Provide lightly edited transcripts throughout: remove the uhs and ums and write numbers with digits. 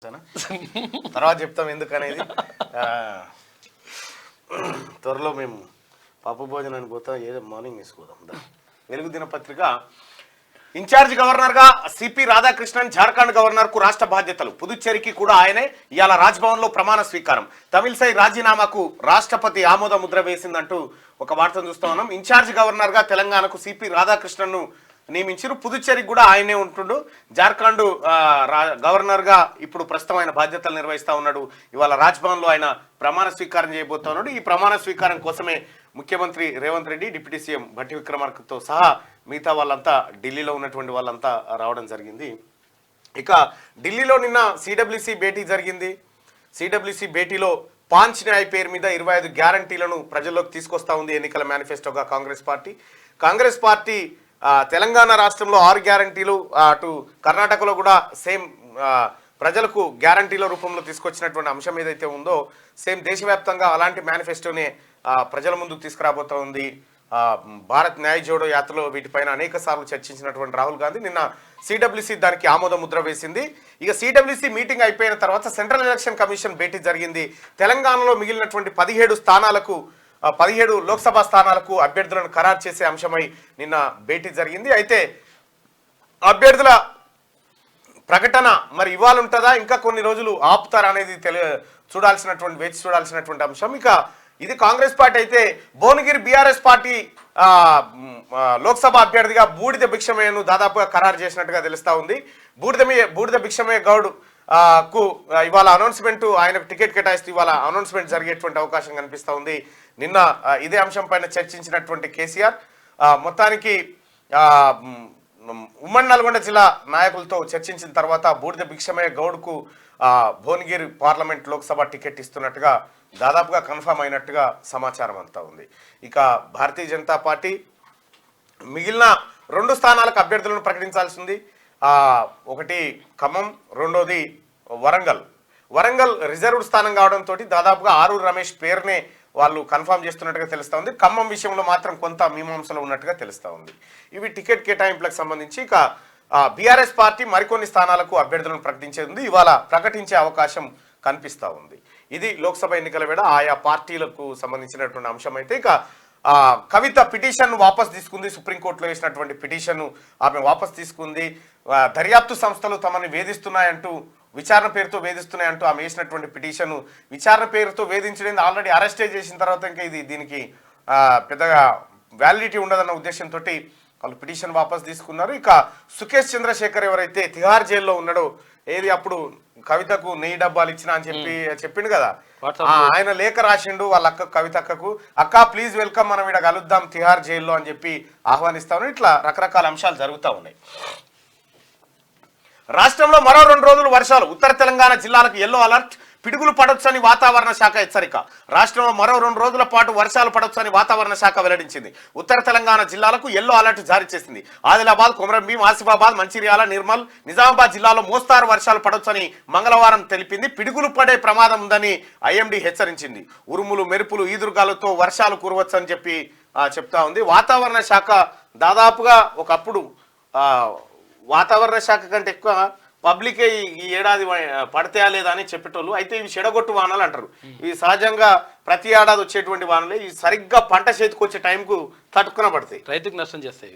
తర్వాత చెప్తాం ఎందుకనేది. త్వరలో మేము పప్పు భోజనానికి పోతాం, ఏదో మార్నింగ్ వేసుకోదాం. వెలుగు దినపత్రిక ఇన్ఛార్జ్ గవర్నర్గా సిపి రాధాకృష్ణన్, జార్ఖండ్ గవర్నర్కు రాష్ట్ర బాధ్యతలు. పుదుచ్చేరికి కూడా ఆయనే. ఇవాళ రాజ్భవన్లో ప్రమాణ స్వీకారం. తమిళసై రాజీనామాకు రాష్ట్రపతి ఆమోద ముద్ర వేసిందంటూ ఒక వార్తను చూస్తా ఉన్నాం. ఇన్ఛార్జ్ గవర్నర్గా తెలంగాణకు సిపి రాధాకృష్ణన్ను నియమించారు. పుదుచ్చేరికి కూడా ఆయనే ఉంటుండు. జార్ఖండ్ గవర్నర్గా ఇప్పుడు ప్రస్తుతం ఆయన బాధ్యతలు నిర్వహిస్తూ ఉన్నాడు. ఇవాళ రాజ్భవన్లో ఆయన ప్రమాణ స్వీకారం చేయబోతా ఉన్నాడు. ఈ ప్రమాణ స్వీకారం కోసమే ముఖ్యమంత్రి రేవంత్ రెడ్డి, డిప్యూటీ సీఎం భట్టి విక్రమార్కతో సహా మిగతా వాళ్ళంతా ఢిల్లీలో ఉన్నటువంటి వాళ్ళంతా రావడం జరిగింది. ఇక ఢిల్లీలో నిన్న సిడబ్ల్యూసి భేటీ జరిగింది. సిడబ్ల్యూసి భేటీలో పాంచ్ న్యాయ్ పేరు మీద 25 గ్యారంటీలను ప్రజల్లోకి తీసుకొస్తా ఉంది ఎన్నికల మేనిఫెస్టోగా కాంగ్రెస్ పార్టీ తెలంగాణ రాష్ట్రంలో 6 గ్యారంటీలు, అటు కర్ణాటకలో కూడా సేమ్ ప్రజలకు గ్యారంటీల రూపంలో తీసుకొచ్చినటువంటి అంశం ఏదైతే ఉందో సేమ్ దేశవ్యాప్తంగా అలాంటి మేనిఫెస్టోనే ప్రజల ముందుకు తీసుకురాబోతా ఉంది. భారత్ న్యాయ జోడో యాత్రలో వీటిపైన అనేక సార్లు చర్చించినటువంటి రాహుల్ గాంధీ నిన్న సిడబ్ల్యూసి దానికి ఆమోద ముద్ర వేసింది. ఇక సిడబ్ల్యూసి మీటింగ్ అయిపోయిన తర్వాత సెంట్రల్ ఎలక్షన్ కమిషన్ భేటీ జరిగింది. తెలంగాణలో మిగిలినటువంటి 17 లోక్సభ స్థానాలకు అభ్యర్థులను ఖరారు చేసే అంశమై నిన్న భేటీ జరిగింది. అయితే అభ్యర్థుల ప్రకటన మరి ఇవాళ ఉంటుందా, ఇంకా కొన్ని రోజులు ఆపుతారా అనేది వేచి చూడాల్సినటువంటి అంశం. ఇక ఇది కాంగ్రెస్ పార్టీ అయితే భువనగిరి బీఆర్ఎస్ పార్టీ లోక్సభ అభ్యర్థిగా బూడిద భిక్షమయ్యను దాదాపుగా ఖరారు చేసినట్టుగా తెలుస్తా ఉంది. బూడిద భిక్షమయ్య గౌడ్ కు ఇవాళ అనౌన్స్మెంట్, ఆయనకు టికెట్ కేటాయిస్తూ ఇవాళ అనౌన్స్మెంట్ జరిగేటువంటి అవకాశం కనిపిస్తూ ఉంది. నిన్న ఇదే అంశం పైన చర్చించినటువంటి కేసీఆర్ మొత్తానికి ఉమ్మడి నల్గొండ జిల్లా నాయకులతో చర్చించిన తర్వాత బూడిద భిక్షమయ్య గౌడ్కు భువనగిరి పార్లమెంట్ లోక్సభ టికెట్ ఇస్తున్నట్టుగా దాదాపుగా కన్ఫర్మ్ అయినట్టుగా సమాచారం అంతా ఉంది. ఇక భారతీయ జనతా పార్టీ మిగిలిన 2 స్థానాలకు అభ్యర్థులను ప్రకటించాల్సి ఉంది. ఒకటి ఖమ్మం, రెండోది వరంగల్ రిజర్వ్డ్ స్థానం కావడంతో దాదాపుగా ఆరూరు రమేష్ పేరునే వాళ్ళు కన్ఫర్మ్ చేస్తున్నట్టుగా తెలుస్తూ ఉంది. ఖమ్మం విషయంలో మాత్రం కొంత మీమాంసలో ఉన్నట్టుగా తెలుస్తూ ఉంది. ఇవి టికెట్ కేటాయింపులకు సంబంధించి. ఇక బీఆర్ఎస్ పార్టీ మరికొన్ని స్థానాలకు అభ్యర్థులను ప్రకటించేది ఇవాళ ప్రకటించే అవకాశం కనిపిస్తూ ఉంది. ఇది లోక్సభ ఎన్నికల వేళ ఆయా పార్టీలకు సంబంధించినటువంటి అంశం. అయితే ఇక కవిత పిటిషన్ వాపస్ తీసుకుంది. సుప్రీంకోర్టులో వేసినటువంటి పిటిషన్ ఆమె వాపస్ తీసుకుంది. దర్యాప్తు సంస్థలు తమని వేధిస్తున్నాయంటూ, విచారణ పేరుతో వేధిస్తున్నాయంటూ ఆమె వేసినటువంటి పిటిషన్ విచారణ పేరుతో వేధించడం ఆల్రెడీ అరెస్టే చేసిన తర్వాత ఇంకా దీనికి పెద్దగా వ్యాలిడిటీ ఉండదన్న ఉద్దేశంతో వాళ్ళు పిటిషన్ వాపస్ తీసుకున్నారు. ఇక సుకేష్ చంద్రశేఖర్ ఎవరైతే తిహార్ జైల్లో ఉన్నాడో, ఏది అప్పుడు కవితకు 1000 డబ్బాలు ఇచ్చినా అని చెప్పిండు కదా, ఆయన లేఖ రాసిండు వాళ్ళ అక్క కవితక్కకు, అక్క ప్లీజ్ వెల్కమ్, మనం ఇక్కడ కలుద్దాం తిహార్ జైల్లో అని చెప్పి ఆహ్వానిస్తామని. ఇట్లా రకరకాల అంశాలు జరుగుతూ ఉన్నాయి. రాష్ట్రంలో మరో 2 రోజులు వర్షాలు. ఉత్తర తెలంగాణ జిల్లాలకు ఎల్లో అలర్ట్. పిడుగులు పడొచ్చని వాతావరణ శాఖ హెచ్చరిక. రాష్ట్రంలో మరో 2 రోజుల పాటు వర్షాలు పడొచ్చని వాతావరణ శాఖ వెల్లడించింది. ఉత్తర తెలంగాణ జిల్లాలకు ఎల్లో అలర్ట్ జారీ చేసింది. ఆదిలాబాద్, కొమరంభీం, ఆసిఫాబాద్, మంచిర్యాల, నిర్మల్, నిజామాబాద్ జిల్లాలో మోస్తారు వర్షాలు పడొచ్చని మంగళవారం తెలిపింది. పిడుగులు పడే ప్రమాదం ఉందని ఐఎండీ హెచ్చరించింది. ఉరుములు, మెరుపులు, ఈదురుగాలతో వర్షాలు కురవచ్చని చెప్పి చెప్తా ఉంది. వాతావరణ శాఖ దాదాపుగా ఒకప్పుడు వాతావరణ శాఖ కంటే ఎక్కువ పబ్లికే ఈ ఏడాది పడతాయా లేదా అని చెప్పేటోళ్ళు. అయితే ఇవి చెడగొట్టు వానలు అంటారు. ఇవి సహజంగా ప్రతి ఏడాది వచ్చేటువంటి వానలే. ఇవి సరిగ్గా పంట చేతికి వచ్చే టైంకు తట్టుకున పడతాయి, రైతుకు నష్టం చేస్తాయి.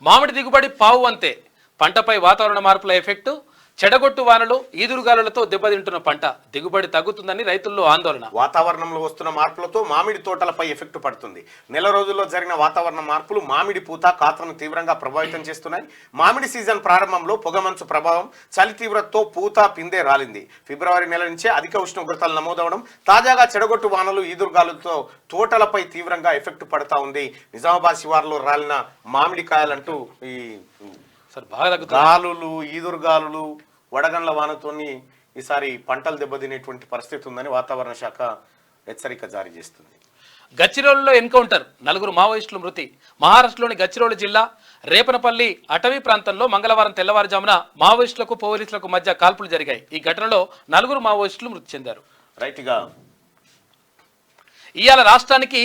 మామిడి దిగుబడి పావు అంతే. పంటపై వాతావరణ మార్పుల ఎఫెక్టు. చెడగొట్టు వానలు, ఈదురుగాలులతో దెబ్బతింటున్న పంట దిగుబడి తగ్గుతుందని రైతుల్లో ఆందోళన. వాతావరణంలో వస్తున్న మార్పులతో మామిడి తోటలపై ఎఫెక్ట్ పడుతుంది. నెల రోజుల్లో జరిగిన వాతావరణ మార్పులు మామిడి పూత, కాతను తీవ్రంగా ప్రభావితం చేస్తున్నాయి. మామిడి సీజన్ ప్రారంభంలో పొగమంచు ప్రభావం, చలి తీవ్రతతో పూత, పిందె రాలింది. ఫిబ్రవరి నెల నుంచే అధిక ఉష్ణోగ్రతలు నమోదవడం, తాజాగా చెడగొట్టు వానలు, ఈదురుగాలులతో తోటలపై తీవ్రంగా ఎఫెక్ట్ పడతా ఉంది. నిజామాబాద్ శివార్లో రాలిన మామిడికాయలంటూ ఈ గాలులు, ఈదురుగాలులు, వడగండ్ల వానతోని ఈసారి పంటలు దెబ్బతినేటువంటి పరిస్థితి ఉందని వాతావరణ శాఖ హెచ్చరిక జారీ చేస్తుంది. గచ్చిరోలులో ఎన్కౌంటర్. 4 మావోయిస్టులు మృతి. మహారాష్ట్రలోని గచ్చిరోలు జిల్లా రేపనపల్లి అటవీ ప్రాంతంలో మంగళవారం తెల్లవారుజామున మావోయిస్టులకు పోలీసులకు మధ్య కాల్పులు జరిగాయి. ఈ ఘటనలో 4 మావోయిస్టులు మృతి చెందారు. రైట్గా ఇవాళ రాష్ట్రానికి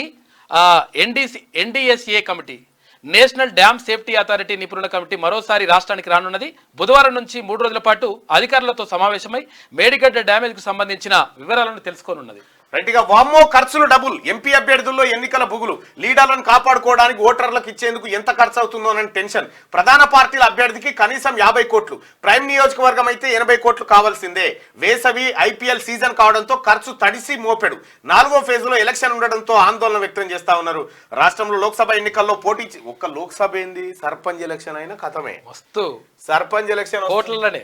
NDSA committee national dam safety authority నిపుణుల కమిటీ మరోసారి రాష్ట్రానికి రానున్నది. బుధవారం నుంచి 3 రోజుల పాటు అధికారులతో సమావేశమై మేడిగడ్డ డ్యామేజ్కు సంబంధించిన వివరాలను తెలుసుకోనున్నది. రైట్గా వామ్మో ఖర్చులు డబుల్. ఎంపీ అభ్యర్థుల్లో ఎన్నికల బుగులు. లీడర్లను కాపాడుకోవడానికి ఓటర్లకు ఇచ్చేందుకు ఎంత ఖర్చు అవుతుందో అని టెన్షన్. ప్రధాన పార్టీల అభ్యర్థికి కనీసం 50 కోట్లు, ప్రైమ్ నియోజకవర్గం అయితే 80 కోట్లు కావాల్సిందే. వేసవి ఐపీఎల్ సీజన్ కావడంతో ఖర్చు తడిసి మోపెడు. 4వ ఫేజ్లో ఎలక్షన్ ఉండడంతో ఆందోళన వ్యక్తం చేస్తా ఉన్నారు. రాష్ట్రంలో లోక్సభ ఎన్నికల్లో పోటీ ఒక్క లోక్సభ ఏంది, సర్పంచ్ ఎలక్షన్ అయినా కథమే. మస్తు సర్పంచ్ ఎలక్షన్ కోట్లనే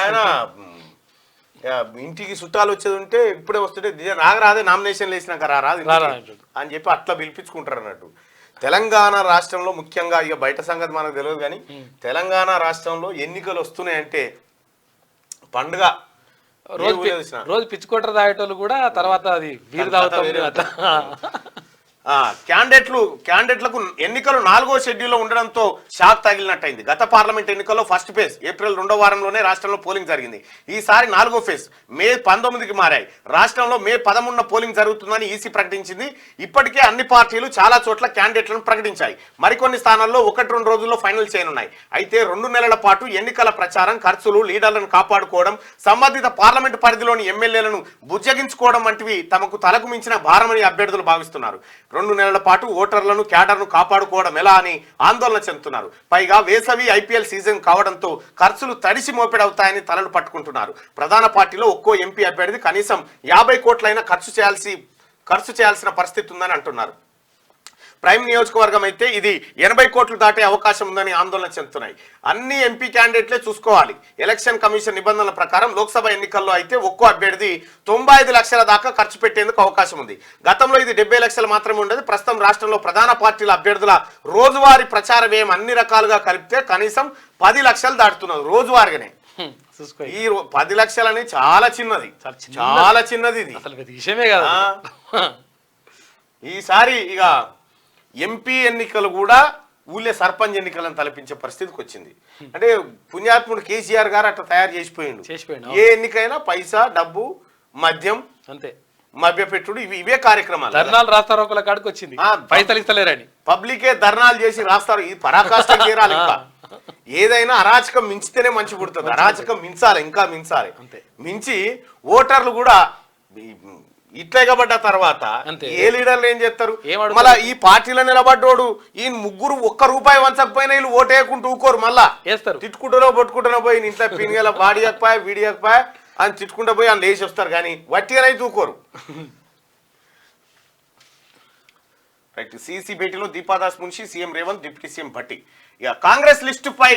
ఆయన ఇంటికి చుట్టాలు వచ్చేది ఉంటే ఇప్పుడే వస్తుంటే రాదే నామినేషన్లు వేసినాక రాదు అని చెప్పి అట్లా పిలిపించుకుంటారు అన్నట్టు. తెలంగాణ రాష్ట్రంలో ముఖ్యంగా ఇక బయట సంగతి మనకు తెలియదు కానీ తెలంగాణ రాష్ట్రంలో ఎన్నికలు వస్తున్నాయంటే పండుగ. రోజు పిచ్చుకోటర్ తాగేటోళ్ళు కూడా తర్వాత అది వీరు తాగుతాం. క్యాండిడేట్లకు ఎన్నికలు 4వ షెడ్యూల్లో ఉండడంతో షాక్ తగిలినట్టయింది. గత పార్లమెంట్ ఎన్నికల్లో ఫస్ట్ ఫేజ్ ఏప్రిల్ 2వ వారంలోనే రాష్ట్రంలో పోలింగ్ జరిగింది. ఈసారి 4వ ఫేజ్ మే 19కి మారాయి. రాష్ట్రంలో మే 13న పోలింగ్ జరుగుతుందని ఈసీ ప్రకటించింది. ఇప్పటికే అన్ని పార్టీలు చాలా చోట్ల క్యాండిడేట్లను ప్రకటించాయి. మరికొన్ని స్థానాల్లో 1-2 రోజుల్లో ఫైనల్ చేయనున్నాయి. అయితే 2 నెలల పాటు ఎన్నికల ప్రచారం, ఖర్చులు, లీడర్లను కాపాడుకోవడం, సంబంధిత పార్లమెంటు పరిధిలోని ఎమ్మెల్యేలను బుజ్జగించుకోవడం వంటివి తమకు తలకు మించిన భారమని అభ్యర్థులు భావిస్తున్నారు. 2 నెలల పాటు ఓటర్లను, క్యాడర్ను కాపాడుకోవడం ఎలా అని ఆందోళన చెందుతున్నారు. పైగా వేసవి ఐపీఎల్ సీజన్ కావడంతో ఖర్చులు తడిసి మోపెడవుతాయని తలలు పట్టుకుంటున్నారు. ప్రధాన పార్టీలో ఒక్కో ఎంపీ అభ్యర్థి కనీసం 50 కోట్లైనా ఖర్చు చేయాల్సిన పరిస్థితి ఉందని అంటున్నారు. ప్రైమ్ నియోజకవర్గం అయితే ఇది 80 కోట్లు దాటే అవకాశం ఉందని ఆందోళన చెందుతున్నాయి. అన్ని ఎంపీ క్యాండిడేట్లే చూసుకోవాలి. ఎలక్షన్ కమిషన్ నిబంధనల ప్రకారం లోక్సభ ఎన్నికల్లో అయితే ఒక్కో అభ్యర్థి 95 లక్షల దాకా ఖర్చు పెట్టేందుకు అవకాశం ఉంది. గతంలో ఇది 70 లక్షలు మాత్రమే ఉండేది. ప్రస్తుతం రాష్ట్రంలో ప్రధాన పార్టీల అభ్యర్థుల రోజువారీ ప్రచార వ్యయం అన్ని రకాలుగా కలిపితే కనీసం 10 లక్షలు దాటుతున్నది రోజువారీగానే. ఈ 10 లక్షలని చాలా చిన్నది, చాలా చిన్నది. ఇది అసలు విషయమే కదా. ఈసారి ఇక ఎంపీ ఎన్నికలు కూడా ఊళ్ళే సర్పంచ్ ఎన్నికలను తలపించే పరిస్థితికి వచ్చింది. అంటే పుణ్యాత్ముడు కేసీఆర్ గారు అట్లా తయారు చేసిపోయిండు. ఏ ఎన్నికైనా పైసా, డబ్బు, మద్యం, అంతే, మభ్యపెట్టుడు, ఇవే కార్యక్రమాలు. ధర్నాలు రాస్తారోకల కాడికి వచ్చింది. పైసలు ఇస్తలేరని పబ్లికే ధర్నాలు చేసి రాస్తారు. ఇది పరాకాష్ఠం చేరాలి. ఇంకా ఏదైనా అరాచకం మించితేనే మంచి పుడుతుంది. అరాచకం మించాలి, ఇంకా మించాలి. మించి ఓటర్లు కూడా ఇట్లా ఎగబడ్డ తర్వాత ఏ లీడర్లు ఏం చేస్తారు? మళ్ళా ఈ పార్టీలో నిలబడ్డోడు ఈ ముగ్గురు ₹1 వంచకపోయినా వీళ్ళు ఓటేయకుంటూ ఊకోరు. మళ్ళా వేస్తారు, తిట్టుకుంటూనో పట్టుకుంటూనో పోయి ఇంట్లో పిన్గల వాడియకపోయా వీడియకపోయా అని తిట్టుకుంటూ పోయి అని లేచి వస్తారు. కానీ వట్టిగానైతే ఊకోరు. రైట్. సిసి భేటీలో Deepa Das Munshi, CM Revanth, deputy CM Bhatti. ఇక కాంగ్రెస్ లిస్టుపై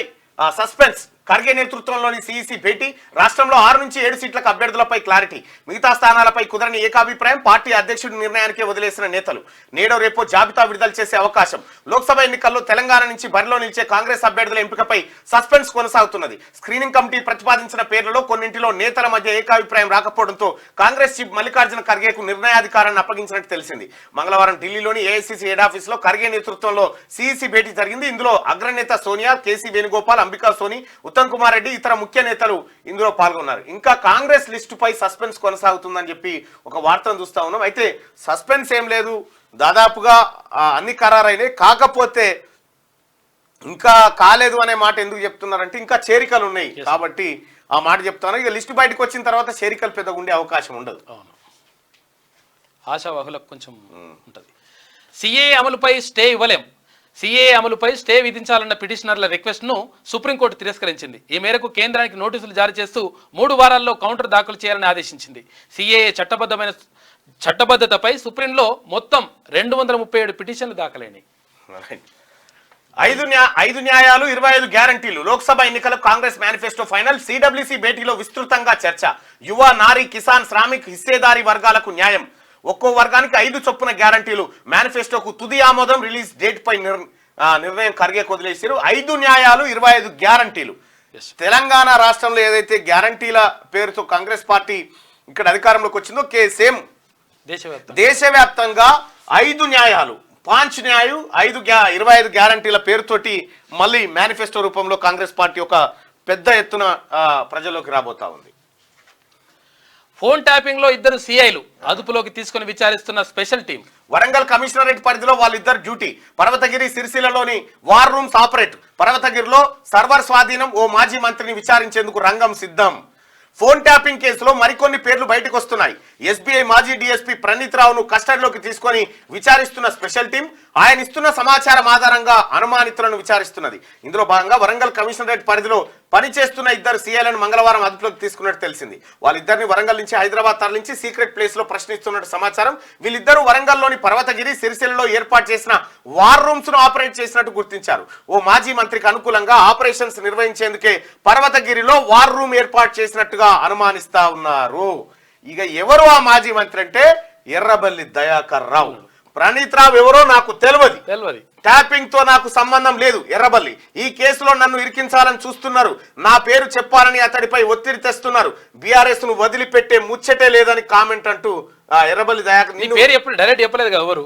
సస్పెన్స్. ఖర్గే నేతృత్వంలోని సిఇసి భేటీ. రాష్ట్రంలో 6 నుంచి 7 సీట్లకు అభ్యర్థులపై క్లారిటీ. మిగతా స్థానాలపై కుదరని ఏకాభిప్రాయం. పార్టీ అధ్యక్షుడి నిర్ణయానికే వదిలేసిన నేతలు. నేడో రేపో జాబితా విడుదల చేసే అవకాశం. లోక్సభ ఎన్నికల్లో తెలంగాణ నుంచి బరిలో నిలిచే కాంగ్రెస్ అభ్యర్థుల ఎంపికపై సస్పెన్స్ కొనసాగుతున్నది. స్క్రీనింగ్ కమిటీ ప్రతిపాదించిన పేర్లలో కొన్నింటిలో నేతల మధ్య ఏకాభిప్రాయం రాకపోవడంతో కాంగ్రెస్ చీఫ్ మల్లికార్జున ఖర్గేకు నిర్ణయాధికారాన్ని అప్పగించినట్టు తెలిసింది. మంగళవారం ఢిల్లీలోని ఏఐసిసి హెడ్ ఆఫీస్ లో ఖర్గే నేతృత్వంలో సిఇసి భేటీ జరిగింది. ఇందులో అగ్రనేత సోనియా, కేసీ వేణుగోపాల్, అంబికా సోని, ఉత్తమ్ కుమార్ రెడ్డి, ఇతర ముఖ్య నేతలు ఇందులో పాల్గొన్నారు. ఇంకా కాంగ్రెస్ లిస్టుపై సస్పెన్స్ కొనసాగుతుందని చెప్పి ఒక వార్తను చూస్తా ఉన్నాం. అయితే సస్పెన్స్ ఏం లేదు, దాదాపుగా అన్ని ఖరారైనాయి. కాకపోతే ఇంకా కాలేదు అనే మాట ఎందుకు చెప్తున్నారంటే ఇంకా చేరికలు ఉన్నాయి కాబట్టి ఆ మాట చెప్తాను. ఇక లిస్టు బయటకు వచ్చిన తర్వాత చేరికలు పెద్దగా ఉండే అవకాశం ఉండదు. ఆశావాహులకు కొంచెం ఉంటుంది. సిఏ అమలుపై స్టే ఇవ్వలేం. సిఏఏ అమలుపై స్టే విధించాలన్న పిటిషనర్ల రిక్వెస్ట్ను సుప్రీంకోర్టు తిరస్కరించింది. ఈ మేరకు కేంద్రానికి నోటీసులు జారీ చేస్తూ 3 వారాల్లో కౌంటర్ దాఖలు చేయాలని ఆదేశించింది. సిఏఏ చట్టబద్ధతపై సుప్రీంలో మొత్తం 237 పిటిషన్లు దాఖలైనాయి. 5 న్యాయాలు 25 గ్యారంటీలు. లోక్సభ ఎన్నికలకు కాంగ్రెస్ మేనిఫెస్టో ఫైనల్. సిడబ్ల్యూసీ భేటీలో విస్తృతంగా చర్చ. యువ, నారీ, కిసాన్, శ్రామిక్, హిస్సేదారీ వర్గాలకు న్యాయం. ఒక్కో వర్గానికి 5 చొప్పున గ్యారంటీలు. మేనిఫెస్టోకు తుది ఆమోదం. రిలీజ్ డేట్ పై నిర్ణయం ఖర్గే వదిలేశారు. 5 న్యాయాలు 25 గ్యారంటీలు. తెలంగాణ రాష్ట్రంలో ఏదైతే గ్యారంటీల పేరుతో కాంగ్రెస్ పార్టీ ఇక్కడ అధికారంలోకి వచ్చిందో సేమ్ దేశవ్యాప్తంగా 5 న్యాయాలు, 5 న్యాయం, 25 గ్యారంటీల పేరుతోటి మళ్ళీ మేనిఫెస్టో రూపంలో కాంగ్రెస్ పార్టీ ఒక పెద్ద ఎత్తున ప్రజల్లోకి రాబోతా ఉంది. ఫోన్ ట్యాపింగ్ లో ఇద్దరు సిఐలు అదుపులోకి తీసుకుని విచారిస్తున్న స్పెషల్ టీం. వరంగల్ కమిషనరేట్ పరిధిలో వాళ్ళిద్దరు డ్యూటీ. పర్వతగిరి సిరిసిల్లలోని వార్ రూమ్స్ ఆపరేట్. పర్వతగిరిలో సర్వర్ స్వాధీనం. ఓ మాజీ మంత్రిని విచారించేందుకు రంగం సిద్ధం. ఫోన్ ట్యాపింగ్ కేసులో మరికొన్ని పేర్లు బయటకు వస్తున్నాయి. ఎస్బీఐ మాజీ డీఎస్పీ ప్రణీత్ రావును కస్టడీలోకి తీసుకొని విచారిస్తున్న స్పెషల్ టీం ఆయన ఇస్తున్న సమాచారం ఆధారంగా అనుమానితులను విచారిస్తున్నది. ఇందులో భాగంగా వరంగల్ కమిషనరేట్ పరిధిలో పనిచేస్తున్న ఇద్దరు సీఐలను మంగళవారం అదుపులోకి తీసుకున్నట్టు తెలిసింది. వాళ్ళిద్దరిని వరంగల్ నుంచి హైదరాబాద్ తరలించి సీక్రెట్ ప్లేస్ లో ప్రశ్నిస్తున్నట్టు సమాచారం. వీళ్ళిద్దరూ వరంగల్లోని పర్వతగిరి సిరిసిల్లలో ఏర్పాటు చేసిన వార్ రూమ్స్ ను ఆపరేట్ చేసినట్టు గుర్తించారు. ఓ మాజీ మంత్రికి అనుకూలంగా ఆపరేషన్స్ నిర్వహించేందుకే పర్వతగిరిలో వార్ రూమ్ ఏర్పాటు చేసినట్టుగా అనుమానిస్తా ఉన్నారు. ఇక ఎవరు ఆ మాజీ మంత్రి అంటే ఎర్రబల్లి దయాకర్ రావు. ప్రణీత్ రావు ఎవరో నాకు తెలియదు. ట్యాపింగ్ తో నాకు సంబంధం లేదు. ఎర్రబల్లి ఈ కేసులో నన్ను ఇరికించాలని చూస్తున్నారు. నా పేరు చెప్పాలని అతడిపై ఒత్తిడి తెస్తున్నారు. బీఆర్ఎస్ ను వదిలిపెట్టే ముచ్చటే లేదని కామెంట్ అంటూ ఎర్రబల్లి దయాకర్ డైరెక్ట్ చెప్పలేదు కదా ఎవరు.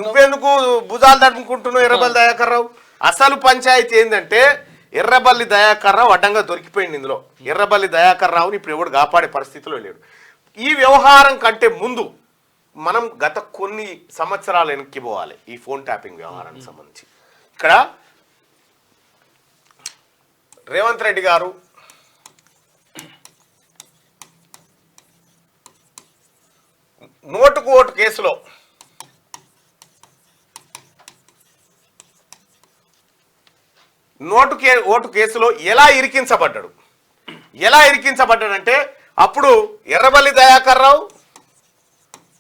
నువ్వెందుకు భుజాలు తడుముకుంటున్నావు ఎర్రబల్లి దయాకర్ రావు? అసలు పంచాయతీ ఏంటంటే ఎర్రబల్లి దయాకర్ రావు అడ్డంగా దొరికిపోయింది. ఇందులో ఎర్రబల్లి దయాకర్ రావుని ఇప్పుడు ఎవడు కాపాడే పరిస్థితిలో లేడు. ఈ వ్యవహారం కంటే ముందు మనం గత కొన్ని సంవత్సరాలు వెనక్కి పోవాలి. ఈ ఫోన్ ట్యాపింగ్ వ్యవహారానికి సంబంధించి ఇక్కడ రేవంత్ రెడ్డి గారు నోటుకు ఓటు కేసులో ఓటు కేసులో ఎలా ఇరికించబడ్డాడంటే అప్పుడు ఎర్రబల్లి దయాకర్ రావు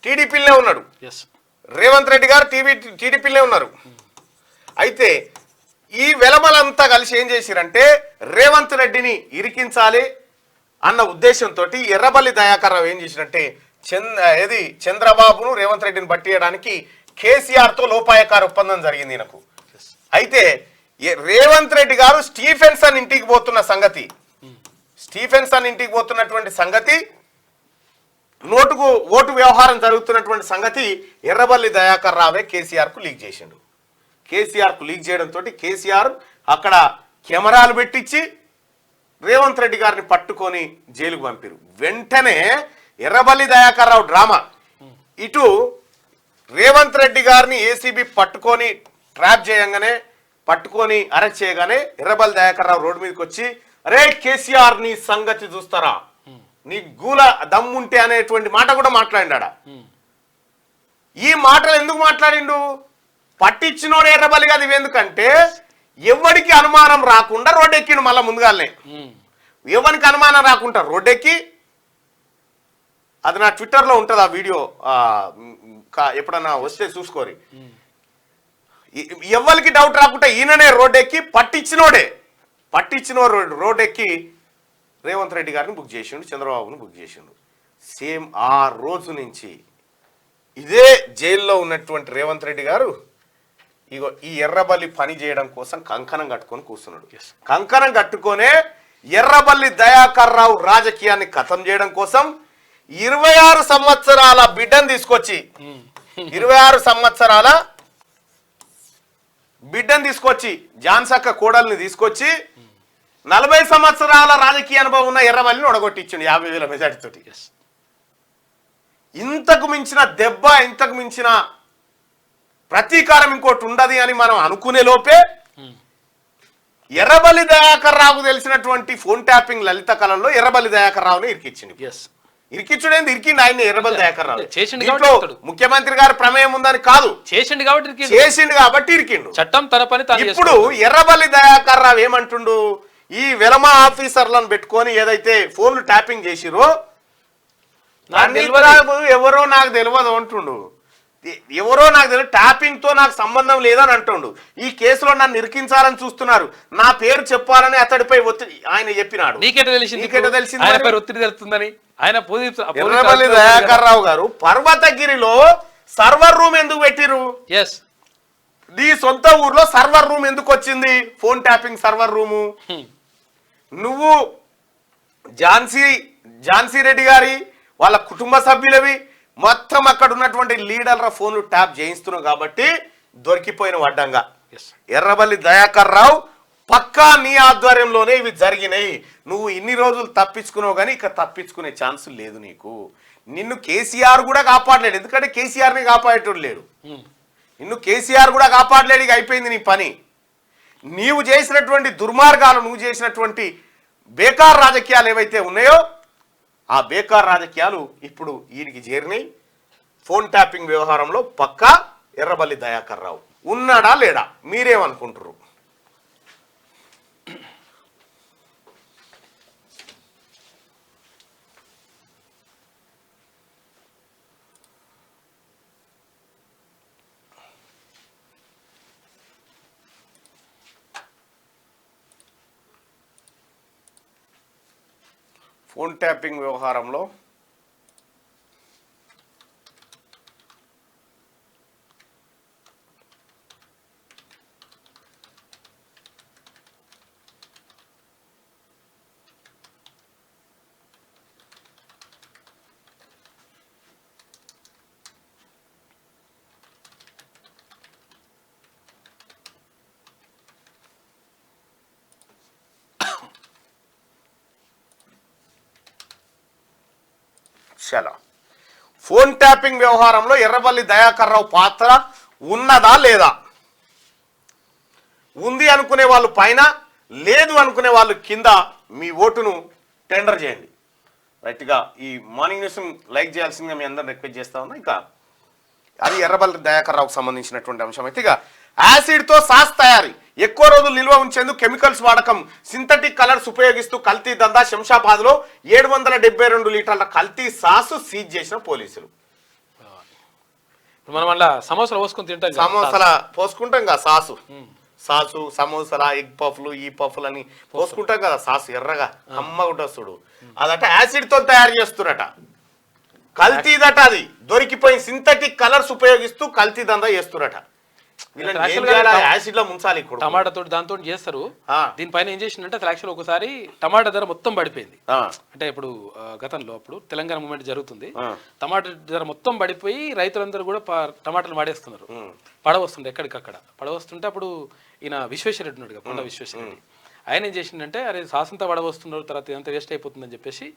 టీడీపీలోనే ఉన్నాడు. రేవంత్ రెడ్డి గారు టీడీపీలోనే ఉన్నారు. అయితే ఈ వెలమలంతా కలిసి ఏం చేసిరంటే రేవంత్ రెడ్డిని ఇరికించాలి అన్న ఉద్దేశంతో ఎర్రబల్లి దయాకర్ రావు ఏం చేసిరంటే చంద్రబాబును రేవంత్ రెడ్డిని బట్టియడానికి కేసీఆర్ తో లోపాయకార ఒప్పందం జరిగింది ఈయనకు. అయితే రేవంత్ రెడ్డి గారు స్టీఫెన్సన్ ఇంటికి పోతున్నటువంటి సంగతి నోటుకు ఓటు వ్యవహారం జరుగుతున్నటువంటి సంగతి ఎర్రబల్లి దయాకర్ రావే కేసీఆర్ కు లీక్ చేసిండు. కేసీఆర్ కు లీక్ చేయడంతో కేసీఆర్ అక్కడ కెమెరాలు పెట్టించి రేవంత్ రెడ్డి గారిని పట్టుకొని జైలుకు పంపారు. వెంటనే ఎర్రబల్లి దయాకర్ రావు డ్రామా ఇటు రేవంత్ రెడ్డి గారిని ఏసీబీ పట్టుకొని ట్రాప్ చేయగానే పట్టుకొని అరెస్ట్ చేయగానే ఎర్రబల్లి దయాకర్ రావు రోడ్డు మీదకి వచ్చి అరే కేసీఆర్ నీ సంగతి చూస్తారా, నీ గూల దమ్ముంటే అనేటువంటి మాట కూడా మాట్లాడినాడా. ఈ మాటలు ఎందుకు మాట్లాడిండు? పట్టించినోడు ఎర్రబల్లి కాదు. ఇవి ఎందుకంటే ఎవరికి అనుమానం రాకుండా రోడ్డెక్కిండు. మళ్ళా ముందుగానే ఎవరికి అనుమానం రాకుండా రోడ్డెక్కి అది నా ట్విట్టర్లో ఉంటుంది ఆ వీడియో, ఎప్పుడన్నా వస్తే చూసుకోరి. ఎవరికి డౌట్ రాకుండా ఈయననే రోడ్డెక్కి పట్టించినోడు రోడ్డెక్కి రేవంత్ రెడ్డి గారిని బుక్ చేసిండు, చంద్రబాబును బుక్ చేసిండు. సేమ్ ఆ రోజు నుంచి ఇదే జైల్లో ఉన్నటువంటి రేవంత్ రెడ్డి గారు ఇగో ఈ ఎర్రబల్లి పని చేయడం కోసం కంకణం కట్టుకొని కూర్చున్నాడు. కంకణం కట్టుకొనే ఎర్రబల్లి దయాకర్ రావు రాజకీయాన్ని ఖతం చేయడం కోసం 26 సంవత్సరాల బిడ్డను తీసుకొచ్చి 26 సంవత్సరాల బిడ్డను తీసుకొచ్చి జాన్సక్క కోడల్ని తీసుకొచ్చి 40 సంవత్సరాల రాజకీయ అనుభవం ఉన్న ఎర్రబల్లిని ఒడగొట్టించండి 50,000 మెజార్టీతోటి. ఇంతకు మించిన దెబ్బ, ఇంతకు మించిన ప్రతీకారం ఇంకోటి ఉండదు అని మనం అనుకునే లోపే ఎర్రబల్లి దయాకర్ రావుకు తెలిసినటువంటి ఫోన్ ట్యాపింగ్ లలిత కళల్లో ఎర్రబల్లి దయాకర్ రావుని ఇరికిచ్చింది. ఇరికిచ్చుడేంది ఇరికిండి ఆయన ఎర్రబల్లి దయాకర్ రావు. ముఖ్యమంత్రి గారి ప్రమేయం ఉందని కాదు, చేసిండు కాబట్టి ఇరికిండు. చట్టం తన పని. ఇప్పుడు ఎర్రబల్లి దయాకర్ రావు ఏమంటుండు? ఈ వెలమ ఆఫీసర్లను పెట్టుకొని ఏదైతే ఫోన్లు ట్యాపింగ్ చేసిరో ఎవరో నాకు తెలియదు అంటుండు. ఎవరో నాకు తెలియదు, ట్యాపింగ్ తో నాకు సంబంధం లేదని అంటుండు. ఈ కేసులో నన్ను ఇరికించాలని చూస్తున్నారు, నా పేరు చెప్పాలని అతడిపై ఒత్తిడి ఆయన చెప్పినాడు. ఎర్రబల్లి దయాకర్ రావు గారు పర్వతగిరిలో సర్వర్ రూమ్ ఎందుకు పెట్టిరు? నీ సొంత ఊర్లో సర్వర్ రూమ్ ఎందుకు వచ్చింది? Phone tapping server room. నువ్వు ఝాన్సీ రెడ్డి గారి వాళ్ళ కుటుంబ సభ్యులవి మొత్తం అక్కడ ఉన్నటువంటి లీడర్ల ఫోన్లు ట్యాప్ చేయిస్తున్నావు కాబట్టి దొరికిపోయిన అడ్డంగా. ఎర్రబల్లి దయాకర్ రావు పక్కా నీ ఆధ్వర్యంలోనే ఇవి జరిగినాయి. నువ్వు ఇన్ని రోజులు తప్పించుకున్నావు కానీ ఇక తప్పించుకునే ఛాన్స్ లేదు నీకు. నిన్ను కేసీఆర్ కూడా కాపాడలేడు, ఎందుకంటే కేసీఆర్ని కాపాడేటోడు లేడు. నిన్ను కేసీఆర్ కూడా కాపాడలేడు. ఇక అయిపోయింది నీ పని. నీవు చేసినటువంటి దుర్మార్గాలు, నువ్వు చేసినటువంటి బేకార్ రాజకీయాలు ఏవైతే ఉన్నాయో ఆ బేకార్ రాజకీయాలు ఇప్పుడు వీడికి చేరినాయి. ఫోన్ ట్యాపింగ్ వ్యవహారంలో పక్కా ఎర్రబల్లి దయాకర్ రావు ఉన్నాడా లేడా మీరేమనుకుంటారు? ఫోన్ ట్యాపింగ్ వ్యవహారంలో చలో ఫోన్ ట్యాపింగ్ వ్యవహారంలో ఎర్రబల్లి దయాకర్ రావు పాత్ర ఉన్నదా లేదా? ఉంది అనుకునే వాళ్ళు పైన, లేదు అనుకునే వాళ్ళు కింద మీ ఓటును టెండర్ చేయండి. రైట్గా ఈ మార్నింగ్ న్యూస్ లైక్ చేయాల్సిందిగా మీ అందరిని రిక్వెస్ట్ చేస్తా ఉన్నా. ఇక అది ఎర్రబల్లి దయాకర్ రావుకు సంబంధించినటువంటి అంశం అయితే, ఇక యాసిడ్తో సాస్ తయారీ, ఎక్కువ రోజులు నిల్వ ఉంచేందుకు కెమికల్స్ వాడకం, సింథటిక్ కలర్స్ ఉపయోగిస్తూ కల్తీ దందా. శంషాబాద్లో 772 లీటర్ల కల్తీ సాసు సీజ్ చేసిన పోలీసులు. మనం అలా సమోసాలు పోసుకొని తింటాం, సమోసాల పోసుకుంటాం కదా సాసు, సాసు సమోసాల ఎగ్ పఫ్లు ఈ పఫ్లు అని పోసుకుంటాం కదా సాసు, ఎర్రగా అమ్మగుంట చూడు. అదట యాసిడ్తో తయారు చేస్తురట, కల్తీదట. అది దొరికిపోయి సింథటిక్ కలర్స్ ఉపయోగిస్తూ కల్తీ దందా చేస్తురట. టమాటా తోటి దాంతో చేస్తారు. దీనిపైన ఏం చేసిందంటే యాక్చువల్ ఒకసారి టమాటా ధర మొత్తం పడిపోయింది. అంటే ఇప్పుడు గతంలో అప్పుడు తెలంగాణ మూవ్మెంట్ జరుగుతుంది, టమాటా ధర మొత్తం పడిపోయి రైతులందరూ కూడా టమాటాలు వాడేస్తున్నారు. పడవస్తుండే ఎక్కడికక్కడ పడవస్తుంటే అప్పుడు ఈయన విశ్వేశ్వరరెడ్డి ఉన్నాడు, కొండ విశ్వేశ్వరరెడ్డి, ఆయన ఏం చేసిందంటే అరే సాసంతా పడవస్తున్నారు, తర్వాత ఇదంతా వేస్ట్ అయిపోతుందని చెప్పేసి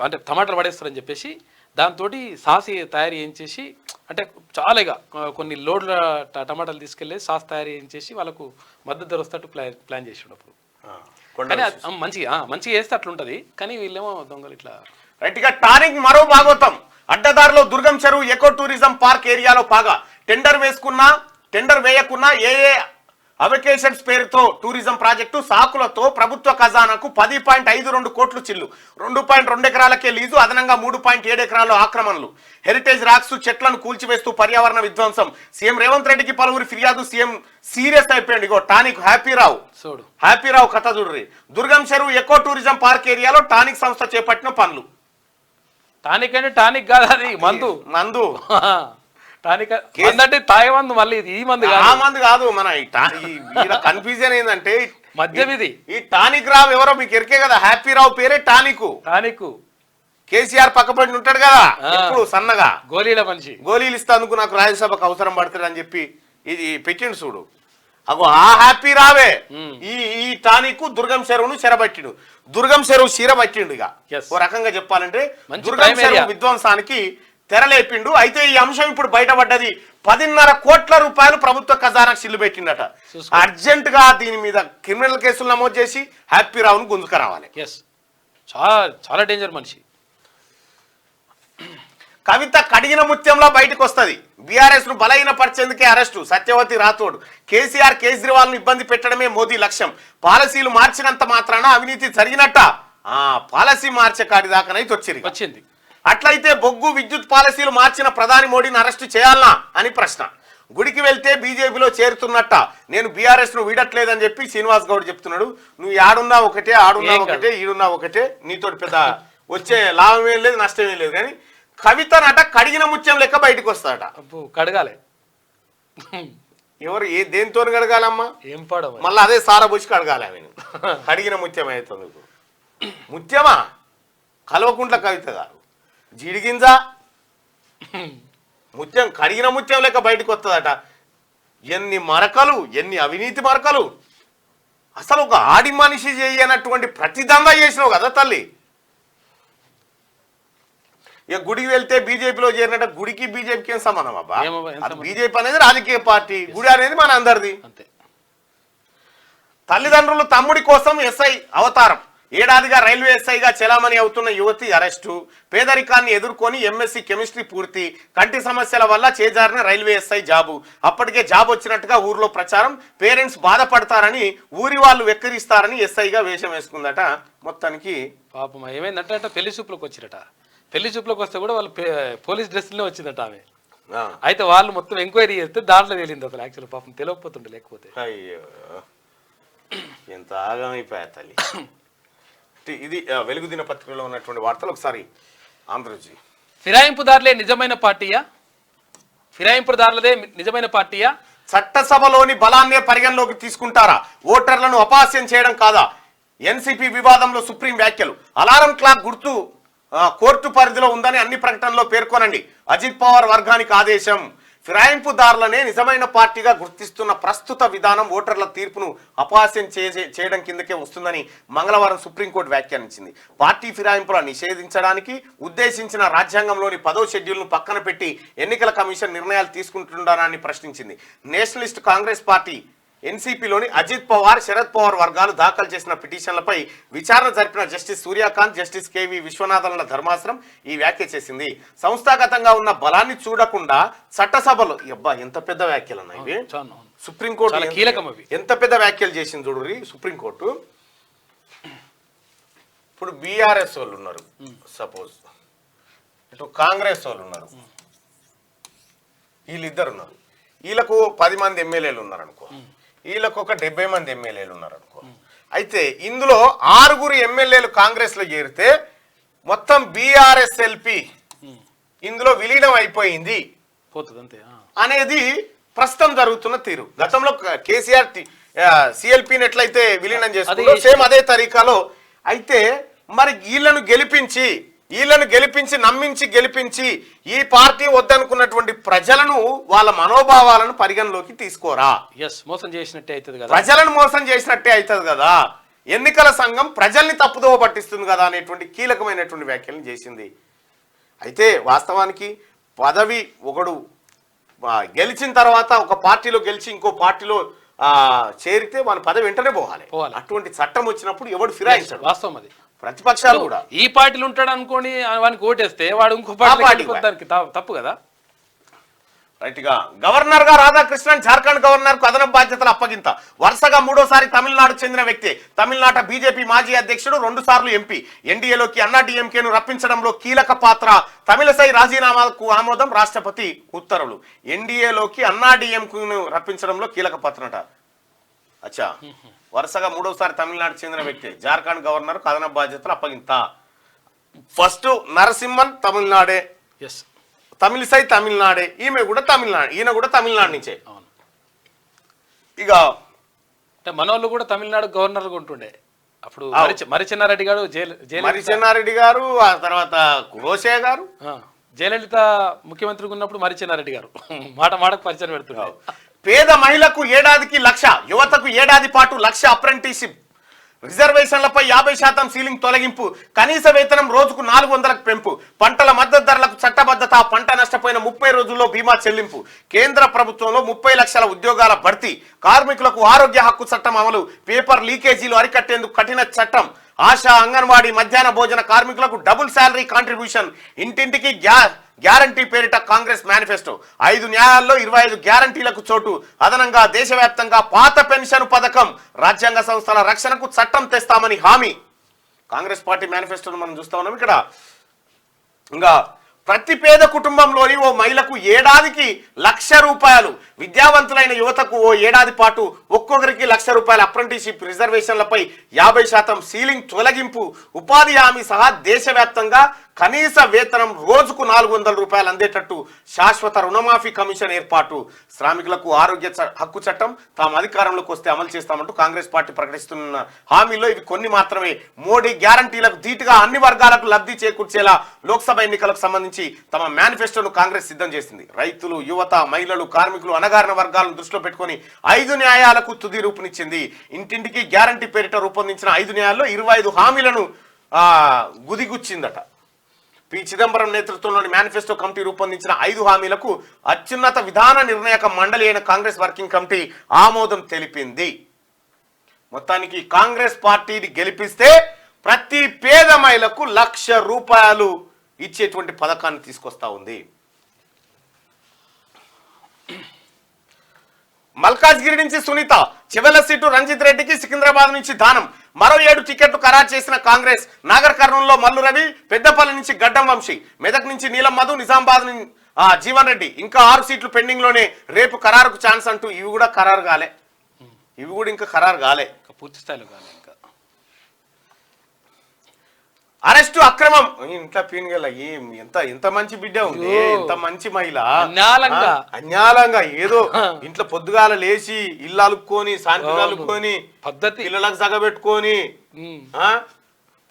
అంటే టమాటాలు పడేస్తారని చెప్పేసి దాంతో సాస్ తయారు చేయించేసి, అంటే చాలా ఇక కొన్ని లోడ్ల టమాటాలు తీసుకెళ్ళి సాస్ తయారు చేయించేసి వాళ్ళకు మద్దతు ధర వస్తట్టు ప్లాన్ చేసినప్పుడు. కానీ మంచిగా చేస్తే అట్లుంటది, కానీ వీళ్ళేమో దొంగలు ఇట్లా. రైట్గా టానిక్ మరో భాగవతం. అడ్డదారిలో దుర్గం చెరువు ఎకో టూరిజం పార్క్ ఏరియాలో పాగా టెండర్ వేయకున్నా ఏ అవకేషన్స్ పేరుతో టూరిజం ప్రాజెక్టు సాకులతో ప్రభుత్వ ఖజానాకు 10.52 కోట్లు చిల్లు. 2.2 ఎకరాలకే లీజు, అదనంగా 3.7 ఎకరాలు ఆక్రమణలు. హెరిటేజ్ రాక్స్ చెట్లను కూల్చివేస్తూ పర్యావరణ విధ్వంసం. సీఎం రేవంత్ రెడ్డికి పలువురి ఫిర్యాదు, సీఎం సీరియస్ అయిపోయింది. ఇగో టానిక్ హ్యాపీరావు కథ చూడ్రి. దుర్గం చెరువు ఎకో టూరిజం పార్క్ ఏరియాలో టానిక్ సంస్థ చేపట్టిన పనులు. టానిక్ అంటే టానిక్ కాదు, అది మందు. తాగే మందు, మళ్ళీ ఈ మందు కాదు. మన కన్ఫ్యూజన్ ఏంటంటే మద్యం ఇది. ఈ టానిక్ రావు ఎవరో మీకు ఎరికే కదా, హ్యాపీ రావు పేరే టానిక్. కేసీఆర్ పక్కపడి ఉంటాడు కదా ఇప్పుడు సన్నగా, గోళీల మనిషి. గోళీలు ఇస్తాందుకు నాకు రాజ్యసభకు అవసరం పడుతుంది అని చెప్పి ఇది పెట్టిండు చూడు. అగో ఆ హ్యాపీ రావే ఈ టానిక్ దుర్గం చెరువును చెరబట్టిండు. దుర్గం చెరువు చీరబట్టిండు. ఇక ఓ రకంగా చెప్పాలంటే దుర్గం చెరువు విధ్వంసానికి తెరలేపిండు. అయితే ఈ అంశం ఇప్పుడు బయటపడ్డది. 10.5 కోట్ల రూపాయలు ప్రభుత్వ ఖజానాకు సిల్లు పెట్టిండట. అర్జెంట్ గా దీని మీద క్రిమినల్ కేసులు నమోదు చేసి హ్యాపీ రావును గుంజుకు రావాలి. చాలా డేంజర్ మనిషి. కవిత కడిగిన ముత్యంలో బయటకు వస్తుంది. బీఆర్ఎస్ ను బలహీనపరిచేందుకే అరెస్టు. సత్యవతి రాథోడ్. కేసీఆర్ కేజ్రీవాల్ ను ఇబ్బంది పెట్టడమే మోదీ లక్ష్యం. పాలసీలు మార్చినంత మాత్రాన అవినీతి జరిగినట్ట. పాలసీ మార్చే కాడి దాకానైతే వచ్చింది. అట్లయితే బొగ్గు విద్యుత్ పాలసీలు మార్చిన ప్రధాని మోడీని అరెస్టు చేయాలనా అని ప్రశ్న. గుడికి వెళ్తే బీజేపీలో చేరుతున్నట్ట. నేను బీఆర్ఎస్ ను వీడట్లేదని చెప్పి శ్రీనివాస్ గౌడ్ చెప్తున్నాడు. నువ్వు ఆడున్నా ఒకటే, ఈడున్నా ఒకటే, నీతోటి పెద్ద వచ్చే లాభం ఏం లేదు, నష్టం ఏం లేదు. కానీ కవితనట కడిగిన ముత్యం లెక్క బయటకు వస్తాడట. కడగాలి. ఎవరు దేనితో కడగాలమ్మా? ఏం పడవ, మళ్ళీ అదే సారా పోసి కడగాలి. ఆమెను కడిగిన ముత్యం అవుతుంది. ముత్యమా కల్వకుంట్ల కవిత గారు జిడిగింజా ముత్యం కడిగిన ముత్యం లెక్క బయటకు వస్తుందట. ఎన్ని మరకలు, ఎన్ని అవినీతి మరకలు. అసలు ఒక ఆడి మనిషి చేయనటువంటి ప్రతిదంగా చేసినావు కదా తల్లి. ఇక గుడికి వెళ్తే బీజేపీలో చేరినట్టు గుడికి బీజేపీకి ఏం సంబంధం అబ్బా? అది బీజేపీ అనేది రాజకీయ పార్టీ, గుడి అనేది మన అందరిది. అంతే. తల్లిదండ్రులు తమ్ముడి కోసం ఎస్ఐ అవతారం. ఏడాదిగా రైల్వే ఎస్ఐగా చెలామణి అవుతున్న యువతి అరెస్టు. పేదరికాన్ని ఎదుర్కొని ఎంఎస్సీ కెమిస్ట్రీ పూర్తి. కంటి సమస్యల వల్ల చేజారిన రైల్వే ఎస్ఐ జాబు. అప్పటికే జాబ్ వచ్చినట్టుగా ఊర్లో ప్రచారం. పేరెంట్స్ బాధపడతారని ఊరి వాళ్ళు వెక్కిరిస్తారని ఎస్ఐగా వేషం వేసుకుందట. మొత్తానికి పాపం ఏమైందంటే అంటే పెళ్లి చూపులకు వచ్చిరట. పెళ్లి చూపులకు వస్తే కూడా వాళ్ళు పోలీస్ డ్రెస్సులో వచ్చిందట ఆమె. అయితే వాళ్ళు మొత్తం ఎంక్వైరీ చేస్తే దాంట్లో తేలింది అసలు. యాక్చువల్ పాపం తెలియకపోతుండే, లేకపోతే అయ్యో ఎంత ఆగమైపోయా తల్లి. ఇది వెలుగు దినపత్రికలో ఉన్నటువంటి వార్తలు. ఒకసారి ఆంధ్రజ్యోతి. ఫిరాయింపుదారులే నిజమైన పార్టీయా? ఫిరాయింపుదారులదే నిజమైన పార్టీయా? చట్టసభలోని బలాన్నే పరిగణలోకి తీసుకుంటారా? ఓటర్లను అపహాస్యం చేయడం కాదా? ఎన్సీపీ వివాదంలో సుప్రీం వ్యాఖ్యలు. అలారం క్లాక్ గుర్తు కోర్టు పరిధిలో ఉందని అన్ని ప్రకటనలో పేర్కొనండి. అజిత్ పవార్ వర్గానికి ఆదేశం. ఫిరాయింపుదారులనే నిజమైన పార్టీగా గుర్తిస్తున్న ప్రస్తుత విధానం ఓటర్ల తీర్పును అపహాస్యం చేయడం కిందకే వస్తుందని మంగళవారం సుప్రీంకోర్టు వ్యాఖ్యానించింది. పార్టీ ఫిరాయింపులను నిషేధించడానికి ఉద్దేశించిన రాజ్యాంగంలోని 10వ షెడ్యూల్ను పక్కన పెట్టి ఎన్నికల కమిషన్ నిర్ణయాలు తీసుకుంటున్నారని ప్రశ్నించింది. నేషనలిస్ట్ కాంగ్రెస్ పార్టీ ఎన్సీపీలోని అజిత్ పవార్, శరద్ పవార్ వర్గాలు దాఖలు చేసిన పిటిషన్లపై విచారణ జరిపిన జస్టిస్ సూర్యకాంత్, జస్టిస్ కేవి విశ్వనాథన్ల ధర్మాసనం ఈ వ్యాఖ్య చేసింది. సంస్థాగతంగా ఉన్న బలాన్ని చూడకుండా చట్టసభలో ఎంత పెద్ద వ్యాఖ్యలు అన్నా ఇవి. సుప్రీంకోర్టు కీలకం అవి. ఎంత పెద్ద వ్యాఖ్యలు చేసింది చూడుర్రి సుప్రీంకోర్టు. ఇప్పుడు బీఆర్ఎస్ వాళ్ళు ఉన్నారు, సపోజ్ ఇటు కాంగ్రెస్ వాళ్ళు ఉన్నారు, వీళ్ళిద్దరు ఉన్నారు. వీళ్ళకు 10 మంది ఎమ్మెల్యేలు ఉన్నారు అనుకో, వీళ్ళకు ఒక 70 మంది ఎమ్మెల్యేలు ఉన్నారు అనుకో. అయితే ఇందులో 6 ఎమ్మెల్యేలు కాంగ్రెస్ లో చేరితే మొత్తం బీఆర్ఎస్ఎల్పి ఇందులో విలీనం అయిపోయింది అనేది ప్రస్తుతం జరుగుతున్న తీరు. గతంలో కేసీఆర్ సిఎల్పిని ఎట్లయితే విలీనం చేసుకుందో సేమ్ అదే తరీకాలో. అయితే మరి వీళ్ళను గెలిపించి నమ్మించి గెలిపించి ఈ పార్టీ వద్దనుకున్నటువంటి ప్రజలను, వాళ్ళ మనోభావాలను పరిగణలోకి తీసుకోరా? మోసం చేసినట్టే అవుతుంది కదా, ప్రజలను మోసం చేసినట్టే అవుతుంది కదా. ఎన్నికల సంఘం ప్రజల్ని తప్పుదోవ పట్టిస్తుంది కదా అనేటువంటి కీలకమైనటువంటి వ్యాఖ్యలను చేసింది. అయితే వాస్తవానికి పదవి ఒకడు గెలిచిన తర్వాత ఒక పార్టీలో గెలిచి ఇంకో పార్టీలో చేరితే మన పదవి వెంటనే పోవాలి. అటువంటి చట్టం వచ్చినప్పుడు ఎవడు ఫిరాయించాడు. వాస్తవం అది. ప్రతిపక్షాలు కూడా ఈ పార్టీలు ఉంటాడు అనుకోని వానికి ఓటేస్తే వాడు ఇంకో పార్టీ తప్పు కదా. రైట్ గా గవర్నర్ గా రాధాకృష్ణన్ జార్ఖండ్ గవర్నర్ కు అదనపు బాధ్యతలు అప్పగింత. వరుసగా 3వసారి తమిళనాడు చెందిన వ్యక్తి. తమిళనాట బీజేపీ మాజీ అధ్యక్షుడు, 2 సార్లు ఎంపీ. ఎన్డీఏలోకి అన్నాడీఎంకేను రప్పించడంలో కీలక పాత్ర. తమిళసై రాజీనామాకు ఆమోదం, రాష్ట్రపతి ఉత్తర్వులు. ఎన్డీఏలోకి అన్నాడీఎంకేను రప్పించడంలో కీలక పాత్రట. అచ్చా, వరుసగా 3వసారి తమిళనాడు చెందిన వ్యక్తి. జార్ఖండ్ గవర్నర్ కు అదనపు బాధ్యతలు అప్పగింత. ఫస్ట్ నరసింహన్ తమిళనాడే, తమిళసై తమిళనాడే, ఈయన కూడా తమిళనాడు నుంచే. ఇక మనోళ్ళు కూడా తమిళనాడు గవర్నర్ ఉంటుండే అప్పుడు. మరిచెన్నారెడ్డి గారు, మరిచెన్నారెడ్డి గారు, ఆ తర్వాత రోషయ్య గారు, జయలలిత ముఖ్యమంత్రిగా ఉన్నప్పుడు మరిచెన్నారెడ్డి గారు మాటకు పరిచయం పెడుతున్నారు. పేద మహిళకు ఏడాదికి 1,00,000, యువతకు ఏడాది పాటు 1,00,000 అప్రెంటిస్షిప్. రిజర్వేషన్లపై 50% సీలింగ్ తొలగింపు. కనీస వేతనం రోజుకు 400కు పెంపు. పంటల మద్దతు ధరలకు చట్టబద్ధత. పంట నష్టపోయిన 30 రోజుల్లో బీమా చెల్లింపు. కేంద్ర ప్రభుత్వంలో 30 లక్షల ఉద్యోగాల భర్తీ. కార్మికులకు ఆరోగ్య హక్కు చట్టం అమలు. పేపర్ లీకేజీలు అరికట్టేందుకు కఠిన చట్టం. ఆశా, అంగన్వాడీ, మధ్యాహ్న భోజన కార్మికులకు డబుల్ శాలరీ కాంట్రిబ్యూషన్. ఇంటింటికి గ్యారంటీ పేరిట కాంగ్రెస్ మేనిఫెస్టో. 5 న్యాయాల్లో 25 గ్యారంటీలకు చోటు. అదనంగా దేశవ్యాప్తంగా పాత పెన్షన్ పథకం. రాజ్యాంగ సంస్థల రక్షణకు చట్టం తెస్తామని హామీ. కాంగ్రెస్ పార్టీ మేనిఫెస్టోను మనం చూస్తా ఉన్నాం. ఇక్కడ ఇంకా ప్రతి పేద కుటుంబంలోని ఓ మహిళకు ఏడాదికి 1,00,000 రూపాయలు. విద్యావంతులైన యువతకు ఓ ఏడాది పాటు ఒక్కొక్కరికి 1,00,000 రూపాయల అప్రెంటిస్షిప్. రిజర్వేషన్లపై 50% సీలింగ్ తొలగింపు. ఉపాధి హామీ సహా దేశవ్యాప్తంగా కనీస వేతనం రోజుకు 400 రూపాయలు అందేటట్టు శాశ్వత రుణమాఫీ కమిషన్ ఏర్పాటు. శ్రామికులకు ఆరోగ్య హక్కు చట్టం తాము అధికారంలోకి వస్తే అమలు చేస్తామంటూ కాంగ్రెస్ పార్టీ ప్రకటిస్తున్న హామీలో ఇవి కొన్ని మాత్రమే. మోడీ గ్యారంటీలకు ధీటుగా అన్ని వర్గాలకు లబ్ధి చేకూర్చేలా లోక్సభ ఎన్నికలకు సంబంధించి నుంచి తమ మేనిఫెస్టోను కాంగ్రెస్ సిద్ధం చేసింది. రైతులు, యువత, మహిళలు, కార్మికులు, అణగారిన వర్గాలను దృష్టిలో పెట్టుకుని 5 న్యాయాలకు తుది రూపునిచ్చింది. ఇంటింటికి గ్యారంటీ పేరిట రూపొందించిన 5 న్యాయాల్లో 25 హామీలను గుదిగుచ్చిందట. పి చిదంబరం నేతృత్వంలోని మేనిఫెస్టో కమిటీ రూపొందించిన 5 హామీలకు అత్యున్నత విధాన నిర్ణాయక మండలి అయిన కాంగ్రెస్ వర్కింగ్ కమిటీ ఆమోదం తెలిపింది. మొత్తానికి కాంగ్రెస్ పార్టీని గెలిపిస్తే ప్రతి పేద మహిళకు ₹1,00,000 ఇచ్చేటువంటి పథకాన్ని తీసుకొస్తా ఉంది. మల్కాజ్గిరి నుంచి సునీత, చివరి సీటు రంజిత్ రెడ్డికి, సికింద్రాబాద్ నుంచి దానం. మరో 7 టికెట్లు ఖరారు చేసిన కాంగ్రెస్. నాగర్ కర్నూలులో మల్లు రవి, పెద్దపల్లి నుంచి గడ్డం వంశీ, మెదక్ నుంచి నీలం మధు, నిజామాబాద్ జీవన్ రెడ్డి. ఇంకా 6 సీట్లు పెండింగ్ లోనే. రేపు ఖరారుకు ఛాన్స్ అంటూ ఇవి కూడా ఖరారు కాలే. ఇంకా ఖరారు కాలే, పూర్తి స్థాయిలో కాలే. ఇంకా అరెస్టు అక్రమం. ఇంట్లో పీనుగల ఎంత మంచి బిడ్డ ఉంది, ఎంత మంచి మహిళ. అన్యాలంగా ఏదో ఇంట్లో పొద్దుగాల లేచి ఇల్లు అలుక్కొని, శాంతి అలుక్కొని, పద్ధతి పిల్లలకు సగబెట్టుకొని,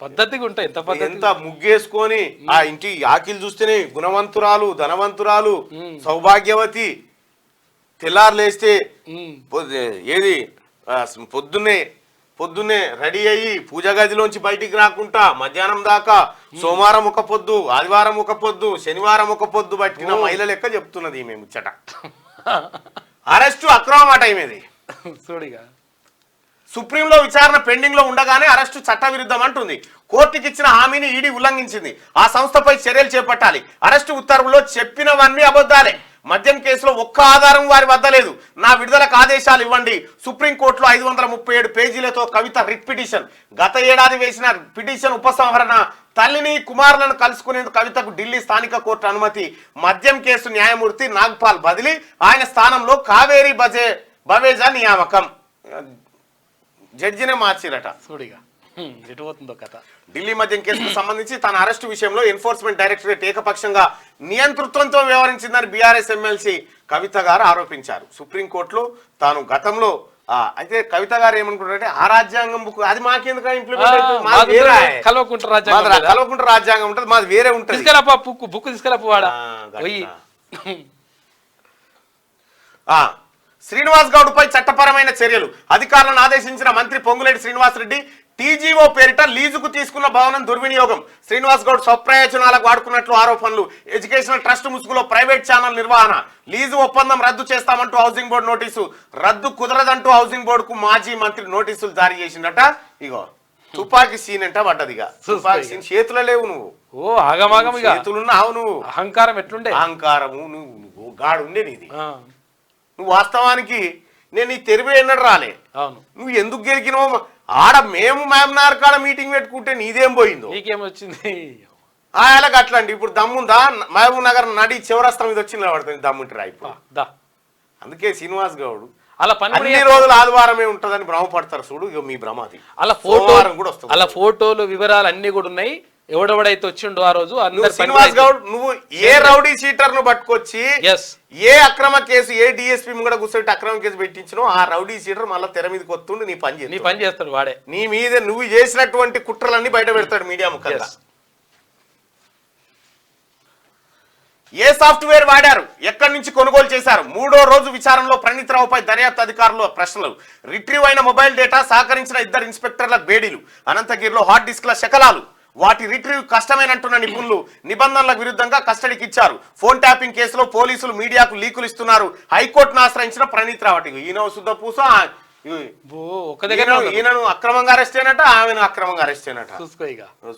పద్ధతిగా ఉంటాయి. ఎంత ముగ్గేసుకొని, ఆ ఇంటి ఆకిలు చూస్తేనే గుణవంతురాలు, ధనవంతురాలు, సౌభాగ్యవతి. తెల్లారు లేస్తే ఏది పొద్దున్నే రెడీ అయ్యి పూజ గదిలోంచి బయటికి రాకుండా మధ్యాహ్నం దాకా సోమవారం ఒక పొద్దు, ఆదివారం ఒక పొద్దు, శనివారం ఒక పొద్దు పట్టిన మహిళ లెక్క చెప్తున్నది ఈమె ముచ్చట. అరెస్టు అక్రమం అట ఈమెది. సుప్రీంలో విచారణ పెండింగ్ లో ఉండగానే అరెస్టు చట్టవిరుద్ధం అంటుంది. కోర్టుకి ఇచ్చిన హామీని ఈడీ ఉల్లంఘించింది. ఆ సంస్థపై చర్యలు చేపట్టాలి. అరెస్టు ఉత్తర్వుల్లో చెప్పినవన్నీ అబద్ధాలే. మద్యం కేసులో ఒక్క ఆధారం వారి వద్ద లేదు. నా విడుదలకు ఆదేశాలు ఇవ్వండి. సుప్రీంకోర్టులో 537 పేజీలతో కవిత రిట్ పిటిషన్. గత ఏడాది వేసిన పిటిషన్ ఉపసంహరణ. తల్లిని, కుమారులను కలుసుకునేందుకు కవితకు ఢిల్లీ స్థానిక కోర్టు అనుమతి. మద్యం కేసు న్యాయమూర్తి నాగ్పాల్ బదిలీ. ఆయన స్థానంలో కావేరీ బవేజా నియామకం. జడ్జినే మార్చిరట. ఢిల్లీ మద్యం కేసుకు సంబంధించి తన అరెస్టు విషయంలో ఎన్ఫోర్స్మెంట్ డైరెక్టరేట్ ఏకపక్షంగా నియంతృత్వంతో వ్యవహరించిందని బీఆర్ఎస్ ఎమ్మెల్సీ కవిత గారు ఆరోపించారు. సుప్రీంకోర్టులో తాను గతంలో అయితే కవిత గారు ఏమనుకుంటారంటే ఆ రాజ్యాంగం బుక్ అది మాకెందుకు ఇంప్లిమెంట్ కల్వకుంట్ర రాజ్యాంగం ఉంటుంది, మాది వేరే ఉంటుంది. బుక్ తీసుకెళ్ళవాడా. శ్రీనివాస్ గౌడ్ పై చట్టపరమైన చర్యలు. అధికారులను ఆదేశించిన మంత్రి పొంగులేటి శ్రీనివాస్ రెడ్డి. టీజీఓ పేరిట లీజుకు తీసుకున్న భవనం దుర్వినియోగం. శ్రీనివాస్ గౌడ్ స్వప్రయోజనాలకు వాడుకున్నట్లు ఆరోపణలు. ఎడ్యుకేషనల్ ట్రస్ట్ ముసుగులో ప్రైవేట్ ఛానల్ నిర్వహణ. లీజు ఒప్పందం రద్దు చేస్తామంటూ హౌసింగ్ బోర్డు నోటీసు. రద్దు కుదరదంటూ హౌసింగ్ బోర్డుకు మాజీ మంత్రి నోటీసులు జారీ చేసిందట. ఇగో తుపాకీ సీన్ అంట పడ్డదిగా. తుపాకీ సీన్ చేతులు లేవు, నువ్వు చేతులున్నావు, నువ్వు అహంకారం ఎట్లుండే, అహంకారము నువ్వు గాడు ఉండే నీది. నువ్వు వాస్తవానికి నేను ఈ తెరివే ఎన్నడు రాలే. నువ్వు ఎందుకు గెలికినావు? ఆడ మేము మహబూబ్నగర్ కాడ మీటింగ్ పెట్టుకుంటే నీదేం పోయిందో, నీకేమొచ్చింది? అలాగ అట్లాంటి ఇప్పుడు దమ్ముందా? మహబూబ్ నగర్ నడి చివరస్తం మీద వచ్చి నిలబడుతుంది దమ్ముంటి రా ఇప్పుడు. అందుకే శ్రీనివాస్ గౌడ్ అలా అన్ని రోజులు ఆదివారమే ఉంటదని భ్రమపడతారు చూడు. ఇక మీ భ్రమాది. అలా ఫోటో కూడా వస్తుంది. అలా ఫోటోలు వివరాలు అన్ని కూడా ఉన్నాయి. ఎవడెవడైతే వచ్చిండో ఆ రోజు శ్రీనివాస్ గౌడ్ నువ్వు ఏ రౌడీ షీటర్ ను పట్టుకొచ్చి ఏ అక్రమ కేసు, ఏ డిఎస్పీ ముంగడ కూర్చోబెట్టి అక్రమ కేసు పెట్టించినో ఆ రౌడీ షీటర్ మళ్ళీ తెర మీదకి వస్తుండు. నీ పని చేస్తాడు వాడే. నీ మీద నువ్వు చేసినటువంటి కుట్రలన్నీ బయట పెడతాడు మీడియా ముఖంగా. ఏ సాఫ్ట్వేర్ వాడారు, ఎక్కడి నుంచి కొనుగోలు చేశారు? 3వ రోజు విచారణలో ప్రణీత్ రావుపై దర్యాప్తు అధికారులు ప్రశ్నలు. రిట్రీవ్ అయిన మొబైల్ డేటా, సహకరించిన 2 ఇన్స్పెక్టర్ల బేడీలు. అనంతగిరిలో హార్డ్ డిస్క్ల శకలాలు. వాటి రిట్రీవ్ కష్టమేనంటున్న నిపుణులు. నిబంధనలకు విరుద్ధంగా కస్టడీకి ఇచ్చారు. ఫోన్ ట్యాపింగ్ కేసులో పోలీసులు మీడియాకు లీకులు ఇస్తున్నారు. హైకోర్టును ఆశ్రయించిన ప్రణీత్ రావు. ఈయన శుద్ధ పూస. ఈయనను అక్రమంగా అరెస్ట్ అయినట, ఆమెను అక్రమంగా అరెస్ట్ అయినట.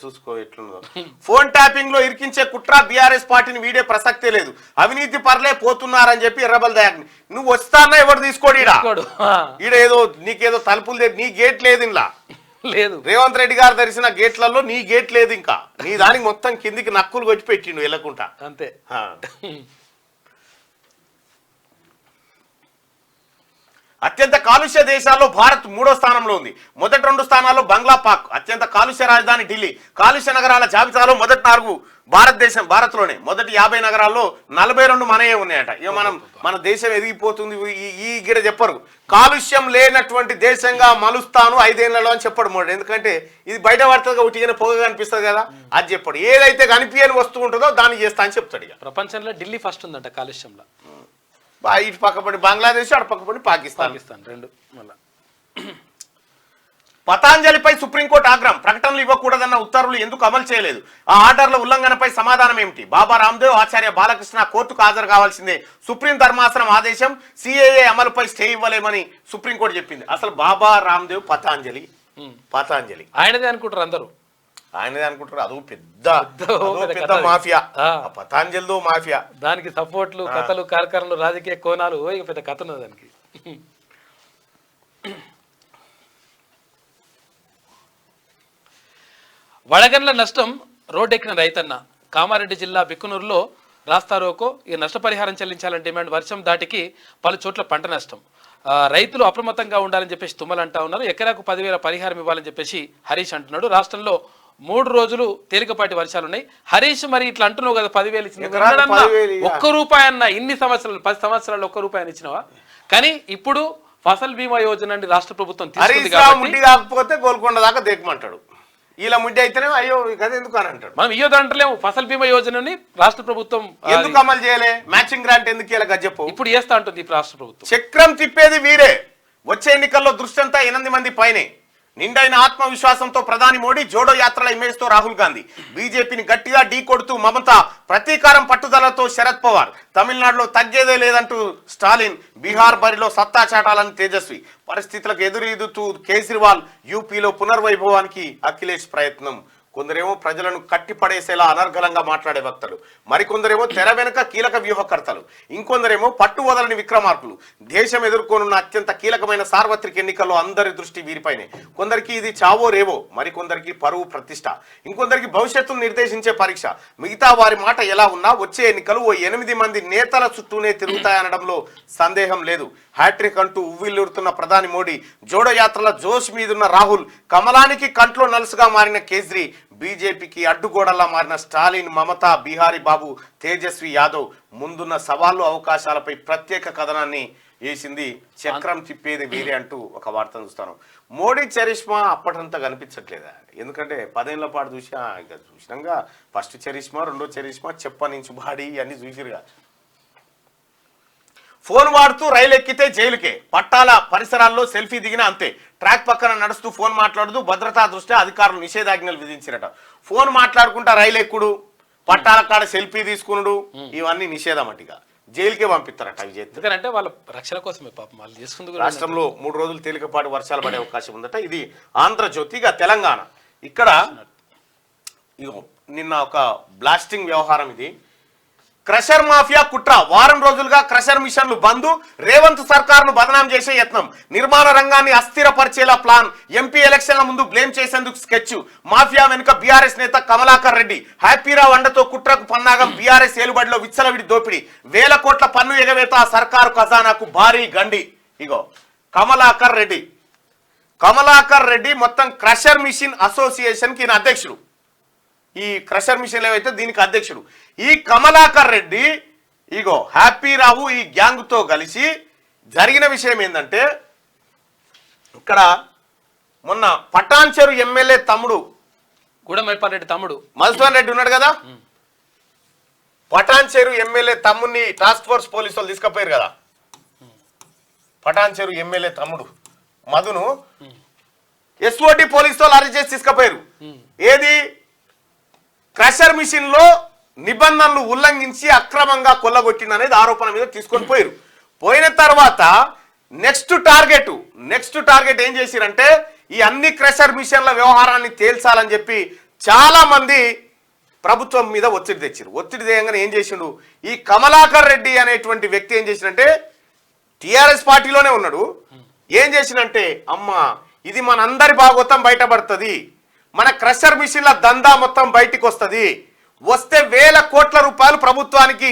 చూసుకో ఎట్లుందో. ఫోన్ ట్యాపింగ్ లో ఇరికించే కుట్ర. బీఆర్ఎస్ పార్టీని వీడే ప్రసక్తే లేదు. అవినీతి పర్లే పోతున్నారని చెప్పి ఎర్రబల్ దయాక్. నువ్వు వస్తానా ఎవరు తీసుకోడు ఈడ ఏదో నీకేదో తలుపులు నీ గేట్ లేదు ఇలా లేదు. రేవంత్ రెడ్డి గారు తెరిచిన గేట్లలో నీ గేట్ లేదు. ఇంకా నీ దానికి మొత్తం కిందికి నక్కులు కొట్టి పెట్టిండు వెళ్ళకుంటా అంతే. అత్యంత కాలుష్య దేశాల్లో భారత్ 3వ స్థానంలో ఉంది. మొదటి 2 స్థానాల్లో బంగ్లా, పాక్. అత్యంత కాలుష్య రాజధాని ఢిల్లీ. కాలుష్య నగరాల జాబితాలో మొదటి 4 భారత్లోనే. మొదటి 50 నగరాల్లో 42 మనయే ఉన్నాయట. ఇక మన దేశం ఎదిగిపోతుంది ఈ గిడ చెప్పరు. కాలుష్యం లేనటువంటి దేశంగా మలుస్తాను 5 ఏళ్లలో అని చెప్పడు మోడీ. ఎందుకంటే ఇది బయట పడుతుంది ఒకటిగానే పొగ కనిపిస్తుంది కదా, అది చెప్పడు. ఏదైతే కనిపించని వస్తువు ఉంటుందో దాన్ని చేస్తా అని చెప్తాడు. ఇక ప్రపంచంలో ఢిల్లీ ఫస్ట్ ఉందంట కాలుష్యంలో. ఇటు పక్కపడి బంగ్లాదేశ్, అటు పక్కపడి పాకిస్తాన్ రెండు. మళ్ళా పతాంజలిపై సుప్రీంకోర్టు ఆగ్రహం. ప్రకటనలు ఇవ్వకూడదన్న ఉత్తర్వులు ఎందుకు అమలు చేయలేదు? ఆ ఆర్డర్ల ఉల్లంఘనపై సమాధానం ఏమిటి? బాబా రామ్దేవ్, ఆచార్య బాలకృష్ణ కోర్టుకు హాజరు కావాల్సిందే. సుప్రీం ధర్మాసనం ఆదేశం. సిఏఏ అమలుపై స్టే ఇవ్వలేమని సుప్రీంకోర్టు చెప్పింది. అసలు బాబా రామ్దేవ్ పతాంజలి ఆయనదే అనుకుంటారు అందరూ. ఆయనదే అనుకుంటారు. అదో పెద్ద మాఫియా, పతాంజలిదో మాఫియా. దానికి సపోర్ట్లు, కథలు, కార్యక్రమాలు, రాజకీయ కోణాలు, ఇక పెద్ద కథ ఉన్నది దానికి. వడగండ్ల నష్టం రోడ్డెక్కిన రైతన్న. కామారెడ్డి జిల్లా బిక్కునూరులో రాస్తారోకో. ఈ నష్టపరిహారం చెల్లించాలని డిమాండ్. వర్షం దాటికి పలు చోట్ల పంట నష్టం. రైతులు అప్రమత్తంగా ఉండాలని చెప్పేసి తుమ్మలు అంటా ఉన్నారు. ఎకరాకు 10,000 పరిహారం ఇవ్వాలని చెప్పేసి హరీష్ అంటున్నాడు. రాష్ట్రంలో 3 రోజులు తేలికపాటి వర్షాలు ఉన్నాయి. హరీష్ మరి ఇట్లా అంటున్నావు కదా, 10,000 ఇచ్చింది. ఒక్క రూపాయి అన్న ఇన్ని సంవత్సరాలు, 10 సంవత్సరాలు ఒక్క రూపాయి ఇచ్చినావా? కానీ ఇప్పుడు ఫసల్ బీమా యోజన రాష్ట్ర ప్రభుత్వం తీసుకుంది కాబట్టి కాకపోతే గోల్కొండ దాకా దేకమంటాడు. ఇలా ముడ్డి అయితేనే అయ్యో కదా ఎందుకు అని అంటాడు. మనం ఇయ్యోదు అంటలేము. ఫసల్ బీమా యోజనని రాష్ట్ర ప్రభుత్వం ఎందుకు అమలు చేయలే? మ్యాచింగ్ గ్రాంట్ ఎందుకు ఇలా చెప్పు. ఇప్పుడు చేస్తా ఉంటుంది ఈ రాష్ట్ర ప్రభుత్వం. చక్రం తిప్పేది వీరే. వచ్చే ఎన్నికల్లో దృష్టి అంతా 8 మంది పైనే. నిండైన ఆత్మవిశ్వాసంతో ప్రధాని మోడీ, జోడో యాత్రల ఇమేజ్ తో రాహుల్ గాంధీ, బీజేపీని గట్టిగా ఢీ కొడుతూ మమత, ప్రతీకారం పట్టుదలతో శరద్ పవార్, తమిళనాడులో తగ్గేదే లేదంటూ స్టాలిన్, బీహార్ బరిలో సత్తా చాటాలని తేజస్వి, పరిస్థితులకు ఎదురీదుతూ కేజ్రీవాల్, యూపీలో పునర్వైభవానికి అఖిలేష్ ప్రయత్నం. కొందరేమో ప్రజలను కట్టిపడేసేలా అనర్గళంగా మాట్లాడే వక్తలు, మరికొందరేమో తెర వెనుక కీలక వ్యూహకర్తలు, ఇంకొందరేమో పట్టు వదలని విక్రమార్కులు. దేశం ఎదుర్కొనున్న అత్యంత కీలకమైన సార్వత్రిక ఎన్నికల్లో అందరి దృష్టి వీరిపైనే. కొందరికి ఇది చావో రేవో, మరికొందరికి పరువు ప్రతిష్ట, ఇంకొందరికి భవిష్యత్తును నిర్దేశించే పరీక్ష. మిగతా వారి మాట ఎలా ఉన్నా వచ్చే ఎన్నికలు ఓ 8 మంది నేతల చుట్టూనే తిరుగుతాయనడంలో సందేహం లేదు. హ్యాట్రిక్ అంటూ ఉవ్విల్లురుతున్న ప్రధాని మోడీ, జోడో యాత్రల జోష్ మీదున్న రాహుల్, కమలానికి కంట్లో నలుసుగా మారిన కేజ్రీ, బీజేపీకి అడ్డుగోడల్లా మారిన స్టాలిన్, మమత, బీహారీ బాబు, తేజస్వి యాదవ్ ముందున్న సవాళ్లు, అవకాశాలపై ప్రత్యేక కథనాన్ని వేసింది. చక్రం తిప్పేది వేరే అంటూ ఒక వార్తను చూస్తాను. మోడీ చరిష్మా అప్పటంతా కనిపించట్లేదా? ఎందుకంటే 10 ఏళ్ల పాటు చూసినాక ఫస్ట్ చరిష్మా, రెండో చరిష్మా, చెప్పనించు బాడీ అన్ని చూసిరుగా. ఫోన్ వాడుతూ రైలు ఎక్కితే జైలుకే. పట్టాల పరిసరాల్లో సెల్ఫీ దిగినా అంతే. ట్రాక్ పక్కన నడుస్తూ ఫోన్ మాట్లాడుతూ భద్రతా దృష్ట్యా అధికారులు నిషేధాజ్ఞలు విధించినట. ఫోన్ మాట్లాడుకుంటా రైలు ఎక్కుడు, పట్టాల కాడ సెల్ఫీ తీసుకునుడు, ఇవన్నీ నిషేధం అటుగా. జైలుకే పంపిస్తారట. అవి చేస్తే ఎందుకంటే వాళ్ళ రక్షణ కోసమే పాపం వాళ్ళు చేసుకుంది. రాష్ట్రంలో 3 రోజులు తేలికపాటి వర్షాలు పడే అవకాశం ఉందట. ఇది ఆంధ్రజ్యోతిగా తెలంగాణ. ఇక్కడ నిన్న ఒక బ్లాస్టింగ్ వ్యవహారం. ఇది క్రషర్ మాఫియా కుట్ర. వారం రోజులుగా క్రషర్ మిషన్లు బంద్. రేవంత్ సర్కార్ను బదనాం చేసే యత్నం. నిర్మాణ రంగాన్ని అస్థిరపరిచేలా ప్లాన్. ఎంపీ ఎలక్షన్ల ముందు బ్లేమ్ చేసేందుకు స్కెచ్. మాఫియా వెనుక బీఆర్ఎస్ నేత కమలాకర్ రెడ్డి. హ్యాపీరావు అండతో కుట్రకు పన్నాగం. బీఆర్ఎస్ ఏలుబడిలో విచ్చలవిడి దోపిడీ. 1000 కోట్ల పన్ను ఎగవేత. సర్కారు ఖజానాకు భారీ గండి. ఇగో కమలాకర్ రెడ్డి మొత్తం క్రషర్ మిషన్ అసోసియేషన్ కి ఈయన అధ్యక్షుడు. ఈ క్రషర్ మిషన్ ఏవైతే దీనికి అధ్యక్షుడు. ఈ కమలాకర్ రెడ్డి ఇగో హ్యాపీరావు ఈ గ్యాంగ్ తో కలిసి జరిగిన విషయం ఏంటంటే, ఇక్కడ మొన్న పటాన్చెరు ఎమ్మెల్యే తమ్ముడు గూడమైపాల్ రెడ్డి తమ్ముడు మధుసూదన్ రెడ్డి ఉన్నాడు కదా, పటాన్చెరు ఎమ్మెల్యే తమ్ముడిని టాస్క్ ఫోర్స్ పోలీసు వాళ్ళు తీసుకుపోయారు కదా. పటాన్చెరు ఎమ్మెల్యే తమ్ముడు మధును ఎస్ఓటి పోలీసు వాళ్ళు అరెస్ట్ చేసి తీసుకుపోయారు. ఏది క్రషర్ మిషన్ లో నిబంధనలు ఉల్లంఘించి అక్రమంగా కొల్లగొట్టిందనేది ఆరోపణ మీద తీసుకొని పోయారు. పోయిన తర్వాత నెక్స్ట్ టార్గెట్ ఏం చేసిరంటే, ఈ అన్ని క్రషర్ మిషన్ల వ్యవహారాన్ని తేల్చాలని చెప్పి చాలా మంది ప్రభుత్వం మీద ఒత్తిడి తెచ్చారు. ఒత్తిడి తేయంగానే ఏం చేసిండు ఈ కమలాకర్ రెడ్డి అనేటువంటి వ్యక్తి, ఏం చేసినంటే టిఆర్ఎస్ పార్టీలోనే ఉన్నాడు. ఏం చేసినంటే, అమ్మా ఇది మనందరి భాగోతం బయటపడుతుంది, మన క్రషర్ మిషన్ల దందా మొత్తం బయటికి వస్తుంది, వస్తే 1000 కోట్ల రూపాయలు ప్రభుత్వానికి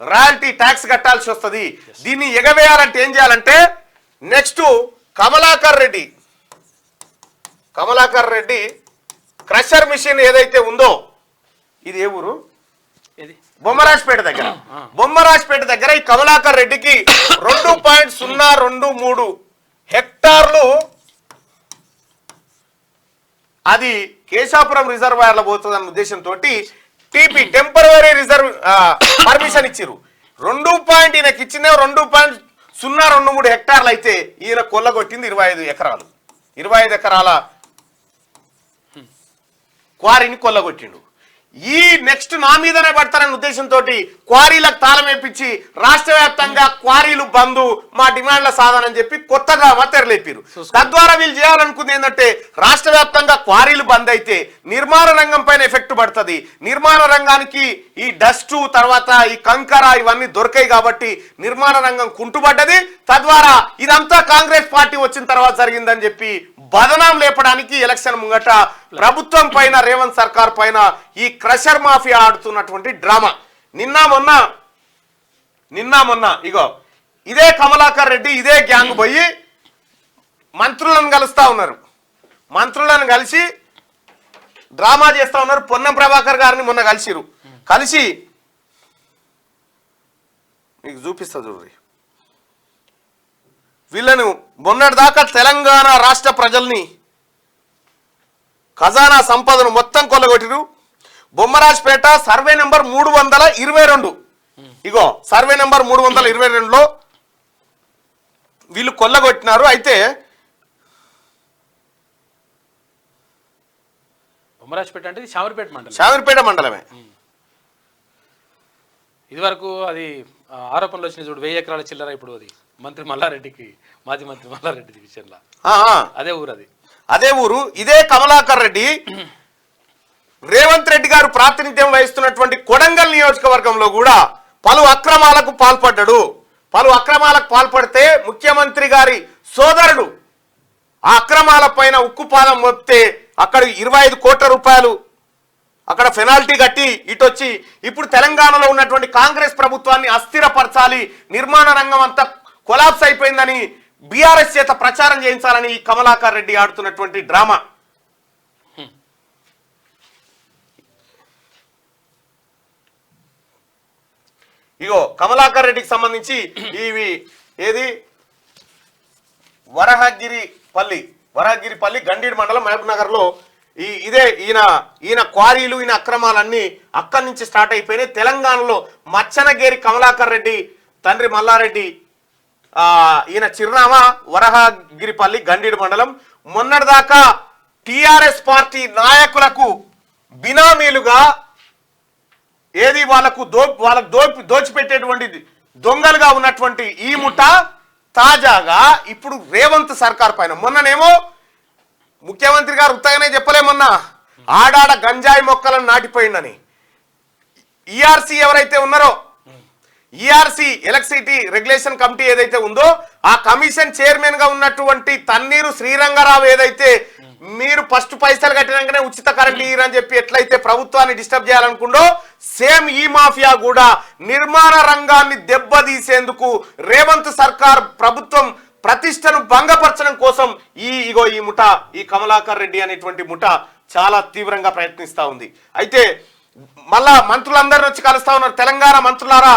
రాయల్టీ ట్యాక్స్ కట్టాల్సి వస్తుంది. దీన్ని ఎగవేయాలంటే ఏం చేయాలంటే next Kamalakar Reddy crusher machine ఏదైతే ఉందో ఇది ఏ ఊరు? ఇది బొమ్మరాజ్పేట దగ్గర ఈ కమలాకర్ రెడ్డికి 2.023 హెక్టార్లు అది కేశాపురం రిజర్వాయర్లో పోతుందన్న ఉద్దేశంతో టీపీ టెంపరరీ రిజర్వ్ పర్మిషన్ ఇచ్చిరు. ఈయనకి ఇచ్చిన 2.023 హెక్టార్లు అయితే ఈయన కొల్లగొట్టింది 25 ఎకరాలు. 25 ఎకరాల క్వారీని కొల్లగొట్టిండు. ఈ నెక్స్ట్ నా మీదనే పడతారన్న ఉద్దేశంతో క్వారీలకు తాళం వేపించి రాష్ట్ర వ్యాప్తంగా క్వారీలు బంద్, మా డిమాండ్ల సాధన అని చెప్పి కొత్తగా తెరలేపారు. తద్వారా వీళ్ళు చేయాలనుకుంది ఏంటంటే రాష్ట్ర వ్యాప్తంగా క్వారీలు బంద్ అయితే నిర్మాణ రంగం పైన ఎఫెక్ట్ పడుతుంది. నిర్మాణ రంగానికి ఈ డస్ట్ తర్వాత ఈ కంకర ఇవన్నీ దొరికాయి కాబట్టి నిర్మాణ రంగం కుంటుపడ్డది. తద్వారా ఇదంతా కాంగ్రెస్ పార్టీ వచ్చిన తర్వాత జరిగిందని చెప్పి బదనాం లేపడానికి ఎలక్షన్ ముంగట ప్రభుత్వం పైన రేవంత్ సర్కార్ పైన ఈ క్రషర్ మాఫియా ఆడుతున్నటువంటి డ్రామా. నిన్న మొన్న ఇగో ఇదే కమలాకర్ రెడ్డి ఇదే గ్యాంగ్ పోయి మంత్రులను కలుస్తా ఉన్నారు. మంత్రులను కలిసి డ్రామా చేస్తా ఉన్నారు. పొన్నం ప్రభాకర్ గారిని మొన్న కలిసి మీకు చూపిస్తా చూడండి. వీళ్ళను మొన్నటిదాకా తెలంగాణ రాష్ట్ర ప్రజల్ని ఖజానా సంపదను మొత్తం కొల్లగొట్టిరు. బొమ్మరాజ్పేట సర్వే నెంబర్ 322 ఇగో సర్వే నెంబర్ 322లో వీళ్ళు కొల్లగొట్టినారు. అయితే బొమ్మరాజ్పేట అంటే శామీర్పేట మండలమే. ఇది వరకు అది ఆరోపణలు వచ్చినాయి చూడు, 1000 ఎకరాల చిల్లర. ఇప్పుడు అది మాజీ మంత్రి మల్లారెడ్డి విషయంలో అదే ఊరు ఇదే కమలాకర్ రెడ్డి రేవంత్ రెడ్డి గారు ప్రాతినిధ్యం వహిస్తున్నటువంటి కొడంగల్ నియోజకవర్గంలో కూడా పలు అక్రమాలకు పాల్పడితే ముఖ్యమంత్రి గారి సోదరుడు ఆ అక్రమాల పైన ఉక్కుపాదం మోపితే అక్కడ 25 కోట్ల రూపాయలు అక్కడ పెనాల్టీ కట్టి ఇటొచ్చి ఇప్పుడు తెలంగాణలో ఉన్నటువంటి కాంగ్రెస్ ప్రభుత్వాన్ని అస్థిరపరచాలి, నిర్మాణ రంగం అంతా కొలాప్స్ అయిపోయిందని బీఆర్ఎస్ చేత ప్రచారం చేయించాలని ఈ కమలాకర్ రెడ్డి ఆడుతున్నటువంటి డ్రామా. ఇగో కమలాకర్ రెడ్డికి సంబంధించి ఇవి ఏది వరహగిరిపల్లి గండీడ్ మండలం మహబూబ్ నగర్ లో ఈయన క్వారీలు ఈయన అక్రమాలన్నీ అక్కడి నుంచి స్టార్ట్ అయిపోయినాయి. తెలంగాణలో మచ్చనగేరి కమలాకర్ రెడ్డి తండ్రి మల్లారెడ్డి ఈయన చిరునామా వరహగిరిపల్లి గండీడ్ మండలం. మొన్నటిదాకా టిఆర్ఎస్ పార్టీ నాయకులకు బినామీలుగా ఏది వాళ్ళకు దోచిపెట్టేటువంటి దొంగలుగా ఉన్నటువంటి ఈ ముఠ తాజాగా ఇప్పుడు రేవంత్ సర్కార్ పైన మొన్ననేమో ముఖ్యమంత్రి గారు ఉత్తగానే చెప్పలేమన్నా ఆడాడ గంజాయి మొక్కలను నాటిపోయిందని. ఈఆర్సీ ఎవరైతే ఉన్నారో ఈఆర్సీ ఎలక్ట్రిసిటీ రెగ్యులేషన్ కమిటీ ఏదైతే ఉందో ఆ కమిషన్ చైర్మన్ గా ఉన్నటువంటి తన్నీరు శ్రీరంగరావు ఏదైతే మీరు ఫస్ట్ పైసలు కట్టినాకనే ఉచిత కరెంట్ ఇయ్యరని చెప్పి ఎట్లయితే ప్రభుత్వాన్ని డిస్టర్బ్ చేయాలనుకుంటో సేమ్ ఈ మాఫియా కూడా నిర్మాణ రంగాన్ని దెబ్బతీసేందుకు రేవంత్ సర్కార్ ప్రభుత్వం ప్రతిష్టను భంగపరచడం కోసం ఈ ముఠ ఈ కమలాకర్ రెడ్డి అనేటువంటి ముఠ చాలా తీవ్రంగా ప్రయత్నిస్తా ఉంది. అయితే మళ్ళా మంత్రులందరిని వచ్చి కలుస్తా ఉన్నారు. తెలంగాణ మంత్రులారా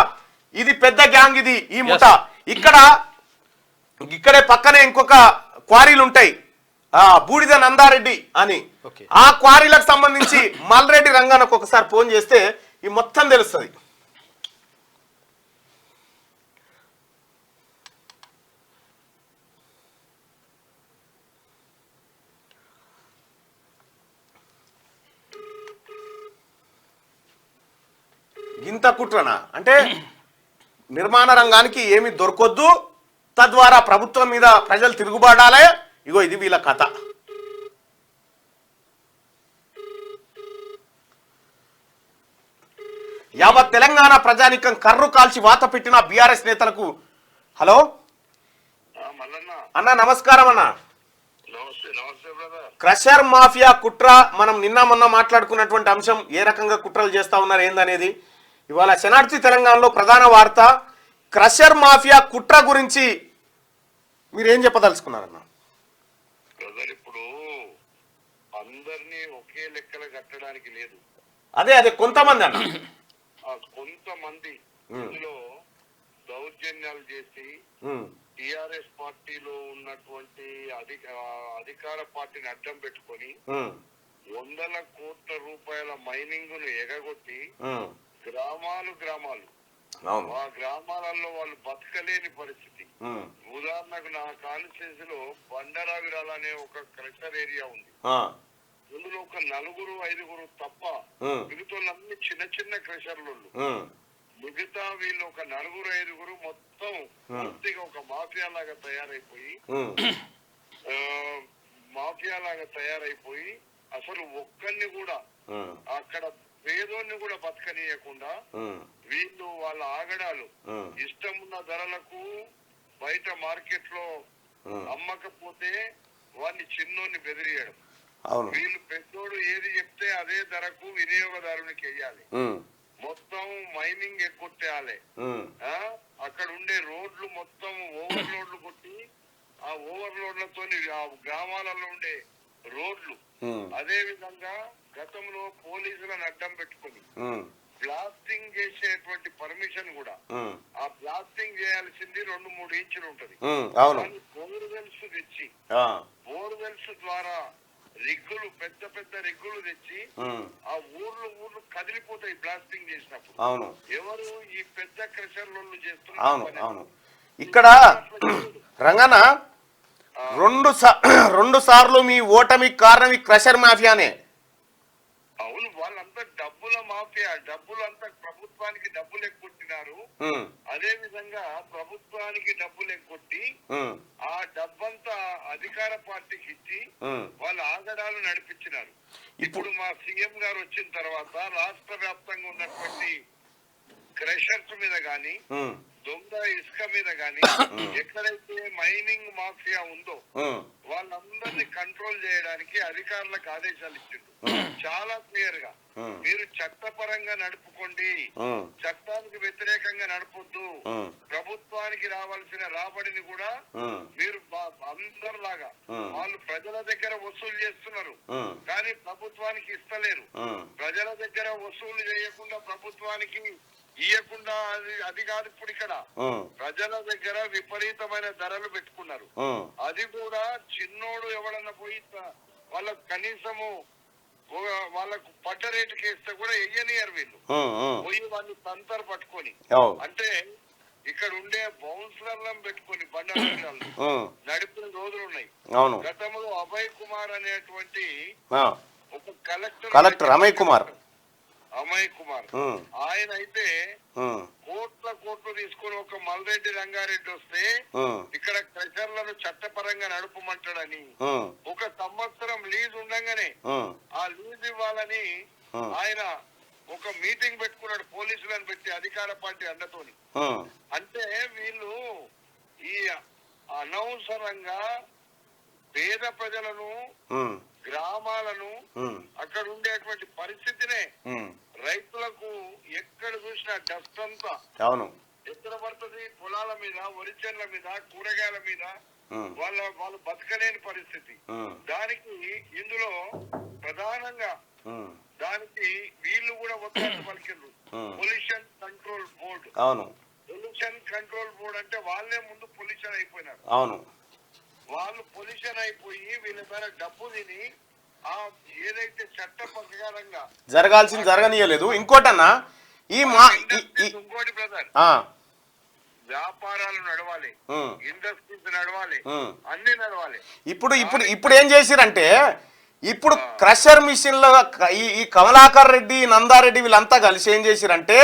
ఇది పెద్ద గ్యాంగ్, ఇది ఈ ముఠ. ఇక్కడే పక్కనే ఇంకొక క్వారీలు ఉంటాయి, బూడిద నందారెడ్డి అని. ఆ క్వారీలకు సంబంధించి మల్రెడ్డి రంగానికి ఒకసారి ఫోన్ చేస్తే ఈ మొత్తం తెలుస్తుంది. ఇంత కుట్రనా అంటే నిర్మాణ రంగానికి ఏమి దొరకొద్దు, తద్వారా ప్రభుత్వం మీద ప్రజలు తిరుగుబాడాలే. ఇగో ఇది వీళ్ళ కథ. యావత్ తెలంగాణ ప్రజానికం కర్రు కాల్చి వాత పెట్టిన బీఆర్ఎస్ నేతలకు హలో అన్న, నమస్కారం అన్న. క్రషర్ మాఫియా కుట్ర మనం నిన్న మొన్న మాట్లాడుకున్నటువంటి అంశం, ఏ రకంగా కుట్రలు చేస్తా ఉన్నారు ఏందనేది. ఇవాళ శనార్థి తెలంగాణలో ప్రధాన వార్త క్రషర్ మాఫియా కుట్ర గురించి మీరేం చెప్పదలుచుకున్నారన్న? బ్రదర్, ఇప్పుడు అందరినీ ఒకే లెక్కలు కట్టడానికి లేదు. అదే కొంతమంది అన్న, కొంతమంది ఇందులో దౌర్జన్యాలు చేసి టిఆర్ఎస్ పార్టీలో ఉన్నటువంటి అధికార పార్టీని అడ్డం పెట్టుకొని వందల కోట్ల రూపాయల మైనింగ్ ను ఎగగొట్టి గ్రామాలు ఆ గ్రామాలలో వాళ్ళు బతకలేని పరిస్థితి. ఉదాహరణకు నా కాన్స్టిట్యూన్సీ లో బండరావిరాల అనే ఒక క్రషర్ ఏరియా ఉంది. ఇందులో ఒక 4-5 తప్ప మిగతా చిన్న చిన్న క్రషర్లు. మిగతా వీళ్ళు ఒక 4-5 మొత్తం పూర్తిగా ఒక మాఫియా లాగా తయారైపోయి అసలు ఒక్కరిని కూడా అక్కడ పేదోన్ని కూడా బతకనీయకుండా వీళ్ళు వాళ్ళ ఆగడాలు ఇష్టం ఉన్న ధరలకు బయట మార్కెట్ లో అమ్మకపోతే వాడిని చిన్నోన్ని బెదిరియడం. వీళ్ళు పెద్దోడు ఏది చెప్తే అదే ధరకు వినియోగదారునికి వెయ్యాలి. మొత్తం మైనింగ్ ఎక్కొట్టేయాలి. అక్కడ ఉండే రోడ్లు మొత్తం ఓవర్లోడ్లు కొట్టి ఆ ఓవర్లోడ్లతో ఆ గ్రామాలలో ఉండే రోడ్లు అదే విధంగా గతంలో పోలీసులను అడ్డం పెట్టుకుని బ్లాస్టింగ్ చేసేటువంటి పర్మిషన్ కూడా ఆ బ్లాస్టింగ్ చేయాల్సింది 2-3 ఇంచులు ఉంటది. బోర్వెల్స్ తెచ్చి బోర్వెల్స్ ద్వారా రిగ్గులు పెద్ద రిగ్గులు తెచ్చి ఆ ఊర్లు కదిలిపోతాయి బ్లాస్టింగ్ చేసినప్పుడు. ఎవరు ఈ పెద్ద క్రషర్లు చేస్తున్నారు. ఇక్కడ రంగన్న 2 సార్లు మీ ఓటమి కారణం ఈ క్రషర్ మాఫియానే. అవును, వాళ్ళంతా డబ్బుల మాఫియా. డబ్బులంతా ప్రభుత్వానికి డబ్బులు ఎక్కొట్టినారు. అదే విధంగా ప్రభుత్వానికి డబ్బులు ఎక్కొట్టి ఆ డబ్బంతా అధికార పార్టీకి ఇచ్చి వాళ్ళ ఆగడాలు నడిపించినారు. ఇప్పుడు మా సీఎం గారు వచ్చిన తర్వాత రాష్ట్ర వ్యాప్తంగా ఉన్నటువంటి క్రషర్స్ మీద గాని దొంగ ఇసుక మీద గాని ఎక్కడైతే మైనింగ్ మాఫియా ఉందో వాళ్ళందరినీ కంట్రోల్ చేయడానికి అధికారులకు ఆదేశాలు ఇచ్చిండు. చాలా క్లియర్ గా మీరు చట్టపరంగా నడుపుకోండి, చట్టానికి వ్యతిరేకంగా నడపొద్దు, ప్రభుత్వానికి రావాల్సిన రాబడిని కూడా మీరు అందరిలాగా వాళ్ళు ప్రజల దగ్గర వసూలు చేస్తున్నారు కానీ ప్రభుత్వానికి ఇస్తలేరు. ప్రజల దగ్గర వసూలు చేయకుండా ప్రభుత్వానికి ఇయ్యకుండా అది కాదు. ఇప్పుడు ఇక్కడ ప్రజల దగ్గర విపరీతమైన ధరలు పెట్టుకున్నారు. అది కూడా చిన్నోడు ఎవడన్నా పోయి వాళ్ళకు కనీసము వాళ్ళకు పడ్డ రేటుకి ఇస్తే కూడా వెయ్యనియరు వీళ్ళు. పోయి వాళ్ళు తంతరు పట్టుకొని అంటే ఇక్కడ ఉండే బౌన్సర్లను పెట్టుకొని బండారాలు నడిపిన రోజులు ఉన్నాయి. గతంలో అభయ్ కుమార్ అనేటువంటి ఒక కలెక్టర్ అమయ్ కుమార్ ఆయన అయితే కోట్లు తీసుకుని ఒక మల్రెడ్డి రంగారెడ్డి వస్తే ఇక్కడ క్రషర్లను చట్టపరంగా నడుపమంటాడని 1 సంవత్సరం లీజ్ ఉండగానే ఆ లీజ్ ఇవ్వాలని ఆయన ఒక మీటింగ్ పెట్టుకున్నాడు పోలీసులను పెట్టి అధికార పార్టీ అండతోని. అంటే వీళ్ళు ఈ అనవసరంగా పేద ప్రజలను గ్రామాలను అక్కడ ఉండేటువంటి పరిస్థితినే రైతులకు ఎక్కడ చూసినా డస్ట్ అంతా ఎక్కడ పడుతుంది పొలాల మీద, వరి చేనుల మీద, కూరగాయల మీద వాళ్ళు బతకలేని పరిస్థితి. దానికి ఇందులో ప్రధానంగా దానికి వీళ్ళు కూడా ఒత్తిడి పలికిండ్రు. Pollution control board. Pollution control board అంటే వాళ్ళే ముందు పొల్యూషన్ అయిపోయినారు. వాళ్ళు పొల్యూషన్ అయిపోయి వీళ్ళ మీద డబ్బు తిని ఏదైతే చట్ట ప్రకారంగా జరగాల్సింది జరగనీయలేదు. ఇంకోటన్నా ఇంకోటి బ్రదర్, వ్యాపారాలు నడవాలి, ఇండస్ట్రీస్ నడవాలి, అన్ని నడవాలి. ఇప్పుడు ఏం చేసిరంటే ఇప్పుడు క్రషర్ మిషన్ లో ఈ కమలాకర్ రెడ్డి, నందారెడ్డి వీళ్ళంతా కలిసి ఏం చేసిరంటే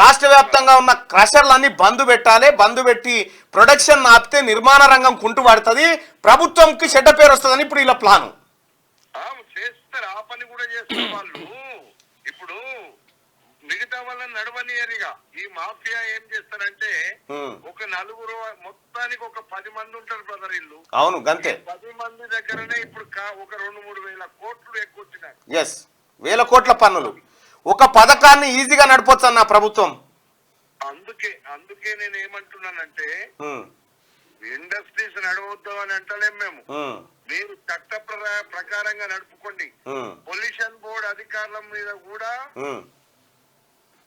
రాష్ట్ర వ్యాప్తంగా ఉన్న క్రషర్లన్నీ బంద్ పెట్టాలి, బంద్ పెట్టి ప్రొడక్షన్ ఆపితే నిర్మాణ రంగం కుంటుపడుతుంది, ప్రభుత్వంకి చెడ్డ పేరు వస్తుందని ఇప్పుడు ఇలా ప్లాను చేస్తారు. ఆ పని కూడా చేస్తారు వాళ్ళు. ఇప్పుడు మిగతా వాళ్ళని నడవనియరిగా ఈ మాఫియా ఏం చేస్తారంటే ఒక 4 మొత్తానికి ఒక 10 మంది ఉంటారు బ్రదర్. ఇల్లు 10 మంది దగ్గరనే ఇప్పుడు ఒక 2-3 వేల కోట్లు ఎక్కువచ్చినారు. 1000 కోట్ల పన్నులు ఒక పథకాన్ని ఈజీగా నడపొచ్చు అన్న ప్రభుత్వం. అందుకే నేను ఏమంటున్నానంటే ఇండస్ట్రీస్ నడవద్దు అని అంటలేం మేము. మీరు చట్ట ప్రకారంగా నడుపుకోండి. పొల్యూషన్ బోర్డు అధికారుల మీద కూడా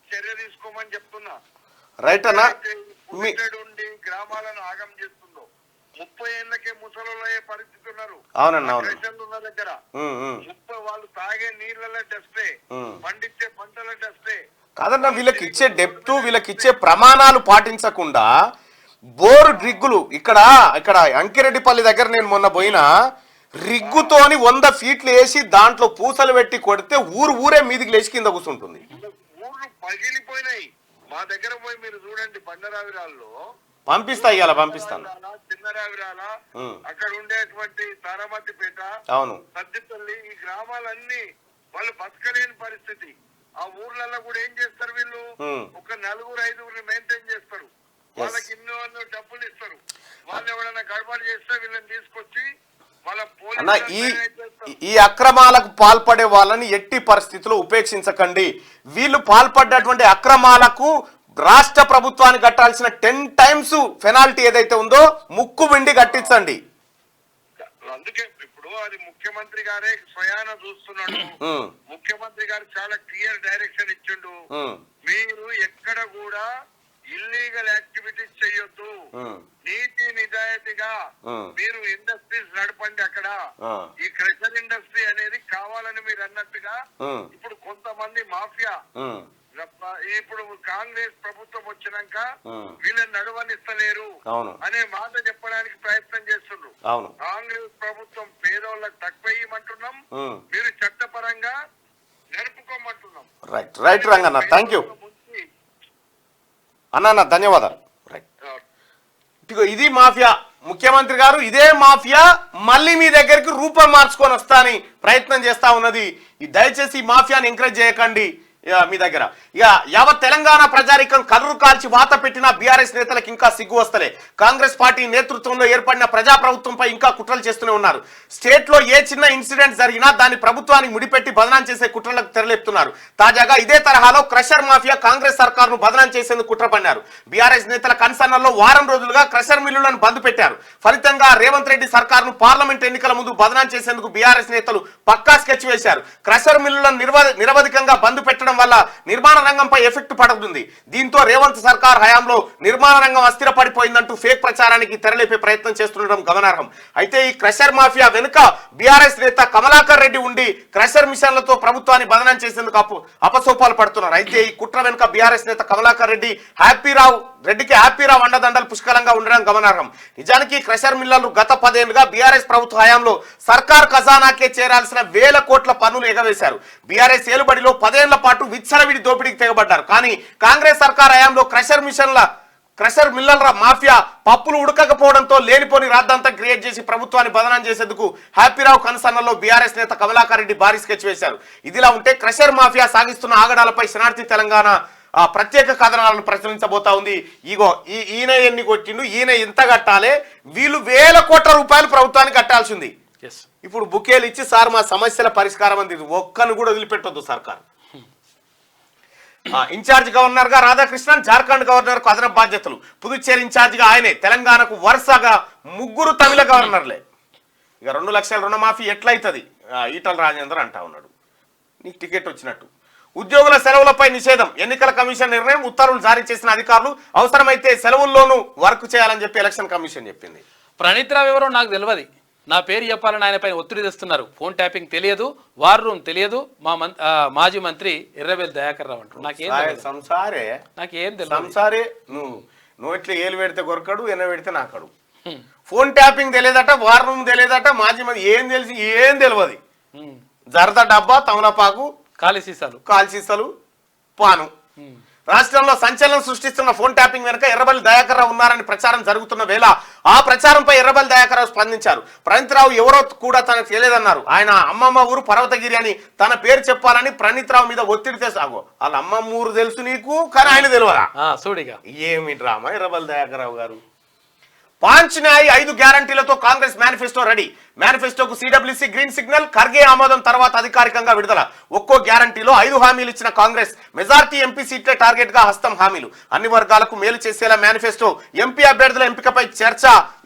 చర్య తీసుకోమని చెప్తున్నా. రైట్ అన్నా. ఉండి గ్రామాలను ఆగం చేస్తుందో 30 ఏళ్లకే ముసలయ్యే పరిస్థితి ఉన్నారు. అవునన్నా ఉన్న దగ్గర 30 వాళ్ళు తాగే నీళ్ళ టెస్టే, పండించే పంటల టెస్టే కాదన్నా. వీళ్ళకి ఇచ్చే డెప్త్, వీళ్ళకి ఇచ్చే ప్రమాణాలు పాటించకుండా బోరు రిగ్గులు ఇక్కడ అంకిరెడ్డిపల్లి దగ్గర నేను మొన్న పోయినా రిగ్గుతోని 100 ఫీట్లు వేసి దాంట్లో పూసలు పెట్టి కొడితే ఊరే మీదికి లేచి కింద కూర్చుంటుంది. ఊర్లు పగిలిపోయినాయి. మా దగ్గర పోయి మీరు చూడండి, బండరావిరాల్లో పంపిస్తా, ఇవాళ పంపిస్తాను. చిన్నరావిరాల అక్కడ ఉండేటువంటి తారామతిపేట, అవును, సద్దిపల్లి, ఈ గ్రామాలన్నీ వాళ్ళు బతకలేని పరిస్థితి. ఆ ఊర్లలో కూడా ఏం చేస్తారు వీళ్ళు, ఒక 4-5 మెయింటైన్ చేస్తారు. వాళ్ళకి ఎన్నో డబ్బులు ఇస్తారు. వాళ్ళు ఎవరైనా గడబడి చేస్తే వీళ్ళని తీసుకొచ్చి వాళ్ళ అన్న ఈ అక్రమాలకు పాల్పడే వాళ్ళని ఎట్టి పరిస్థితుల్లో ఉపేక్షించకండి. వీళ్ళు పాల్పడ్డటువంటి అక్రమాలకు రాష్ట్ర ప్రభుత్వానికి కట్టాల్సిన 10 టైమ్స్ పెనాల్టీ ఏదైతే ఉందో ముక్కు విండి కట్టించండి. అందుకే ఇప్పుడు అది ముఖ్యమంత్రి గారే స్వయాన చూస్తున్నాడు. ముఖ్యమంత్రి గారు చాలా క్లియర్ డైరెక్షన్ ఇచ్చిండు. మీరు ఎక్కడ కూడా ఇల్లీగల్ యాక్టివిటీస్ చేయొద్దు, నీతి నిజాయితీగా మీరు ఇండస్ట్రీస్ నడపండి. అక్కడ ఈ క్రషర్ ఇండస్ట్రీ అనేది కావాలని మీరు అన్నట్టుగా ఇప్పుడు కొంతమంది మాఫియా, ఇప్పుడు కాంగ్రెస్ ప్రభుత్వం వచ్చినాక వీళ్ళని నడవనిస్తలేరు అనే మాట చెప్పడానికి ప్రయత్నం చేస్తుండ్రు. కాంగ్రెస్ ప్రభుత్వం పేదోళ్ళకి తక్కువ ఇవ్వమంటున్నాం, మీరు చట్టపరంగా నడుపుకోమంటున్నాం. Right right Ranganna, thank you అన్న, ధన్యవాదాలు. రైట్, ఇది మాఫియా. ముఖ్యమంత్రి గారు ఇదే మాఫియా మళ్ళీ మీ దగ్గరికి రూపం మార్చుకొని వస్తా అని ప్రయత్నం చేస్తా ఉన్నది. దయచేసి ఈ మాఫియాని ఎంకరేజ్ చేయకండి. మీ దగ్గర ఇక యావత్ తెలంగాణ ప్రజారికం కర్రు కాల్చి వాత పెట్టిన బీఆర్ఎస్ నేతలకు ఇంకా సిగ్గు వస్తలే. కాంగ్రెస్ పార్టీ నేతృత్వంలో ఏర్పడిన ప్రజాప్రభుత్వంపై ఇంకా కుట్రలు చేస్తూనే ఉన్నారు. స్టేట్ లో ఏ చిన్న ఇన్సిడెంట్ జరిగినా దాన్ని ప్రభుత్వానికి ముడిపెట్టి బదనాం చేసే కుట్రలకు తెరలేపుతున్నారు. తాజాగా ఇదే తరహాలో క్రషర్ మాఫియా కాంగ్రెస్ సర్కారును బదనాం చేసేందుకు కుట్ర పన్నారు. బీఆర్ఎస్ నేతల కన్సర్నల్లో వారం రోజులుగా క్రషర్ మిల్లులను బంద్ పెట్టారు. ఫలితంగా రేవంత్ రెడ్డి సర్కారును పార్లమెంట్ ఎన్నికల ముందు బదనాం చేసేందుకు బీఆర్ఎస్ నేతలు పక్కా స్కెచ్ వేశారు. క్రషర్ మిల్లులను నిరవధికంగా బంద్ పెట్టడం వల్ల నిర్మాణ రంగంపై ఎఫెక్ట్ పడుతుంది. దీంతో రేవంత్ సర్కార్ హయాంలో నిర్మాణ రంగం అస్థిరపడిపోయిందంటూ ఫేక్ ప్రచారానికి తెరలేపే ప్రయత్నం చేస్తుండడం గమనార్హం. అయితే ఈ క్రషర్ మాఫియా వెనుక బీఆర్ఎస్ నేత కమలాకర్ రెడ్డి ఉండి క్రషర్ మిషన్లతో ప్రభుత్వాన్ని బదనాం చేసేందుకు అపసోపాలు పడుతున్నారు. అయితే ఈ కుట్ర వెనుక బీఆర్ఎస్ నేత కమలాకర్ రెడ్డికి హ్యాపీరావు అండదండలు పుష్కలంగా ఉండడం గమనార్హం. నిజానికి క్రషర్ మిల్లర్లు గత 10 ఏళ్లుగా బీఆర్ఎస్ ప్రభుత్వ హయాంలో సర్కార్ ఖజానాకే చేరాల్సిన 1000 కోట్ల పన్నులు ఎగవేశారు. బీఆర్ఎస్ ఏలుబడిలో 10 ఏళ్ల పాటు విచ్చలవిడి దోపిడీకి తెగబడ్డారు. కానీ కాంగ్రెస్ సర్కార్ హయాంలో క్రషర్ మిల్లర్ల మాఫియా పప్పులు ఉడకకపోవడంతో లేనిపోని రాద్ధాంతం క్రియేట్ చేసి ప్రభుత్వాన్ని బదనాం చేసేందుకు హ్యాపీరావు కన్సర్నల్లో బీఆర్ఎస్ నేత కమలాకర్ రెడ్డి భారీ స్కెచ్ వేశారు. ఇదిలా ఉంటే క్రషర్ మాఫియా సాగిస్తున్న ఆగడాలపై శనార్థి తెలంగాణ ప్రత్యేక కథనాలను ప్రచురించబోతా ఉంది. ఈయన ఎన్ని కొట్టిండు, ఈయన ఎంత కట్టాలి, వీళ్ళు 1000 కోట్ల రూపాయలు ప్రభుత్వానికి కట్టాల్సింది. ఇప్పుడు బుకేలు ఇచ్చి సార్ మా సమస్యల పరిష్కారం అంది, ఒక్కను కూడా వదిలిపెట్టొద్దు సర్కార్. ఇన్ఛార్జ్ గవర్నర్ గా రాధాకృష్ణన్, జార్ఖండ్ గవర్నర్ కు అదనపు బాధ్యతలు. పుదుచ్చేరి ఇన్ఛార్జ్ గా ఆయనే. తెలంగాణకు వరుసగా 3 తమిళ గవర్నర్లే. ఇక 2 లక్షల రుణమాఫీ ఎట్లయితుంది ఈటల రాజేందర్ అంటా ఉన్నాడు. నీకు టికెట్ వచ్చినట్టు. ఉద్యోగుల సెలవులపై నిషేధం. ఎన్నికల కమిషన్ నిర్ణయం. ఉత్తర్వులు జారీ చేసిన అధికారులు అవసరమైతే సెలవుల్లోనూ వర్క్ చేయాలని చెప్పి ఎలక్షన్ కమిషన్ చెప్పింది. ప్రణీత్ రావు ఎవరో నాకు తెలియదు. నా పేరు చెప్పాలని ఆయన పైన ఒత్తిడి తెస్తున్నారు. ఫోన్ ట్యాపింగ్ తెలియదు, వార్ రూమ్ తెలియదు, మాజీ మంత్రి ఎర్రబెల్లి దయాకర్ రావు అంటారు. నాకేం తెలియదు. సంసారే నువ్వు ఇట్లా ఏలు పెడితే కొరకడు, ఎన్న పెడితే నాకడు. ఫోన్ ట్యాపింగ్ తెలియదట, వార్ రూమ్ తెలియదట, మాజీ మంత్రి ఏం తెలియదు. జరద డబ్బా, తమలపాకు, కాలి సీసాలు, పాను. రాష్ట్రంలో సంచలనం సృష్టిస్తున్న ఫోన్ ట్యాపింగ్ వెనుక ఎర్రబెల్లి దయాకర్ రావు ఉన్నారని ప్రచారం జరుగుతున్న వేళ ఆ ప్రచారంపై ఎర్రబెల్లి దయాకర్ రావు స్పందించారు. ప్రణీత్ రావు ఎవరో కూడా తనకు తెలియదన్నారు. ఆయన అమ్మమ్మ ఊరు పర్వతగిరి అని తన పేరు చెప్పాలని ప్రణీత్ రావు మీద ఒత్తిడి తెసాగో. వాళ్ళ అమ్మమ్మ ఊరు తెలుసు నీకు, కానీ ఆయన తెలియదా? ఏమి డ్రామా ఎర్రబెల్లి దయాకర్ రావు గారు. పాంచ్ న్యాయ్ 5 గ్యారంటీలతో కాంగ్రెస్ మేనిఫెస్టో రెడీ. మేనిఫెస్టోకు సిడబ్ల్యూసీ గ్రీన్ సిగ్నల్, ఖర్గే ఆమోదం తర్వాత అధికారికంగా విడుదల. ఒక్కో గ్యారంటీలో 5 హామీలు ఇచ్చిన కాంగ్రెస్. మెజార్టీ ఎంపీ సీట్లే టార్గెట్ గా హస్తం హామీలు. అన్ని వర్గాలకు మేలు చేసేలా మేనిఫెస్టో. ఎంపీ అభ్యర్థుల ఎంపికపై చర్చ.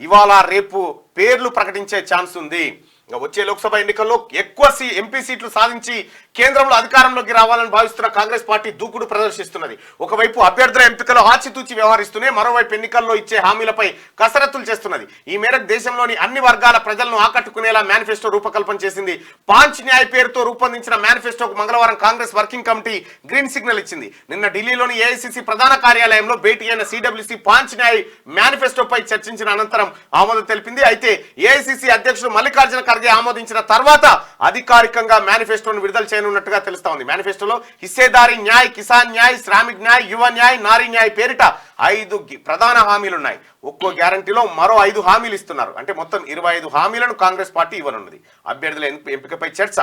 ఇవాళ రేపు పేర్లు ప్రకటించే ఛాన్స్ ఉంది. వచ్చే లోక్సభ ఎన్నికల్లో ఎక్కువ ఎంపీ సీట్లు సాధించి కేంద్రంలో అధికారంలోకి రావాలని భావిస్తున్న కాంగ్రెస్ పార్టీ దూకుడు ప్రదర్శిస్తున్నది. ఒకవైపు అభ్యర్థుల ఎంపికలో ఆచితూచి వ్యవహరిస్తూనే మరోవైపు ఎన్నికల్లో ఇచ్చే హామీలపై కసరత్తులు చేస్తున్నది. ఈ మేరకు దేశంలోని అన్ని వర్గాల ప్రజలను ఆకట్టుకునేలా మేనిఫెస్టో రూపకల్పన చేసింది. పాంచ్ న్యాయ్ పేరుతో రూపొందించిన మేనిఫెస్టోకు మంగళవారం Congress working committee green signal ఇచ్చింది. నిన్న ఢిల్లీలోని ఏఐసిసి ప్రధాన కార్యాలయంలో భేటీ అయిన సిడబ్ల్యూసి పాంచ్ న్యాయ్ మేనిఫెస్టోపై చర్చించిన అనంతరం ఆమోదం తెలిపింది. అయితే ఏఐసిసి అధ్యక్షుడు మల్లికార్జున ఖర్గే ఆమోదించిన తర్వాత అధికారికంగా మేనిఫెస్టోను విడుదల చేయనున్నట్టుగా తెలుస్తా ఉంది. మేనిఫెస్టోలో హిస్సేదారీ న్యాయ్, కిసాన్ న్యాయ్, శ్రామిక్ న్యాయ్, యువ న్యాయ్, నారీ న్యాయ్ పేరిట 5 ప్రధాన హామీలున్నాయి. ఒక్కో గ్యారంటీలో మరో 5 హామీలు ఇస్తున్నారు. అంటే మొత్తం 25 హామీలను కాంగ్రెస్ పార్టీ ఇవ్వనున్నది. అభ్యర్థుల ఎంపికపై చర్చ.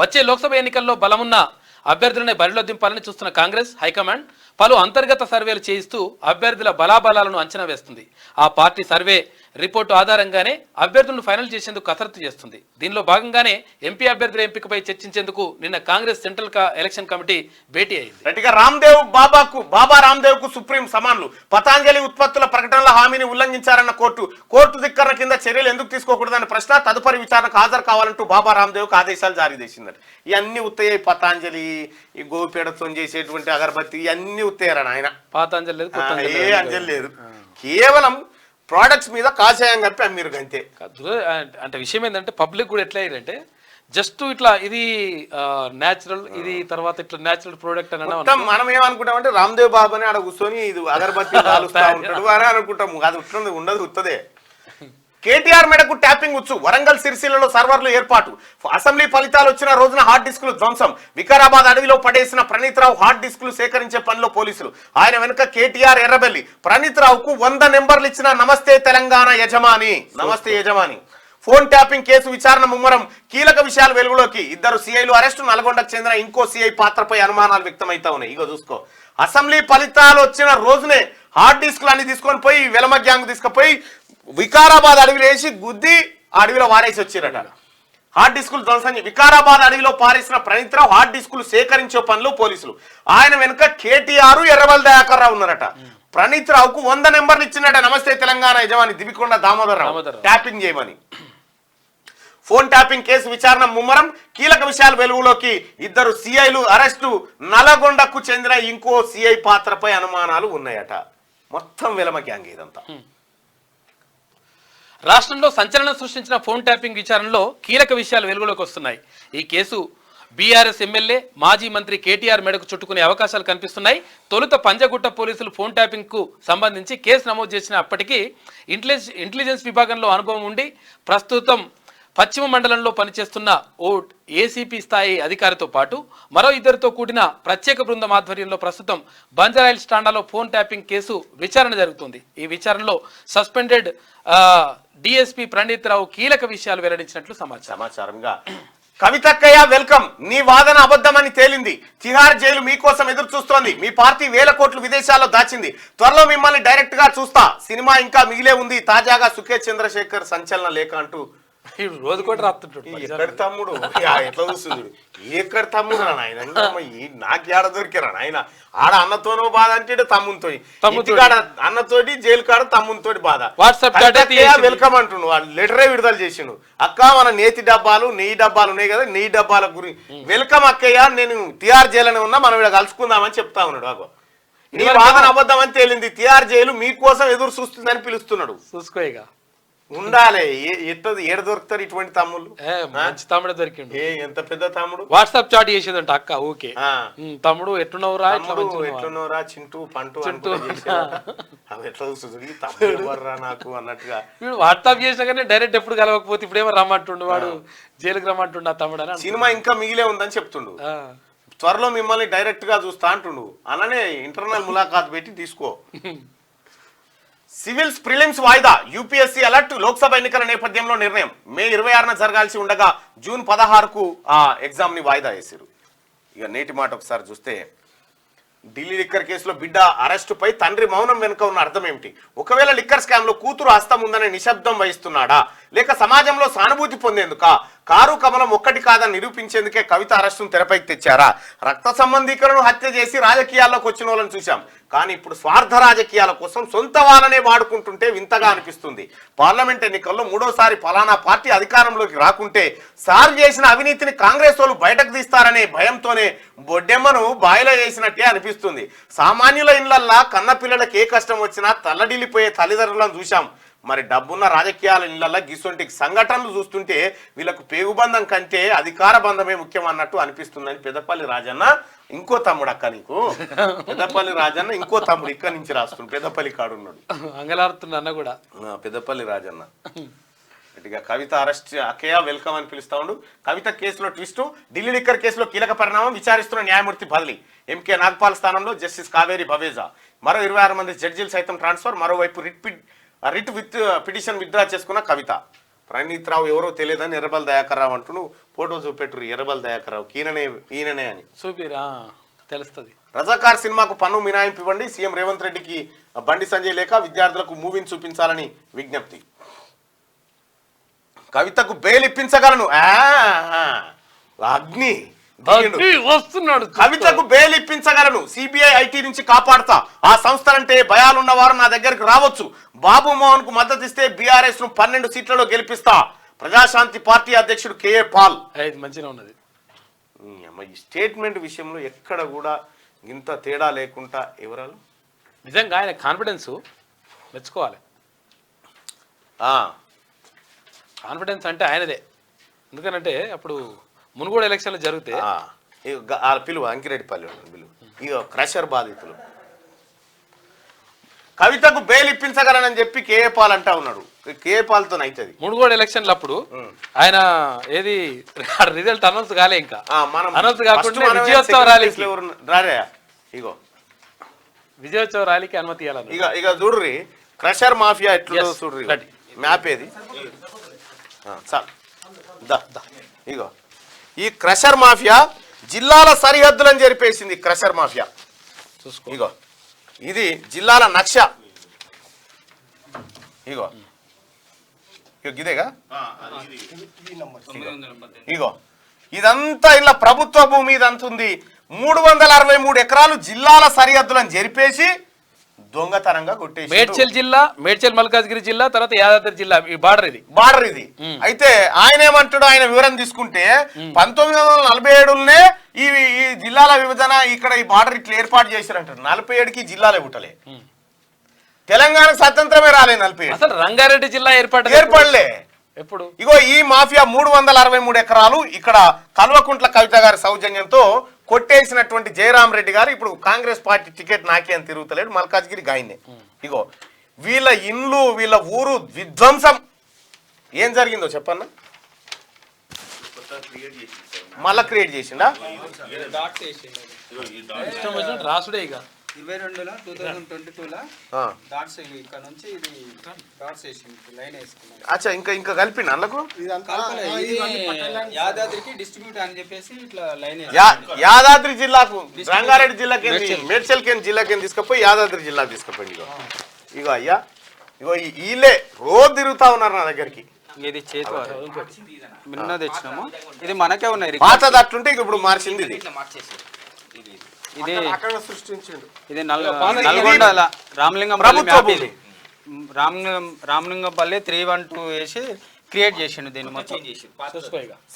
వచ్చే లోక్సభ ఎన్నికల్లో బలమున్న అభ్యర్థులనే బరిలో దింపాలని చూస్తున్న కాంగ్రెస్ హైకమాండ్ పలు అంతర్గత సర్వేలు చేయిస్తూ అభ్యర్థుల బలాబలాలను అంచనా వేస్తుంది. ఆ పార్టీ సర్వే రిపోర్టు ఆధారంగానే అభ్యర్థులను ఫైనల్ చేసేందుకు కసరత్తు చేస్తుంది. దీనిలో భాగంగానే ఎంపీ అభ్యర్థుల ఎంపికపై చర్చించేందుకు నిన్న కాంగ్రెస్ సెంట్రల్ ఎలక్షన్ కమిటీ భేటీ అయింది. గట్టిగా బాబా రామ్దేవ్ కు సుప్రీం సమాన్లు. పతాంజలి ఉత్పత్తుల ప్రకటనల హామీని ఉల్లంఘించారన్న కోర్టు ధిక్కరణ కింద చర్యలు ఎందుకు తీసుకోకూడదన్న ప్రశ్న తదుపరి విచారణకు హాజరు కావాలంటూ బాబా రామ్దేవ్ కు ఆదేశాలు జారీ చేసిందట. ఇవన్నీ ఉత్తయ్యాయి. పతాంజలి, ఈ గోపీడతో చేసేటువంటి అగరబత్తి ఇవన్నీ ఉత్తయ్యారని ఆయన. పాతాంజలి లేదు, ఏ అంజలి లేదు. కేవలం ప్రోడక్ట్స్ మీద కాషాయం కప్పి అమ్మిరు అంతే. అంటే విషయం ఏంటంటే పబ్లిక్ కూడా ఎట్లా అయ్యారంటే జస్ట్ ఇట్లా ఇది న్యాచురల్, ఇది తర్వాత ఇట్లా న్యాచురల్ ప్రోడక్ట్ అని మనం ఏమనుకుంటామంటే రామ్దేవ్ బాబు అని ఆడ కూర్చొని ఇది అగరబత్తి కాలుస్తా ఉంటాడు అని అనుకుంటాము. అది ఉండదు, ఉత్తదే. కేటీఆర్ మెడకు ట్యాపింగ్ ఉచ్చు. వరంగల్ సిరిసిల్లలో సర్వర్లు ఏర్పాటు. అసెంబ్లీ ఫలితాలు వచ్చిన రోజున హార్డ్ డిస్కులు ధ్వంసం. వికారాబాద్ అడవిలో పడేసిన ప్రణీత్ రావు హార్డ్ డిస్కులు సేకరించే పనిలో పోలీసులు. ఆయన వెనుక కేటీఆర్, ఎర్రబెల్లి. ప్రణీత్ రావుకు 100 నెంబర్లు ఇచ్చిన నమస్తే తెలంగాణ యజమాని. నమస్తే యజమాని. ఫోన్ ట్యాపింగ్ కేసు విచారణ ముమ్మరం. కీలక విషయాలు వెలుగులోకి. 2 సిఐలు అరెస్టు. నల్గొండకు చెందిన ఇంకో సిఐ పాత్రపై అనుమానాలు వ్యక్తమైతా ఉన్నాయి. ఇగో చూసుకో. అసెంబ్లీ ఫలితాలు వచ్చిన రోజునే హార్డ్ డిస్కులు అన్ని తీసుకొని పోయి వెలమ గ్యాంగ్ తీసుకుపోయి వికారాబాద్ అడవిలో వేసి గుద్ది అడవిలో వారేసి వచ్చారట. హార్డ్ డిస్కులు ధ్వంసం. వికారాబాద్ అడవిలో పారేసిన ప్రణీత్ రావు హార్డ్ డిస్కులు సేకరించే పనులు పోలీసులు. ఆయన వెనుక కేటీఆర్, ఎర్రవల్లి దయాకర్ రావు ఉన్నారట. ప్రణీత్ రావుకు 100 నెంబర్లు ఇచ్చినట నమస్తే తెలంగాణ యజమాని దివికొండ దామోదర్ రావు ట్యాపింగ్ చేయమని. ఫోన్ ట్యాపింగ్ కేసు విచారణ ముమ్మరం. కీలక విషయాలు వెలుగులోకి. 2 సిఐలు అరెస్టు. నల్గొండకు చెందిన ఇంకో సిఐ పాత్రపై అనుమానాలు ఉన్నాయట. మొత్తం వెలమ గ్యాంగ్ ఇదంతా. రాష్ట్రంలో సంచలనం సృష్టించిన ఫోన్ ట్యాపింగ్ విచారణలో కీలక విషయాలు వెలుగులోకి వస్తున్నాయి. ఈ కేసు బీఆర్ఎస్ ఎమ్మెల్యే, మాజీ మంత్రి కేటీఆర్ మెడకు చుట్టుకునే అవకాశాలు కనిపిస్తున్నాయి. తొలుత పంజగుట్ట పోలీసులు ఫోన్ ట్యాపింగ్ కు సంబంధించి కేసు నమోదు చేసిన అప్పటికీ ఇంటెలిజెన్స్ విభాగంలో అనుభవం ఉండి ప్రస్తుతం పశ్చిమ మండలంలో పనిచేస్తున్న ఓ ఏసీపీ స్థాయి అధికారితో పాటు మరో 2తో కూడిన ప్రత్యేక బృందం ఆధ్వర్యంలో ప్రస్తుతం బంజారాయిల్స్ టాండాలో ఫోన్ ట్యాపింగ్ కేసు విచారణ జరుగుతుంది. ఈ విచారణలో సస్పెండెడ్ డిఎస్పీ ప్రణీత్ రావు కీలక విషయాలు వెల్లడించినట్లు సమాచారంగా. కవితక్కయ్య వెల్కమ్. నీ వాదన అబద్ధమని తేలింది. తిహార్ జైలు మీకోసం ఎదురు చూస్తోంది. మీ పార్టీ వేల కోట్లు విదేశాల్లో దాచింది. త్వరలో మిమ్మల్ని డైరెక్ట్ గా చూస్తా. సినిమా ఇంకా మిగిలే ఉంది. తాజాగా సుఖేత్ చంద్రశేఖర్ సంచలన లేఖ అంటూ రోజు కూడా రాస్తుంటాడు. ఎక్కడ తమ్ముడు ఎట్లా చూస్తుంది. ఎక్కడ తమ్ముడు రా నాయన. నాకు ఏడ దొరికిరా నాయన. ఆడ అన్నతోనో బాధ అంటే తమ్ముతో, అన్నతోటి జైలు కాడ తమ్ముతోటి బాధ. వాట్సాప్ వెల్కమ్ అంటుండు. వాళ్ళు లెటరే విడుదల చేసిండు. అక్క మన నెయ్యి డబ్బాలు ఉన్నాయి కదా, నెయ్యి డబ్బాల గురించి వెల్కమ్ అక్కయ్య, నేను తిహార్ జైలునే ఉన్నా, మనం ఇక్కడ కలుసుకుందామని చెప్తా ఉన్నాడు. అగో నీ వాదన అబద్ధమని తేలింది. తిహార్ జైలు మీకోసం ఎదురు చూస్తుందని పిలుస్తున్నాడు. చూసుకోయిగా ఉండాలి. ఏడ దొరుకుతారు ఇటువంటి తమ్ముళ్ళు? మంచి తమ్ముడు దొరికిండు. ఎంత పెద్ద తమ్ముడు. వాట్సాప్ చాట్ చేసేదంట అక్క. ఓకే తమ్ముడు ఎట్లున్నవురా, ఎట్లున్నవరా, చింటూ పంటూ ఎట్లా చూస్తుంది తమ్ముడు నాకు అన్నట్టుగా. వీడు వాట్సాప్ చేసినా కానీ డైరెక్ట్ ఎప్పుడు కలవకపోతే ఇప్పుడేమో రమ్మంటుండు, వాడు జైలుకి రమ్మంటుండు ఆ తమ్ముడు అని. సినిమా ఇంకా మిగిలే ఉందని చెప్తుండు. త్వరలో మిమ్మల్ని డైరెక్ట్ గా చూస్తా అంటుండు. అలానే ఇంటర్నల్ ములాఖాత్ పెట్టి తీసుకో. సివిల్స్ ప్రిలిమ్స్ వాయిదా. UPSC alert. లోక్సభ ఎన్నికల నేపథ్యంలో నిర్ణయం. మే 26న జరగాల్సి ఉండగా జూన్ 16కు ఆ ఎగ్జామ్ ని వాయిదా వేశారు. ఇక నేటి మాట ఒకసారి చూస్తే ఢిల్లీ లిక్కర్ కేసులో బిడ్డ అరెస్టుపై తండ్రి మౌనం వెనుక ఉన్న అర్థం ఏమిటి? ఒకవేళ లిక్కర్ స్కామ్ లో కూతురు హస్తం ఉందనే నిశ్శబ్దం వహిస్తున్నాడా, లేక సమాజంలో సానుభూతి పొందేందుక? కారు కమలం ఒక్కటి కాదని నిరూపించేందుకే కవిత అరెస్టును తెరపైకి తెచ్చారా? రక్త సంబంధికులను హత్య చేసి రాజకీయాల్లోకి వచ్చిన వాళ్ళని చూశాం, కానీ ఇప్పుడు స్వార్థ రాజకీయాల కోసం సొంత వాళ్ళనే వాడుకుంటుంటే వింతగా అనిపిస్తుంది. పార్లమెంట్ ఎన్నికల్లో మూడోసారి ఫలానా పార్టీ అధికారంలోకి రాకుంటే సార్ చేసిన అవినీతిని కాంగ్రెస్ వాళ్ళు బయటకు తీస్తారనే భయంతోనే బొడ్డెమ్మను బాయిలో వేసినట్టే అనిపిస్తుంది. సామాన్యుల ఇళ్లల్లా కన్న పిల్లలకి ఏ కష్టం వచ్చినా తల్లడిల్లిపోయే తల్లిదండ్రులను చూశాం. మరి డబ్బున్న రాజకీయాల ఇళ్లల్లో గిసొంటి సంఘటనలు చూస్తుంటే వీళ్ళకు పేగుబంధం కంటే అధికార బంధమే ముఖ్యం అన్నట్టు అనిపిస్తుందని పెద్దపల్లి రాజన్న ఇంకో తమ్ముడు అక్క నీకు పెద్దపల్లి రాజన్న ఇంకో తమ్ముడు ఇక్కడ నుంచి రాస్తున్నాడు, పెద్దపల్లి కాడున్నాడు అంగలారుతున్న అన్న కూడా పెద్దపల్లి రాజన్న. ఇక కవిత అరెస్ట్ అక్కయ్య వెల్కమ్ అని పిలుస్తా ఉండు. కవిత కేసులో ట్విస్టు, ఢిల్లీ లిక్కర్ కేసులో కీలక పరిణామం, విచారిస్తున్న న్యాయమూర్తి బదిలీ. ఎంకే నాగ్పాల్ స్థానంలో జస్టిస్ కావేరి భవేజా. మరో 26 మంది జడ్జీలు సైతం ట్రాన్స్ఫర్. మరోవైపు రిట్ విత్ పిటిషన్ విత్డ్రా చేసుకున్న కవిత. ప్రణీత్ రావు ఎవరో తెలియదని ఎర్రబల్ దయాకర్ రావు అంటూ ఫోటో చూపెట్టురు. ఎర్రబల్ దయాకర్ రావు ఈయననే అని చూపిరా తెలుస్తుంది. రజాకార్ సినిమాకు పన్ను మినాయింపు ఇవ్వండి. సీఎం రేవంత్ రెడ్డికి బండి సంజయ్ లేఖ. విద్యార్థులకు మూవీని చూపించాలని విజ్ఞప్తి. కవితకు బెయిల్ ఇప్పించగలను అగ్ని వస్తున్నాడు. కవితకు బెయిల్ ఇప్పించగలను. సిబిఐ ఐటీ నుంచి కాపాడుతా. ఆ సంస్థలంటే భయాలున్న వారు నా దగ్గరికి రావచ్చు. బాబు మోహన్ కు మద్దతు ఇస్తే బీఆర్ఎస్ ను 12 సీట్లలో గెలిపిస్తా. ప్రజాశాంతి పార్టీ అధ్యక్షుడు కేఏ పాల్. మంచిగా ఉన్నది. ఈ స్టేట్మెంట్ విషయంలో ఎక్కడ కూడా ఇంత తేడా లేకుండా ఎవరాలు నిజంగా ఆయన కాన్ఫిడెన్స్ మెచ్చుకోవాలి. కాన్ఫిడెన్స్ అంటే ఆయనదే. ఎందుకనంటే అప్పుడు మునుగోడు ఎలక్షన్లు జరిగితే పిలువ అంకిరెడ్డిపల్లి పిలువ ఇక క్రషర్ బాధితులు కవితకు బెయిల్ ఇప్పించగలనని చెప్పి కేఏ పాల్ అంటా ఉన్నాడు. కేఏ పాల్తో అవుతుంది. మునుగోడు ఎలక్షన్లు అప్పుడు ఆయన ఏది రిజల్ట్ అనౌన్స్ కాలే, ఇంకా అనౌన్స్ కాకుండా విజయోత్సవ ర్యాలీకి ఇగో విజయోత్సవ ర్యాలీకి అనుమతి ఇవ్వాలి. ఇక చూడ్రి క్రషర్ మాఫియా ఎట్లా చూడ్రి మ్యాప్ ఏది ఇగో ఈ క్రషర్ మాఫియా జిల్లాల సరిహద్దులను జరిపేసింది. క్రషర్ మాఫియా ఇగో ఇది జిల్లాల నక్ష. ఇగో ఇదేగా ఇగో ఇదంతా ఇలా ప్రభుత్వ భూమి ఇదంతా ఉంది. 363 ఎకరాలు జిల్లాల సరిహద్దులను జరిపేసి దొంగతనంగా కొట్టేసి మేడ్చల్ జిల్లా, మేడ్చల్ మల్కాజ్గిరి జిల్లా, తర్వాత యాదాద్రి జిల్లా ఈ బార్డర్ ఇది. అయితే ఆయన ఏమంటాడు, ఆయన వివరణ తీసుకుంటే 1947 ఈ జిల్లాల విభజన ఇక్కడ ఈ బార్డర్ ఇట్లా ఏర్పాటు చేశారంటారు. 47కి జిల్లాలే పుట్టలే. తెలంగాణకు స్వతంత్రమే రాలే. 47 అసలు రంగారెడ్డి జిల్లా ఏర్పడలే ఎప్పుడు. ఇగో ఈ మాఫియా 363 ఎకరాలు ఇక్కడ కల్వకుంట్ల కవిత గారి సౌజన్యంతో కొట్టేసినటువంటి జయరాం రెడ్డి గారు ఇప్పుడు కాంగ్రెస్ పార్టీ టికెట్ నాకే అని తిరుగుతలేడు. మల్కాజ్గిరి గాయనే. ఇగో వీళ్ళ ఇండ్లు వీళ్ళ ఊరు విధ్వంసం. ఏం జరిగిందో చెప్పన్నా. మళ్ళా క్రియేట్ చేసిండా రాసుడే. ఇక 22లో 2022లో డాట్స్ ఇక్కడ నుంచి ఇది డాట్స్ వేసింది, లైన్ వేసుకున్నాం. అచ్చా ఇంకా కలిపిన అందుకు యాదాద్రికి డిస్ట్రిబ్యూట్ అని చెప్పేసి ఇట్లా లైన్ యాదాద్రి జిల్లాకు రంగారెడ్డి జిల్లాకి మేడ్చల్ జిల్లాకి తీసుకుపోయి యాదాద్రి జిల్లాకి తీసుకుపోయింది. ఇగో అయ్యా ఇగో వీళ్ళే రోజు తిరుగుతా ఉన్నారు నా దగ్గరికి. ఇది చేతి నిన్న తెచ్చినాము. ఇది మనకే ఉన్నాయి. పాతది అట్లుంటే ఇప్పుడు మార్చింది. ఇది సృష్టించిండు. ఇది నల్గొండ రామలింగంపల్లి. రామలింగంపల్లి 312 వేసి క్రియేట్ చేసిండు. దీన్ని మొత్తం